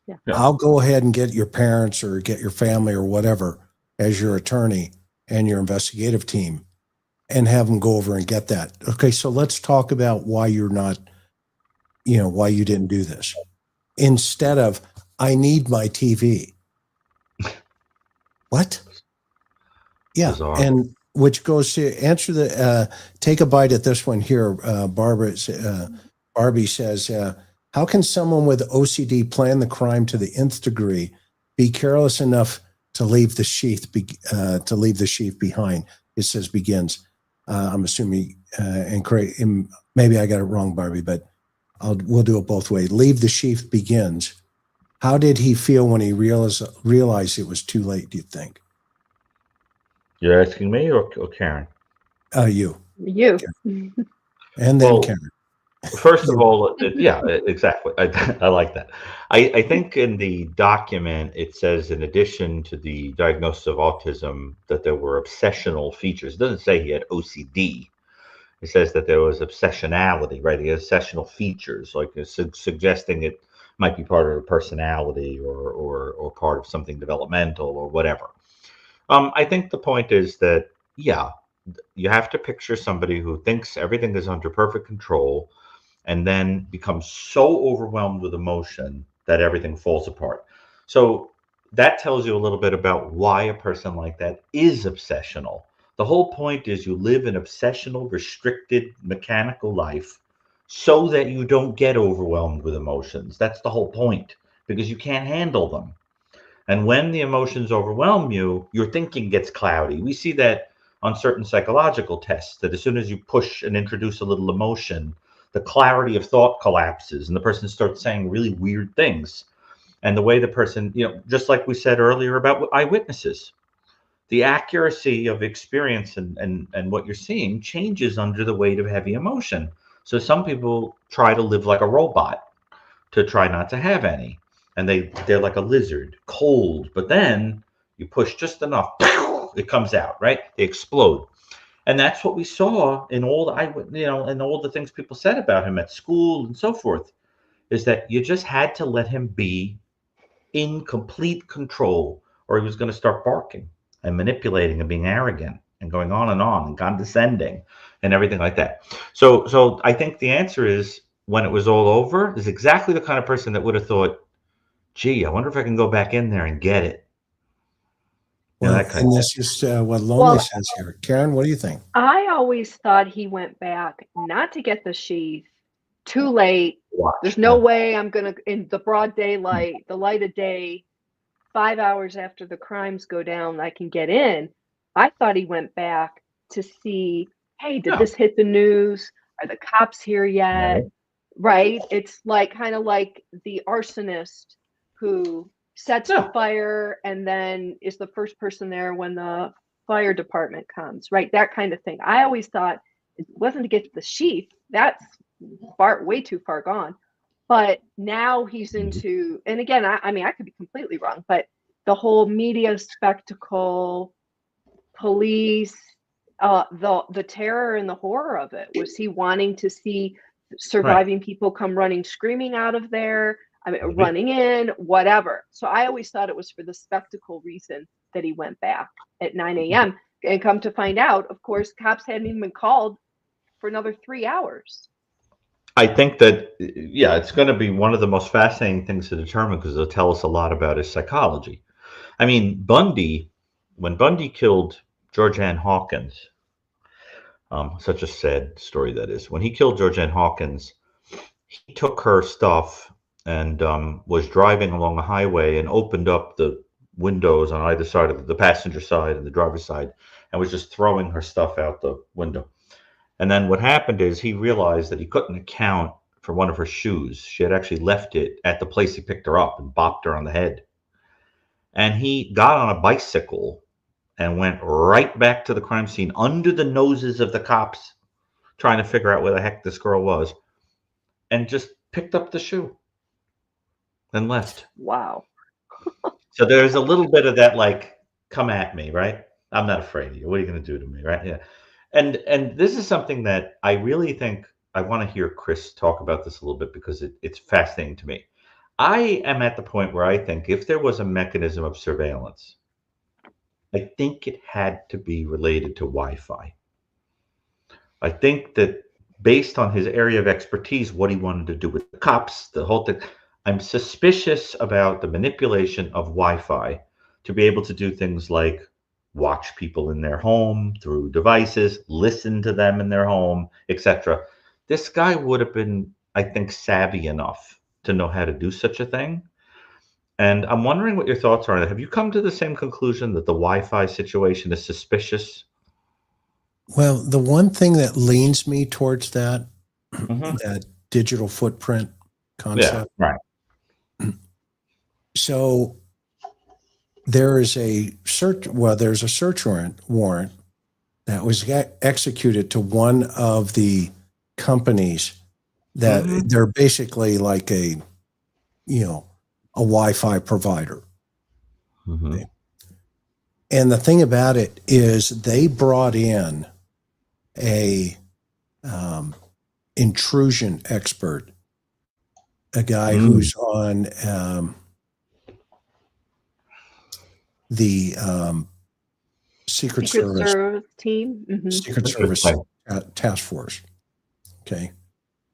Yeah. I'll go ahead and get your parents or get your family or whatever as your attorney and your investigative team and have them go over and get that. Okay, so let's talk about why you're not, why you didn't do this. Instead of, I need my TV. What? Yeah, Bizarre. and which goes to answer the, take a bite at this one here. Barbie says, how can someone with OCD plan the crime to the nth degree, be careless enough to leave the sheath behind? It says begins. I'm assuming, and maybe I got it wrong, Barbie, but we'll do it both ways. Leave the sheath begins. How did he feel when he realized it was too late, do you think? You're asking me or Karen? You. You. And then Karen. First of all, yeah, exactly. I like that. I think in the document, it says in addition to the diagnosis of autism, that there were obsessional features. It doesn't say he had OCD. It says that there was obsessionality, right? He has obsessional features, like suggesting it might be part of a personality or part of something developmental or whatever. I think the point is that, yeah, you have to picture somebody who thinks everything is under perfect control and then becomes so overwhelmed with emotion that everything falls apart. So that tells you a little bit about why a person like that is obsessional. The whole point is you live an obsessional, restricted, mechanical life so that you don't get overwhelmed with emotions. That's the whole point, because you can't handle them. And when the emotions overwhelm you, your thinking gets cloudy. We see that on certain psychological tests, that as soon as you push and introduce a little emotion, the clarity of thought collapses and the person starts saying really weird things. And the way the person, just like we said earlier about eyewitnesses, the accuracy of experience and what you're seeing changes under the weight of heavy emotion. So some people try to live like a robot to try not to have any. And they're like a lizard, cold, but then you push just enough, it comes out, right? They explode. And that's what we saw in all and all the things people said about him at school and so forth, is that you just had to let him be in complete control, or he was going to start barking and manipulating and being arrogant and going on and condescending and everything like that. So I think the answer is, when it was all over, is exactly the kind of person that would have thought, gee, I wonder if I can go back in there and get it. Well, and that's just what Lonely says here. Karen, what do you think? I always thought he went back not to get the sheath. Too late. There's no way I'm going to, in the broad daylight, the light of day, 5 hours after the crimes go down, I can get in. I thought he went back to see, hey, did this hit the news? Are the cops here yet? Right? It's like kind of like the arsonist who sets the fire and then is the first person there when the fire department comes, right? That kind of thing. I always thought it wasn't to get to the sheath. That's way too far gone. But now he's into, and again, I mean, I could be completely wrong, but the whole media spectacle, police, the terror and the horror of it. Was he wanting to see surviving people come running, screaming out of there? I mean, running in, whatever. So I always thought it was for the spectacle reason that he went back at 9 a.m. And come to find out, of course, cops hadn't even been called for another 3 hours. I think that, it's going to be one of the most fascinating things to determine, because it'll tell us a lot about his psychology. I mean, when Bundy killed Georgianne Hawkins, such a sad story that is. When he killed Georgianne Hawkins, he took her stuff and was driving along a highway and opened up the windows on either side of the passenger side and the driver's side and was just throwing her stuff out the window. And then what happened is he realized that he couldn't account for one of her shoes. She had actually left it at the place he picked her up and bopped her on the head. And he got on a bicycle and went right back to the crime scene under the noses of the cops, trying to figure out where the heck this girl was, and just picked up the shoe and left. Wow. So there's a little bit of that, like, come at me, right? I'm not afraid of you. What are you going to do to me, right? Yeah. And this is something that I really think I want to hear Chris talk about this a little bit, because it's fascinating to me. I am at the point where I think if there was a mechanism of surveillance, I think it had to be related to Wi-Fi. I think that based on his area of expertise, what he wanted to do with the cops, the whole thing, I'm suspicious about the manipulation of Wi-Fi to be able to do things like watch people in their home through devices, listen to them in their home, etc. This guy would have been, I think, savvy enough to know how to do such a thing. And I'm wondering what your thoughts are on it. Have you come to the same conclusion that the Wi-Fi situation is suspicious? Well, the one thing that leans me towards that, Mm-hmm. that digital footprint concept. Yeah, right. So there's a search warrant that was executed to one of the companies that they're basically like a Wi-Fi provider. Mm-hmm. Okay. And the thing about it is they brought in a intrusion expert, a guy who's on the Secret Service team, Secret Service task force. Okay.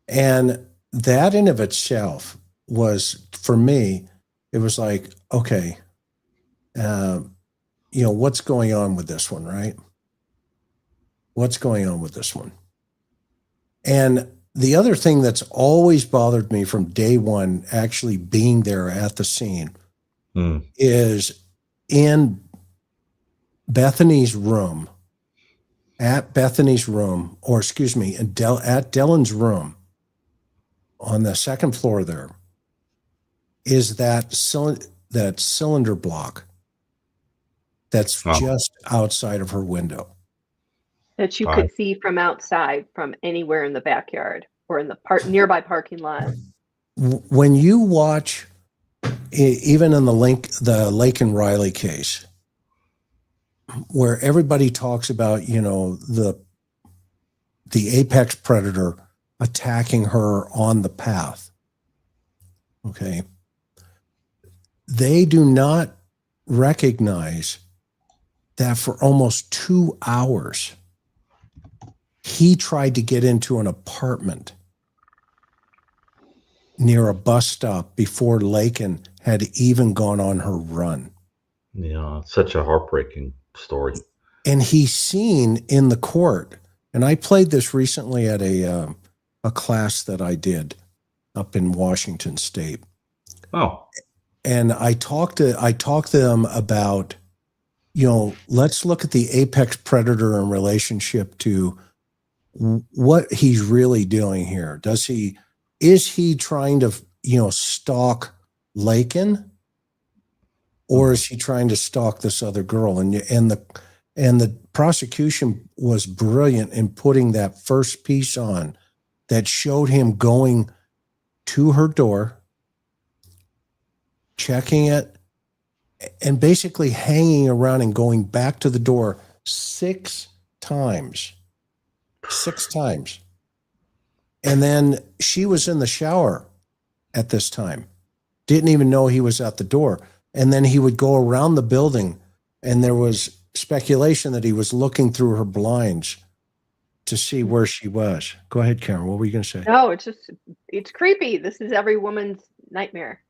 And that in of itself was, for me, it was like, okay, what's going on with this one, right? What's going on with this one? And the other thing that's always bothered me from day one, actually being there at the scene, is in Bethany's room, at Dillan's room on the second floor there, is that cylinder block that's just outside of her window. That you could see from outside, from anywhere in the backyard or in the nearby parking lot. When you watch, even in the Lake and Riley case, where everybody talks about, the apex predator attacking her on the path, okay, they do not recognize that for almost 2 hours, he tried to get into an apartment near a bus stop before Lakin had even gone on her run. Yeah, it's such a heartbreaking story. And he's seen in the court, and I played this recently at a class that I did up in Washington State. Oh. And I talked to them about, let's look at the apex predator in relationship to what he's really doing here. Is he trying to, stalk Lakin, or is he trying to stalk this other girl? And the prosecution was brilliant in putting that first piece on that showed him going to her door, checking it, and basically hanging around and going back to the door 6 times. 6 times. And then she was in the shower at this time. Didn't even know he was at the door. And then he would go around the building, and there was speculation that he was looking through her blinds to see where she was. Go ahead, Karen. What were you going to say? No, it's creepy. This is every woman's nightmare.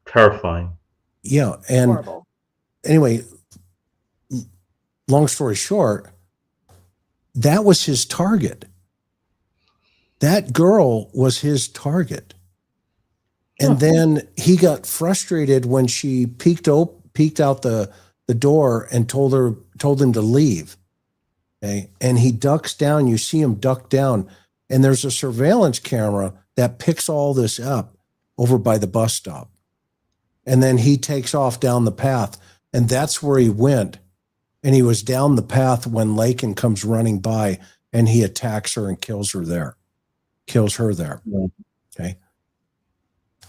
Terrifying. Yeah. And horrible. anyway, long story short, that was his target. That girl was his target. And then he got frustrated when she peeked out the door and told him to leave. Okay. And he ducks down. You see him duck down. And there's a surveillance camera that picks all this up over by the bus stop. And then he takes off down the path. And that's where he went. And he was down the path when Lakin comes running by, and he attacks her and kills her there. Yeah. Okay.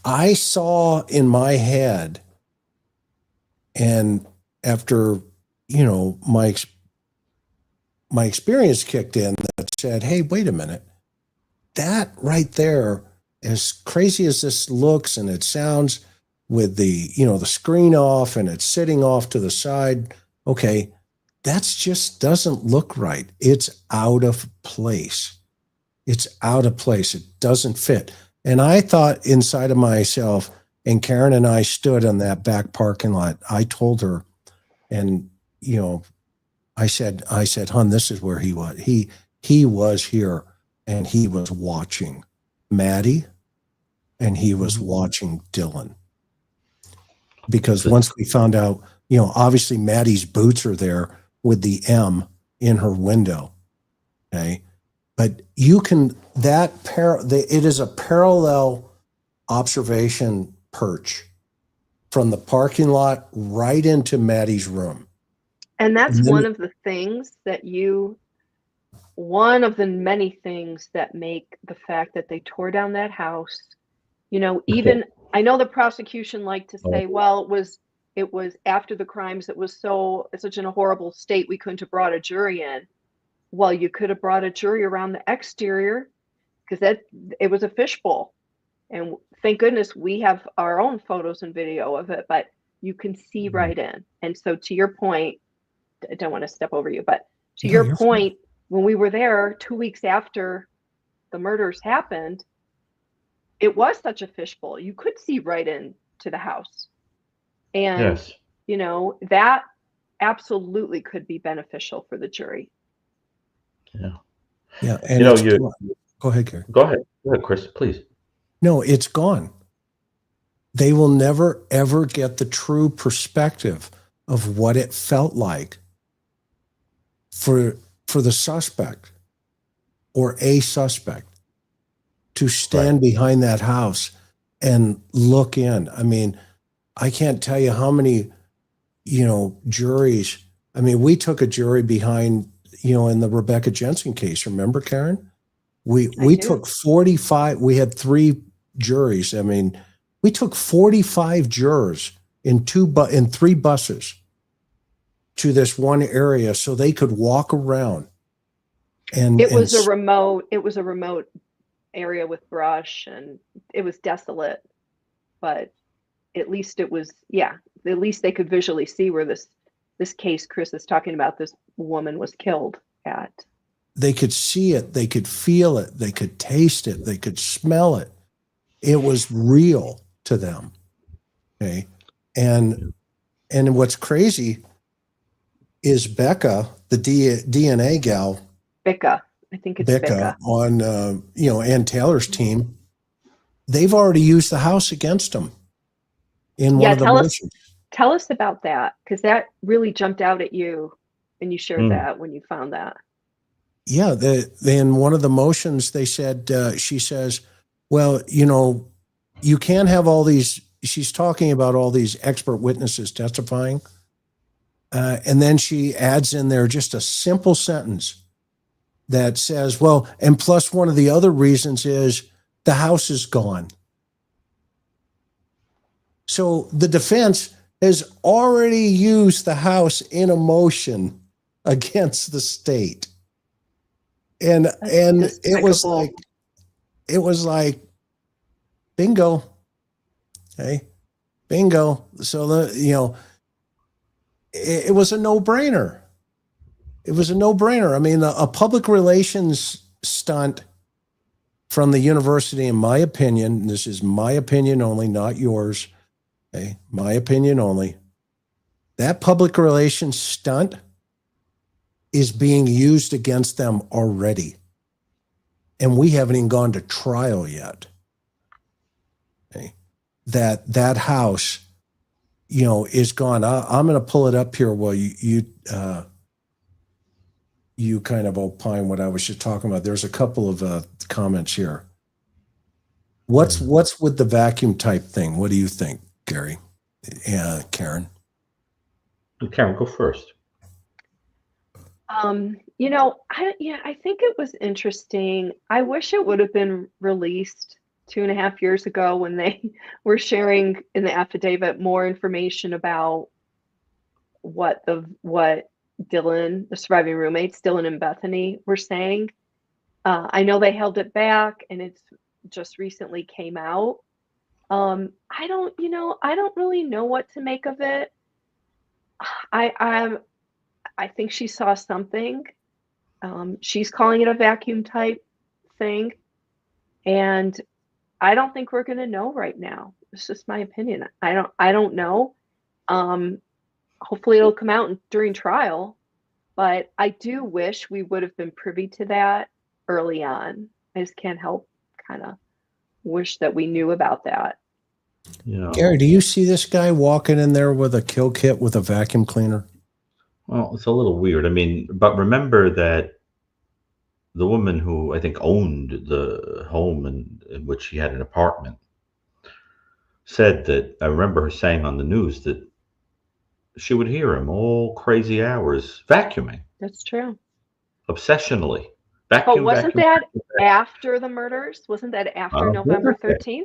I saw in my head, and after, my experience kicked in, that said, hey, wait a minute. That right there, as crazy as this looks and it sounds, with the screen off and it's sitting off to the side, okay, that's just doesn't look right. It's out of place. It doesn't fit. And I thought inside of myself, and Karen and I stood in that back parking lot. I told her, and I said, hon, this is where he was. He was here, and he was watching Maddie, and he was watching Dillan. Because once we found out, obviously Maddie's boots are there with the M in her window. Okay. But it is a parallel observation perch from the parking lot right into Maddie's room. And that's one of the things that one of the many things that make the fact that they tore down that house, even, I know the prosecution liked to say, well, it was after the crimes, it was such in a horrible state, we couldn't have brought a jury in. Well, you could have brought a jury around the exterior, because it was a fishbowl. And thank goodness we have our own photos and video of it, but you can see right in. And so to your point, I don't want to step over you, but to your point, when we were there 2 weeks after the murders happened, it was such a fishbowl. You could see right into the house. And, that absolutely could be beneficial for the jury. Yeah. Yeah. And go ahead, Gary. Go ahead, Chris, please. No, it's gone. They will never, ever get the true perspective of what it felt like for the suspect or a suspect to stand behind that house and look in. I mean, I can't tell you how many, juries. I mean, we took a jury behind, in the Rebecca Jensen case. Remember, Karen? We took 45. We had 3 juries. I mean, we took 45 jurors in 3 buses to this one area so they could walk around. And it was a remote area with brush, and it was desolate, but at least it was, at least they could visually see where this case Chris is talking about, this woman was killed at. They could see it, they could feel it, they could taste it, they could smell it. It was real to them. Okay. And what's crazy is Becca, the DNA gal, Becca, I think it's Becca. On Ann Taylor's team, they've already used the house against them in one of the motions. Tell us about that, because that really jumped out at you, and you shared that when you found that. Yeah, in one of the motions, they said, she says, well, you can't have all these, she's talking about all these expert witnesses testifying. And then she adds in there just a simple sentence that says, well, and plus one of the other reasons is the house is gone. So the defense has already used the house in a motion against the state. And it was like, bingo. Okay. Bingo. So it was a no-brainer. It was a no-brainer. I mean, a public relations stunt from the university, in my opinion, this is my opinion only, not yours. Okay. My opinion only. That public relations stunt is being used against them already. And we haven't even gone to trial yet. Okay. That house, is gone. I'm going to pull it up here while you kind of opine what I was just talking about. There's a couple of comments here. What's with the vacuum type thing? What do you think, Gary? Karen? Karen, go first. I think it was interesting. I wish it would have been released 2.5 years ago when they were sharing in the affidavit more information about what Dillan, the surviving roommates, Dillan and Bethany, were saying. I know they held it back, and it's just recently came out. I don't really know what to make of it. I think she saw something. She's calling it a vacuum type thing, and I don't think we're going to know right now. It's just my opinion. I don't know. Hopefully it'll come out during trial, but I do wish we would have been privy to that early on. I just can't help kind of wish that we knew about that. Yeah. Gary, do you see this guy walking in there with a kill kit with a vacuum cleaner? Well, it's a little weird. I mean, but remember that the woman who I think owned the home in which she had an apartment said that, I remember her saying on the news that she would hear him all crazy hours vacuuming. That's true. Obsessionally. But wasn't that after the murders? Wasn't that after November 13th?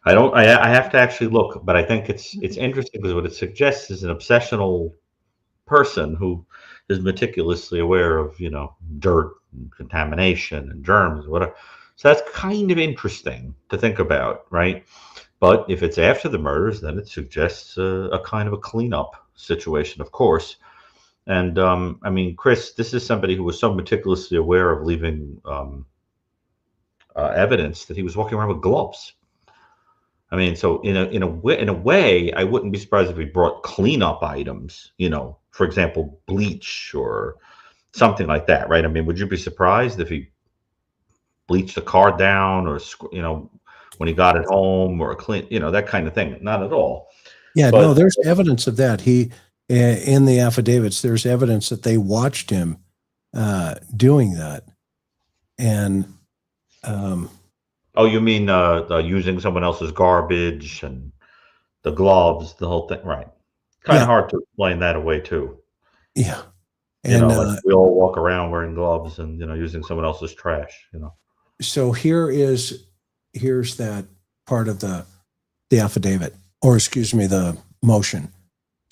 I have to actually look, but I think it's interesting because what it suggests is an obsessional person who is meticulously aware of, dirt and contamination and germs, whatever. So that's kind of interesting to think about, right? But if it's after the murders, then it suggests a kind of a cleanup situation, of course. And I mean, Chris, this is somebody who was so meticulously aware of leaving evidence that he was walking around with gloves. I mean, so in a way, I wouldn't be surprised if he brought cleanup items, for example, bleach or something like that, right? I mean, would you be surprised if he bleached the car down or, when he got it home or that kind of thing? Not at all. Yeah, no, there's evidence of that. He, in the affidavits, there's evidence that they watched him doing that. And, oh, you mean using someone else's garbage and the gloves, the whole thing, right? Kind of hard to explain that away too. Yeah, and like we all walk around wearing gloves and using someone else's trash. So here's that part of the affidavit, or excuse me, the motion. It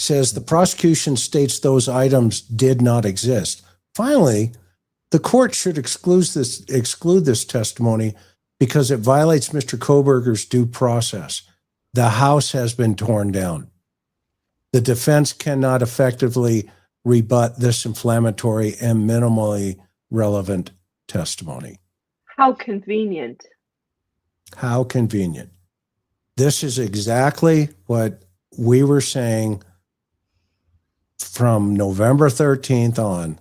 says the prosecution states those items did not exist. Finally, the court should exclude this testimony because it violates Mr. Kohberger's due process. The house has been torn down. The defense cannot effectively rebut this inflammatory and minimally relevant testimony. How convenient. How convenient. This is exactly what we were saying from November 13th on.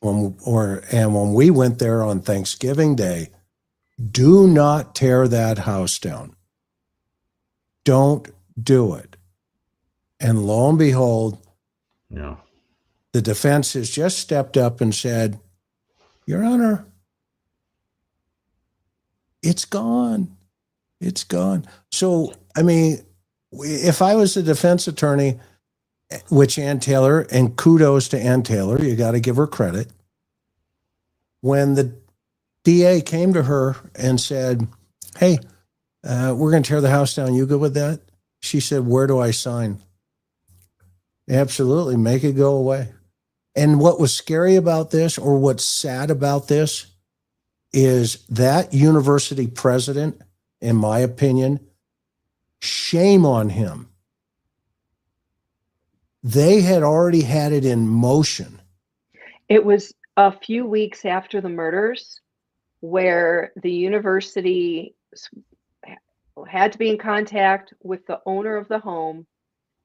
When we went there on Thanksgiving Day, do not tear that house down. Don't do it. And lo and behold, the defense has just stepped up and said, Your Honor, it's gone. It's gone. So, I mean, if I was a defense attorney, which Ann Taylor, and kudos to Ann Taylor, you got to give her credit. When the DA came to her and said, hey, we're going to tear the house down. You good with that? She said, where do I sign? Absolutely. Make it go away. And what was scary about this, or what's sad about this, is that university president, in my opinion, shame on him. They had already had it in motion. It was a few weeks after the murders where the university had to be in contact with the owner of the home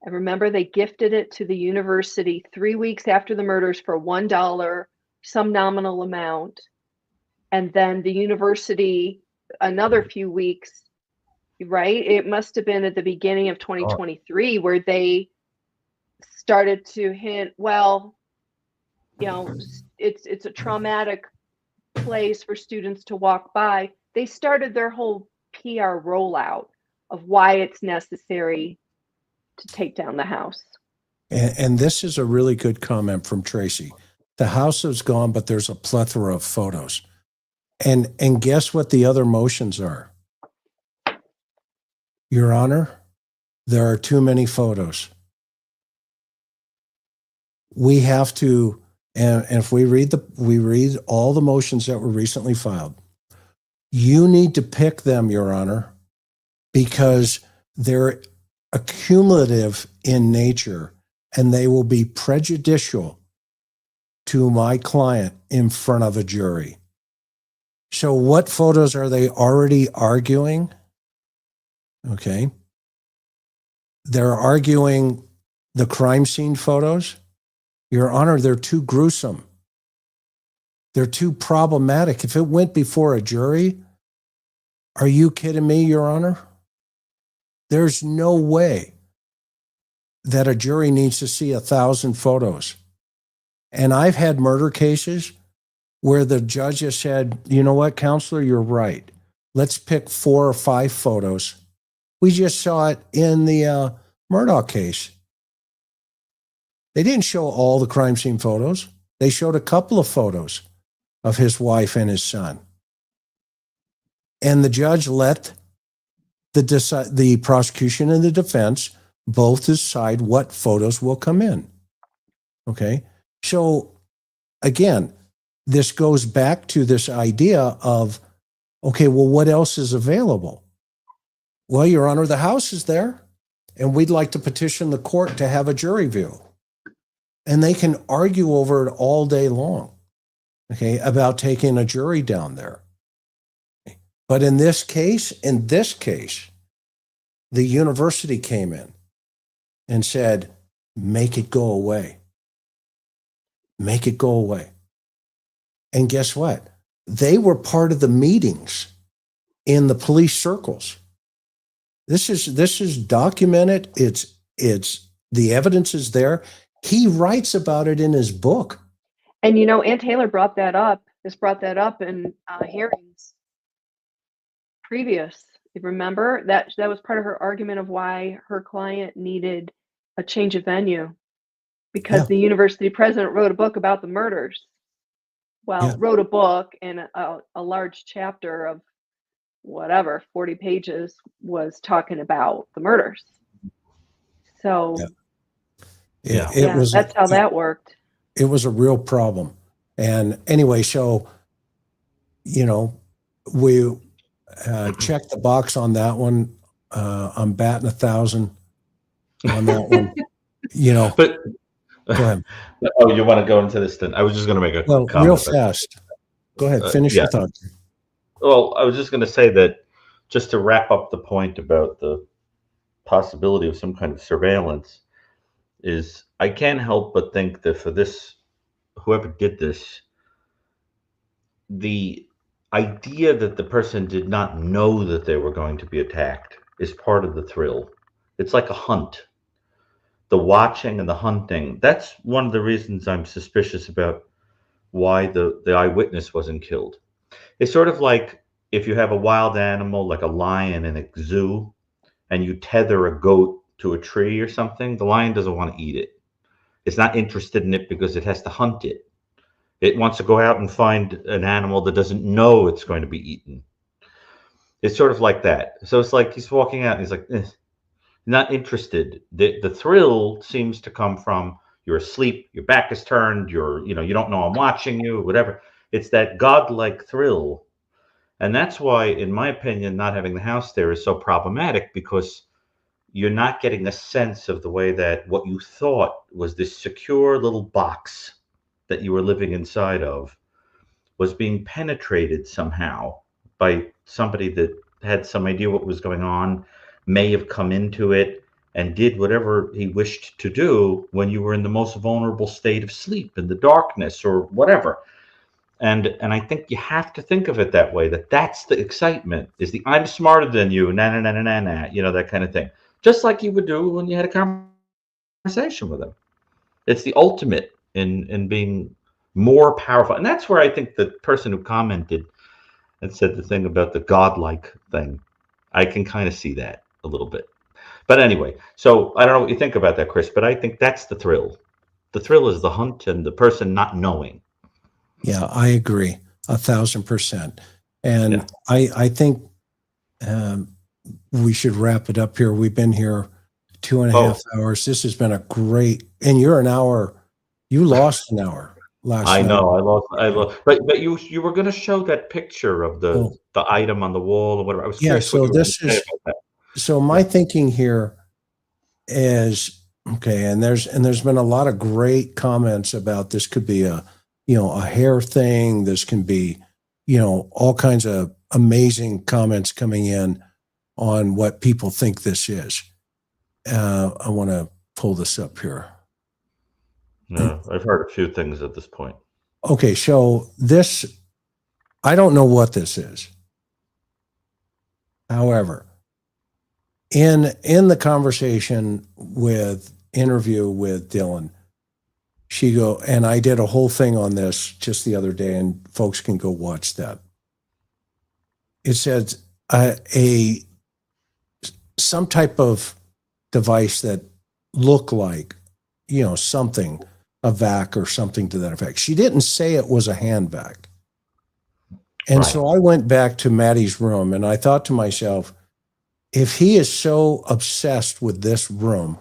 And remember, they gifted it to the university 3 weeks after the murders for $1, some nominal amount. And then the university, another few weeks, right? It must have been at the beginning of 2023 where they started to hint, well, you know, it's a traumatic place for students to walk by. They started their whole PR rollout of why it's necessary to take down the house. And this is a really good comment from Tracy. The house is gone, but there's a plethora of photos. And guess what the other motions are? Your Honor, there are too many photos. We have to, and if we read all the motions that were recently filed, you need to pick them, Your Honor, because they're accumulative in nature and they will be prejudicial to my client in front of a jury. So what photos are they already arguing? Okay. They're arguing the crime scene photos. Your Honor, they're too gruesome. They're too problematic. If it went before a jury, are you kidding me, Your Honor? There's no way that a jury needs to see 1,000 photos. And I've had murder cases where the judge has said, you know what, counselor, you're right. Let's pick 4 or 5 photos. We just saw it in the Murdaugh case. They didn't show all the crime scene photos. They showed a couple of photos of his wife and his son. And the judge let the prosecution and the defense both decide what photos will come in. Okay? So, again, this goes back to this idea of, okay, well, what else is available? Well, Your Honor, the house is there, and we'd like to petition the court to have a jury view. And they can argue over it all day long, okay, about taking a jury down there. But in this case, the university came in and said, make it go away. Make it go away. And guess what? They were part of the meetings in the police circles. This is documented. It's the evidence is there. He writes about it in his book. And you know, Ann Taylor brought that up in hearings previous. You remember that was part of her argument of why her client needed a change of venue, because the university president wrote a book about the murders. Well, wrote a book, and a large chapter of whatever 40 pages was talking about the murders. So that's how that worked. It was a real problem. And anyway, so, you know, we checked the box on that one. I'm batting 1,000 on that one. You know, but go ahead. Oh, you want to go into this then? I was just going to make a comment. Real fast. Go ahead. Finish your thought. Well, I was just going to say that just to wrap up the point about the possibility of some kind of surveillance is I can't help but think that for this, whoever did this, the idea that the person did not know that they were going to be attacked is part of the thrill. It's like a hunt. The watching and the hunting, that's one of the reasons I'm suspicious about why the eyewitness wasn't killed. It's sort of like if you have a wild animal like a lion in a zoo and you tether a goat to a tree or something, the lion doesn't want to eat it. It's not interested in it because it has to hunt it. It wants to go out and find an animal that doesn't know it's going to be eaten. It's sort of like that. So it's like he's walking out and he's like, not interested. The thrill seems to come from you're asleep, your back is turned, you don't know I'm watching you, whatever. It's that godlike thrill. And that's why, in my opinion, not having the house there is so problematic, because you're not getting a sense of the way that what you thought was this secure little box that you were living inside of was being penetrated somehow by somebody that had some idea what was going on, may have come into it, and did whatever he wished to do when you were in the most vulnerable state of sleep, in the darkness or whatever. And I think you have to think of it that way, that that's the excitement, is the I'm smarter than you, na na na na na na, you know, that kind of thing. Just like you would do when you had a conversation with him. It's the ultimate in being more powerful. And that's where I think the person who commented and said the thing about the godlike thing, I can kind of see that a little bit. But anyway, so I don't know what you think about that, Chris, but I think that's the thrill. The thrill is the hunt and the person not knowing. Yeah, I agree 1,000%. And Yeah. I think we should wrap it up here. We've been here 2.5 hours. This has been a great, and you're an hour. You lost an hour last night. I know. I lost. But you were going to show that picture of the item on the wall or whatever. I was curious. So what this is. So my thinking here is okay, and there's been a lot of great comments about this. Could be a hair thing. This can be all kinds of amazing comments coming in on what people think this is. I want to pull this up here. No, I've heard a few things at this point. Okay, so this, I don't know what this is. However, in the conversation interview with Dillan, and I did a whole thing on this just the other day, and folks can go watch that. It said some type of device that looked like, something, a vac or something to that effect. She didn't say it was a hand vac. And so I went back to Maddie's room and I thought to myself, if he is so obsessed with this room,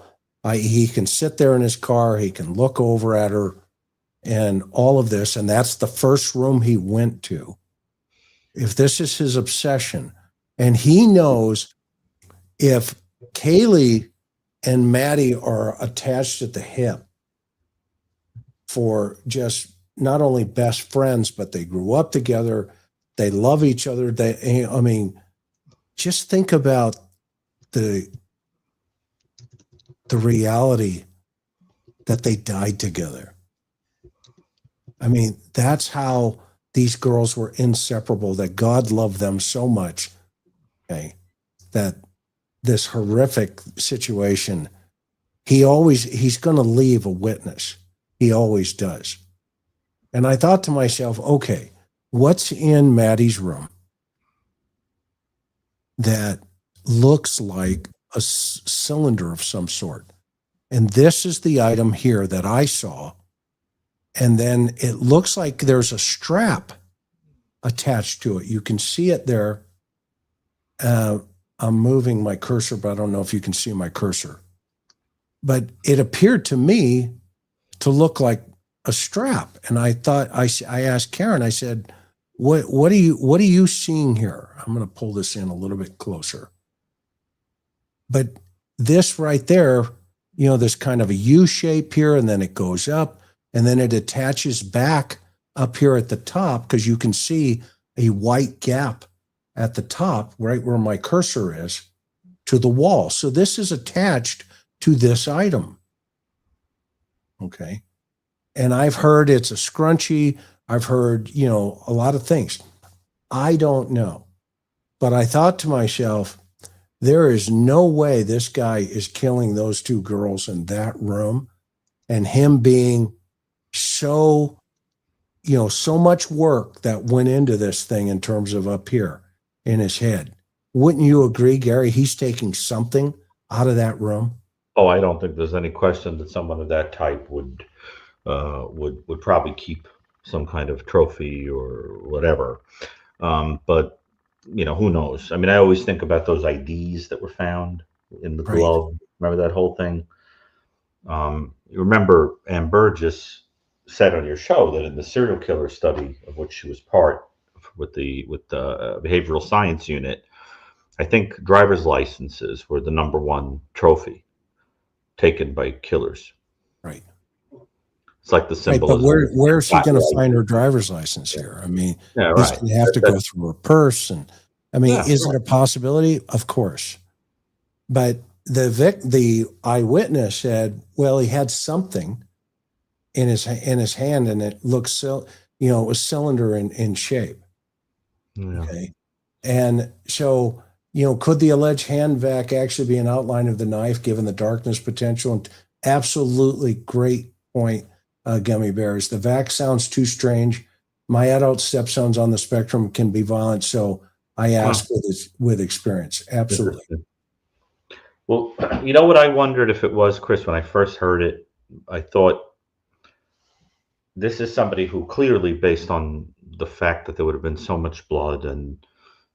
he can sit there in his car, he can look over at her and all of this, and that's the first room he went to. If this is his obsession, and he knows if Kaylee and Maddie are attached at the hip for just not only best friends, but they grew up together, they love each other. Just think about the reality that they died together. That's how these girls were inseparable, that God loved them so much, okay, that this horrific situation, he's going to leave a witness. He always does. And I thought to myself, okay, what's in Maddie's room that looks like a cylinder of some sort? And this is the item here that I saw. And then it looks like there's a strap attached to it. You can see it there. I'm moving my cursor, but I don't know if you can see my cursor. But it appeared to me to look like a strap. And I thought, I asked Karen, I said, what are you seeing here? I'm going to pull this in a little bit closer. But this right there, there's kind of a U shape here, and then it goes up, and then it attaches back up here at the top, because you can see a white gap at the top, right where my cursor is, to the wall. So this is attached to this item. Okay. And I've heard it's a scrunchie. I've heard, a lot of things. I don't know. But I thought to myself, there is no way this guy is killing those two girls in that room, and him being so much work that went into this thing in terms of up here in his head. Wouldn't you agree, Gary? He's taking something out of that room. Oh, I don't think there's any question that someone of that type would probably keep some kind of trophy or whatever. But who knows? I always think about those IDs that were found in the glove. Remember that whole thing? You remember Ann Burgess said on your show that in the serial killer study of which she was part with the behavioral science unit, I think driver's licenses were the number one trophy taken by killers. Right. It's like the symbolism. Right, but where is she going to find her driver's license here? He's going to have to go through her purse. And is it a possibility? Of course. But the eyewitness said, well, he had something in his hand, and it looked so, it was cylinder in shape. Yeah. Okay. And so, could the alleged hand vac actually be an outline of the knife given the darkness potential? And absolutely great point, Gummy Bears. The vac sounds too strange. My adult stepson's on the spectrum, can be violent. So I ask with experience. Absolutely. Well, you know what I wondered if it was, Chris, when I first heard it, I thought this is somebody who clearly, based on the fact that there would have been so much blood and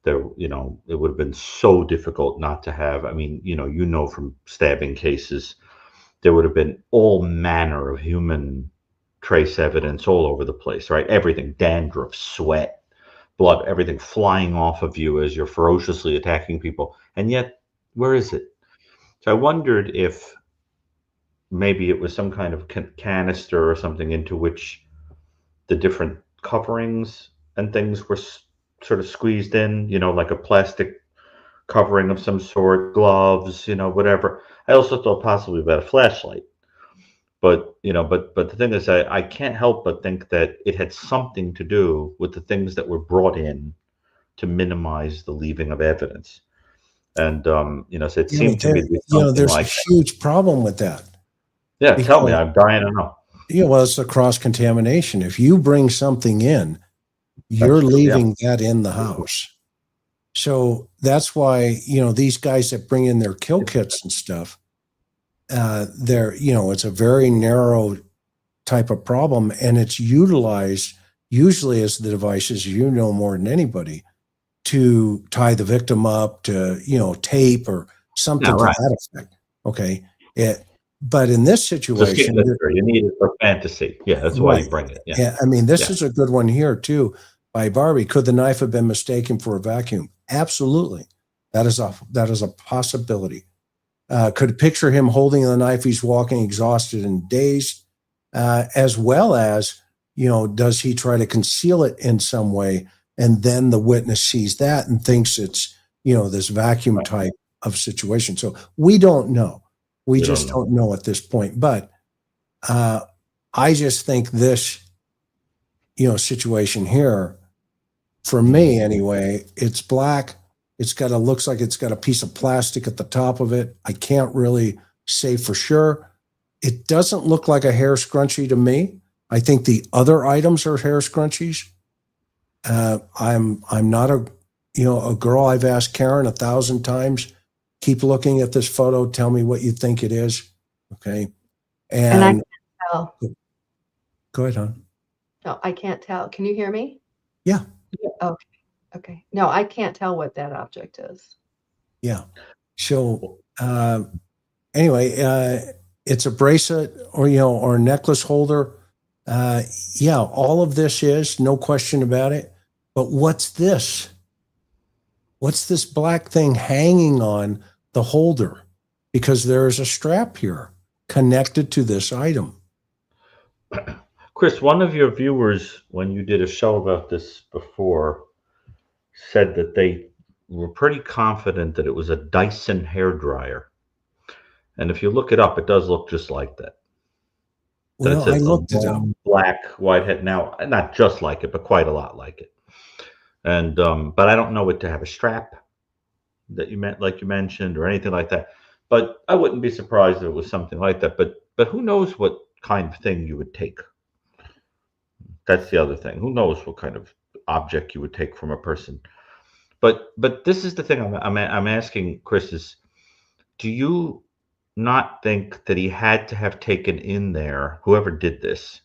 there, it would have been so difficult not to have, I mean, from stabbing cases, there would have been all manner of human trace evidence all over the place, right? Everything, dandruff, sweat, blood, everything flying off of you as you're ferociously attacking people. And yet, where is it? So I wondered if maybe it was some kind of canister or something into which the different coverings and things were sort of squeezed in, like a plastic covering of some sort, gloves, whatever. I also thought possibly about a flashlight. But, but the thing is, I can't help but think that it had something to do with the things that were brought in to minimize the leaving of evidence. And, so it seemed to me to be something there's like a huge problem with that. Yeah, tell me, I'm dying to know. Well, it's a cross-contamination. If you bring something in, you're leaving that in the house. So that's why, these guys that bring in their kill kits and stuff, it's a very narrow type of problem, and it's utilized usually as the devices, more than anybody, to tie the victim up to, tape or something to that effect. Okay. But in this situation, you need it for fantasy. Yeah, that's why you bring it. Yeah. I mean, this is a good one here too by Barbie. Could the knife have been mistaken for a vacuum? Absolutely. That is a possibility. Could picture him holding the knife. He's walking exhausted and dazed, as well as, does he try to conceal it in some way? And then the witness sees that and thinks it's, this vacuum type of situation. So we don't know. We just don't know at this point. But I just think this, situation here, for me anyway, it's black. Looks like it's got a piece of plastic at the top of it. I can't really say for sure. It doesn't look like a hair scrunchie to me. I think the other items are hair scrunchies. I'm not a girl. I've asked Karen 1,000 times, keep looking at this photo. Tell me what you think it is. Okay. And I can't tell. Go ahead, hon. No, I can't tell. Can you hear me? Yeah. Okay. Okay. No, I can't tell what that object is. Yeah. So anyway, it's a bracelet or a necklace holder. All of this is, no question about it. But what's this? What's this black thing hanging on the holder? Because there is a strap here connected to this item. Chris, one of your viewers, when you did a show about this before, said that they were pretty confident that it was a Dyson hairdryer. And if you look it up, it does look just like that. Well, I looked it up. Black, white head. Now, not just like it, but quite a lot like it. And but I don't know it to have a strap that you meant, like you mentioned, or anything like that. But I wouldn't be surprised if it was something like that. But who knows what kind of thing you would take? That's the other thing. Who knows what kind of object you would take from a person? But this is the thing I'm asking, Chris, is do you not think that he had to have taken in there, whoever did this,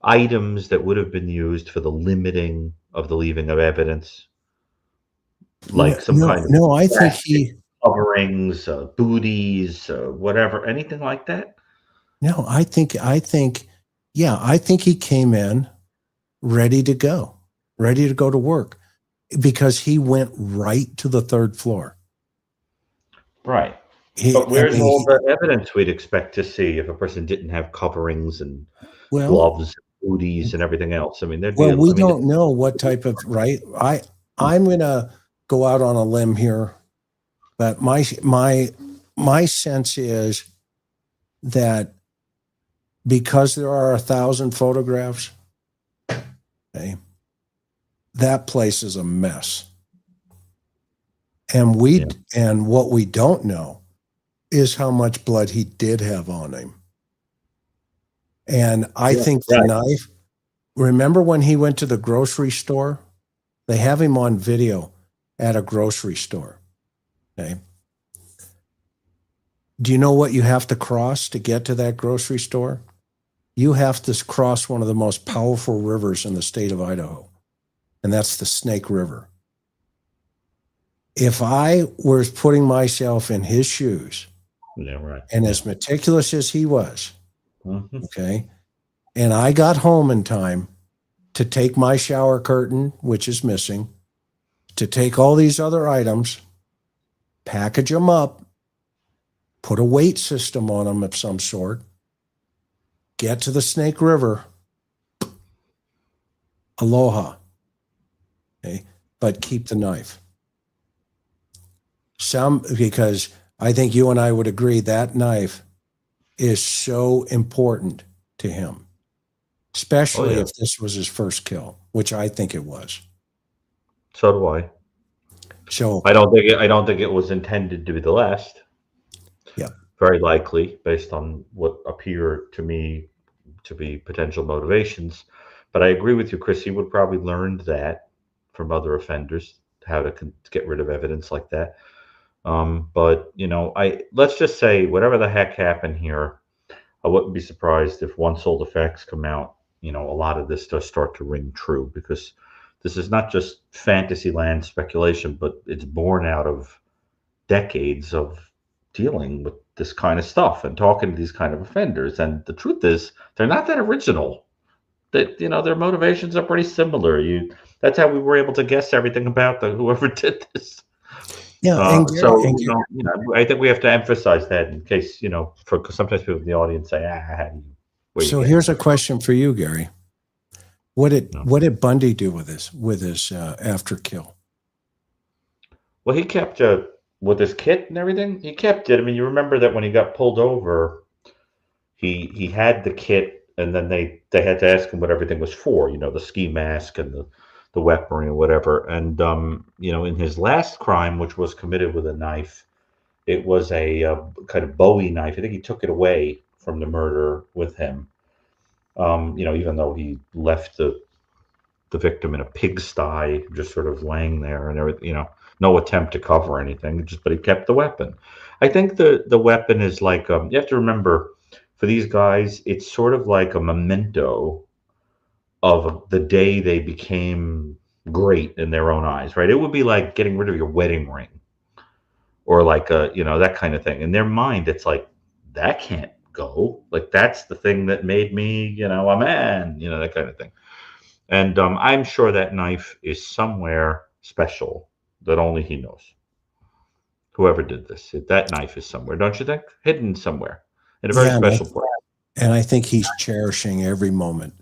items that would have been used for the limiting of the leaving of evidence? Like some kind of I think he coverings, booties, whatever, anything like that? No, I think he came in ready to go to work, because he went right to the third floor. Right. But where's all the evidence we'd expect to see if a person didn't have coverings and gloves, booties, and everything else? I mean, we don't know what type of, right? I'm going to go out on a limb here, but my my sense is that because there are 1,000 photographs, okay, that place is a mess. And and what we don't know is how much blood he did have on him. And I think the knife, remember when he went to the grocery store? They have him on video at a grocery store. Okay. Do you know what you have to cross to get to that grocery store? You have to cross one of the most powerful rivers in the state of Idaho, and that's the Snake River. If I was putting myself in his shoes, and as meticulous as he was, okay, and I got home in time to take my shower curtain, which is missing, to take all these other items, package them up, put a weight system on them of some sort, get to the Snake River, aloha, okay, but keep the knife. Because I think you and I would agree that knife is so important to him, especially if this was his first kill, which I think it was. So do I. So I don't think it was intended to be the last. Yeah. Very likely, based on what appear to me to be potential motivations. But I agree with you, Chris. He would probably learned that from other offenders, how to get rid of evidence like that. But let's just say whatever the heck happened here, I wouldn't be surprised if once all the facts come out, a lot of this does start to ring true, because this is not just fantasy land speculation, but it's born out of decades of dealing with this kind of stuff and talking to these kind of offenders. And the truth is, they're not that original. That their motivations are pretty similar. That's how we were able to guess everything about whoever did this. Yeah, I think we have to emphasize that in case because sometimes people in the audience say, So here's a question for you, Gary. What did Bundy do with this after kill? Well, he kept with his kit and everything. He kept it. I mean, you remember that when he got pulled over, he had the kit, and then they had to ask him what everything was for. The ski mask and the weaponry or whatever. And in his last crime, which was committed with a knife, it was a kind of Bowie knife. I think he took it away from the murder with him. Even though he left the victim in a pigsty, just sort of laying there and everything, no attempt to cover anything, but he kept the weapon. I think the weapon is like, you have to remember, for these guys, it's sort of like a memento of the day they became great in their own eyes, right? It would be like getting rid of your wedding ring, or like that kind of thing. In their mind, it's like, that can't go. Like, that's the thing that made me, a man, that kind of thing. And I'm sure that knife is somewhere special that only he knows. Whoever did this, that knife is somewhere, don't you think? Hidden somewhere in a very special place. And I think he's cherishing every moment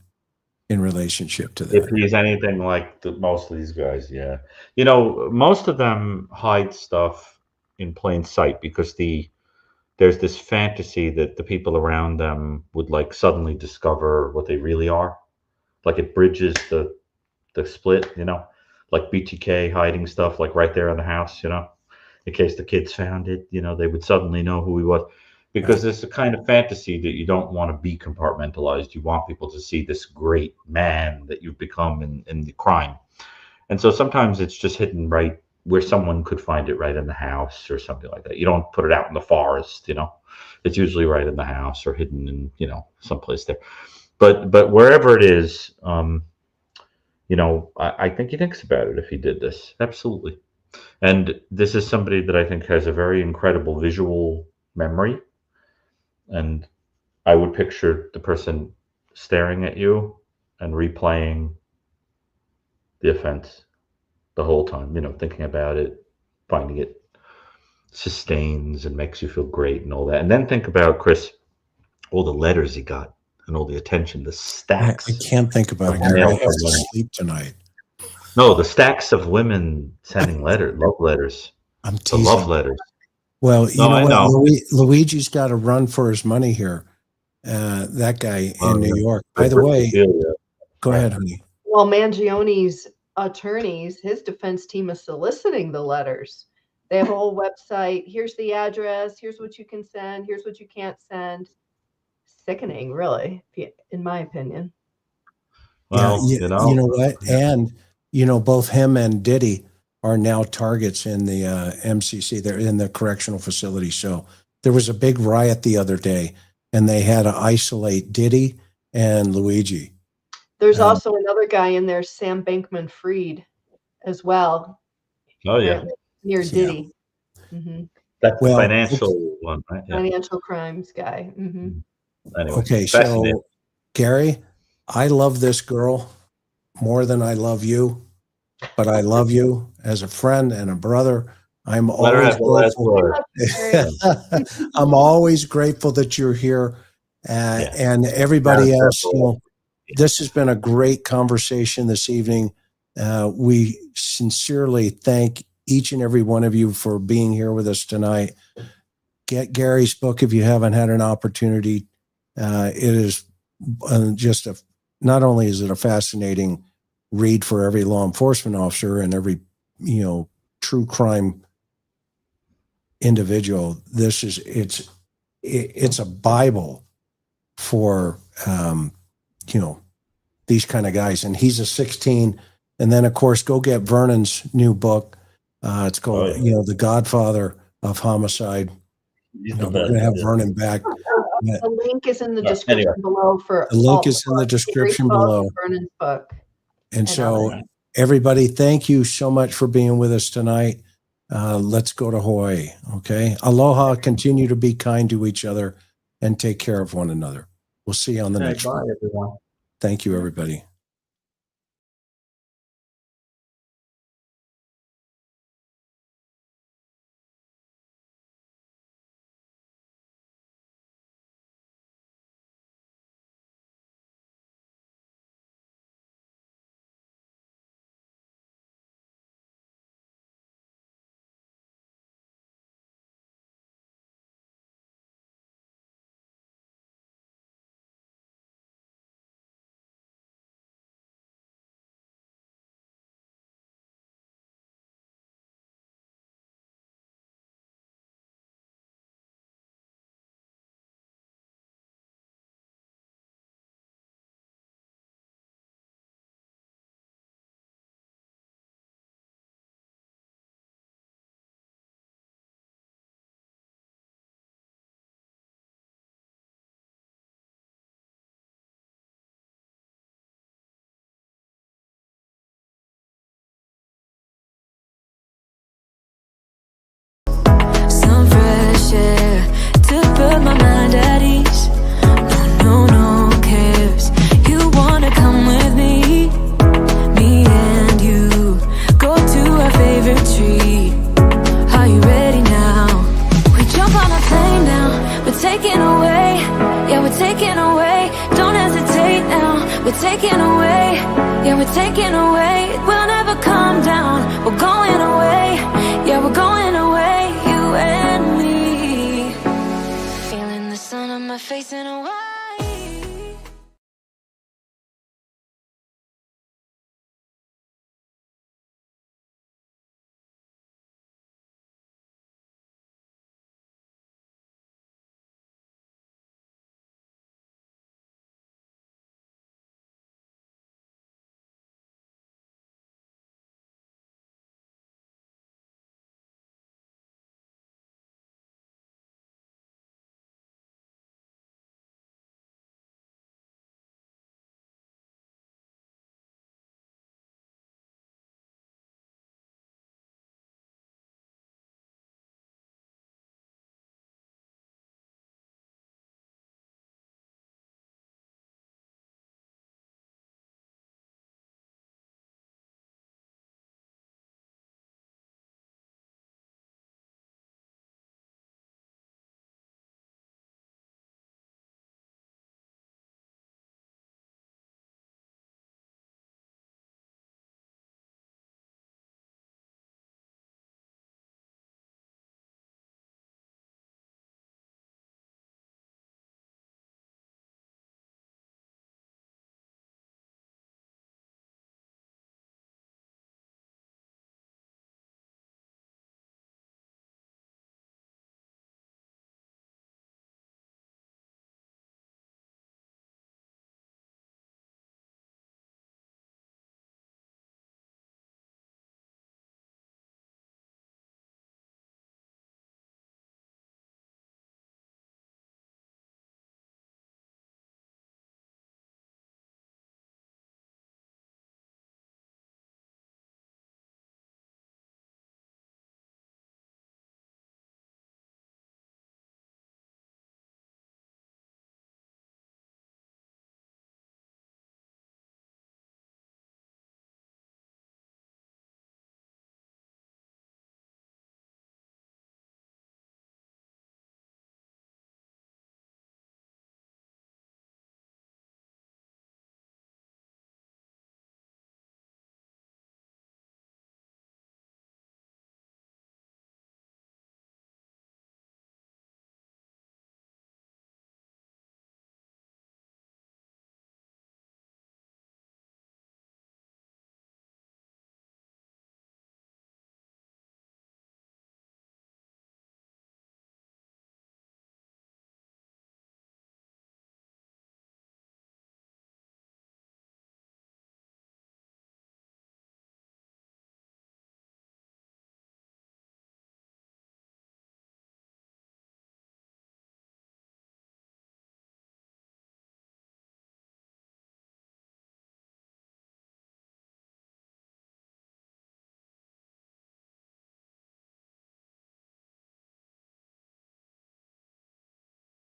in relationship to that. If he's anything like most of these guys, yeah. Most of them hide stuff in plain sight, because there's this fantasy that the people around them would like suddenly discover what they really are. Like, it bridges the split, like BTK hiding stuff like right there in the house, in case the kids found it, they would suddenly know who he was. Because there's a kind of fantasy that you don't want to be compartmentalized. You want people to see this great man that you've become in the crime. And so sometimes it's just hidden right where someone could find it, right in the house or something like that. You don't put it out in the forest, It's usually right in the house or hidden in, someplace there. But wherever it is, I think he thinks about it if he did this. Absolutely. And this is somebody that I think has a very incredible visual memory. And I would picture the person staring at you and replaying the offense the whole time, thinking about it, finding it sustains and makes you feel great and all that. And then think about, Chris, all the letters he got and all the attention, the stacks. I can't think about it. I have to sleep tonight. No, the stacks of women sending love letters. I'm teasing. The love letters. Well, you No, know I what? know. Luigi's got to run for his money here. That guy in New York. By the way, go ahead, honey. Well, Mangione's attorneys, his defense team is soliciting the letters. They have a whole website. Here's the address. Here's what you can send. Here's what you can't send. Sickening, really, in my opinion. Well, yeah, you know what? And, both him and Diddy are now targets in the MCC. They're in the correctional facility. So there was a big riot the other day, and they had to isolate Diddy and Luigi. There's also another guy in there, Sam Bankman-Fried, as well. Oh, yeah. Near Diddy. Mm-hmm. That's the financial one, right? Yeah. Financial crimes guy. Mm-hmm. Anyway, okay, so Gary, I love this girl more than I love you, but I love you as a friend and a brother. I'm always grateful. I'm always grateful that you're here, and everybody else. This has been a great conversation this evening. We sincerely thank each and every one of you for being here with us tonight. Get Gary's book if you haven't had an opportunity. It is just not only is it a fascinating read for every law enforcement officer and every, true crime individual. It's a Bible for, these kind of guys. And he's a 16. And then of course, go get Vernon's new book. It's called, The Godfather of Homicide. We're going to have Vernon back. The link is in the description below the link is in the description below. Vernon's book. And so everybody, thank you so much for being with us tonight. Let's go to Hawaii. Okay. Aloha. Continue to be kind to each other and take care of one another. We'll see you on the next one. Everyone. Thank you, everybody. To put my mind at ease. No cares. You wanna come with me? Me and you go to our favorite tree. Are you ready now? We jump on a plane now. We're taking away. Yeah, we're taking away. Don't hesitate now. We're taking away. Yeah, we're taking away. We'll never come down. We're going away. Yeah, we're going away. You and me. Feeling the sun on my face in a while.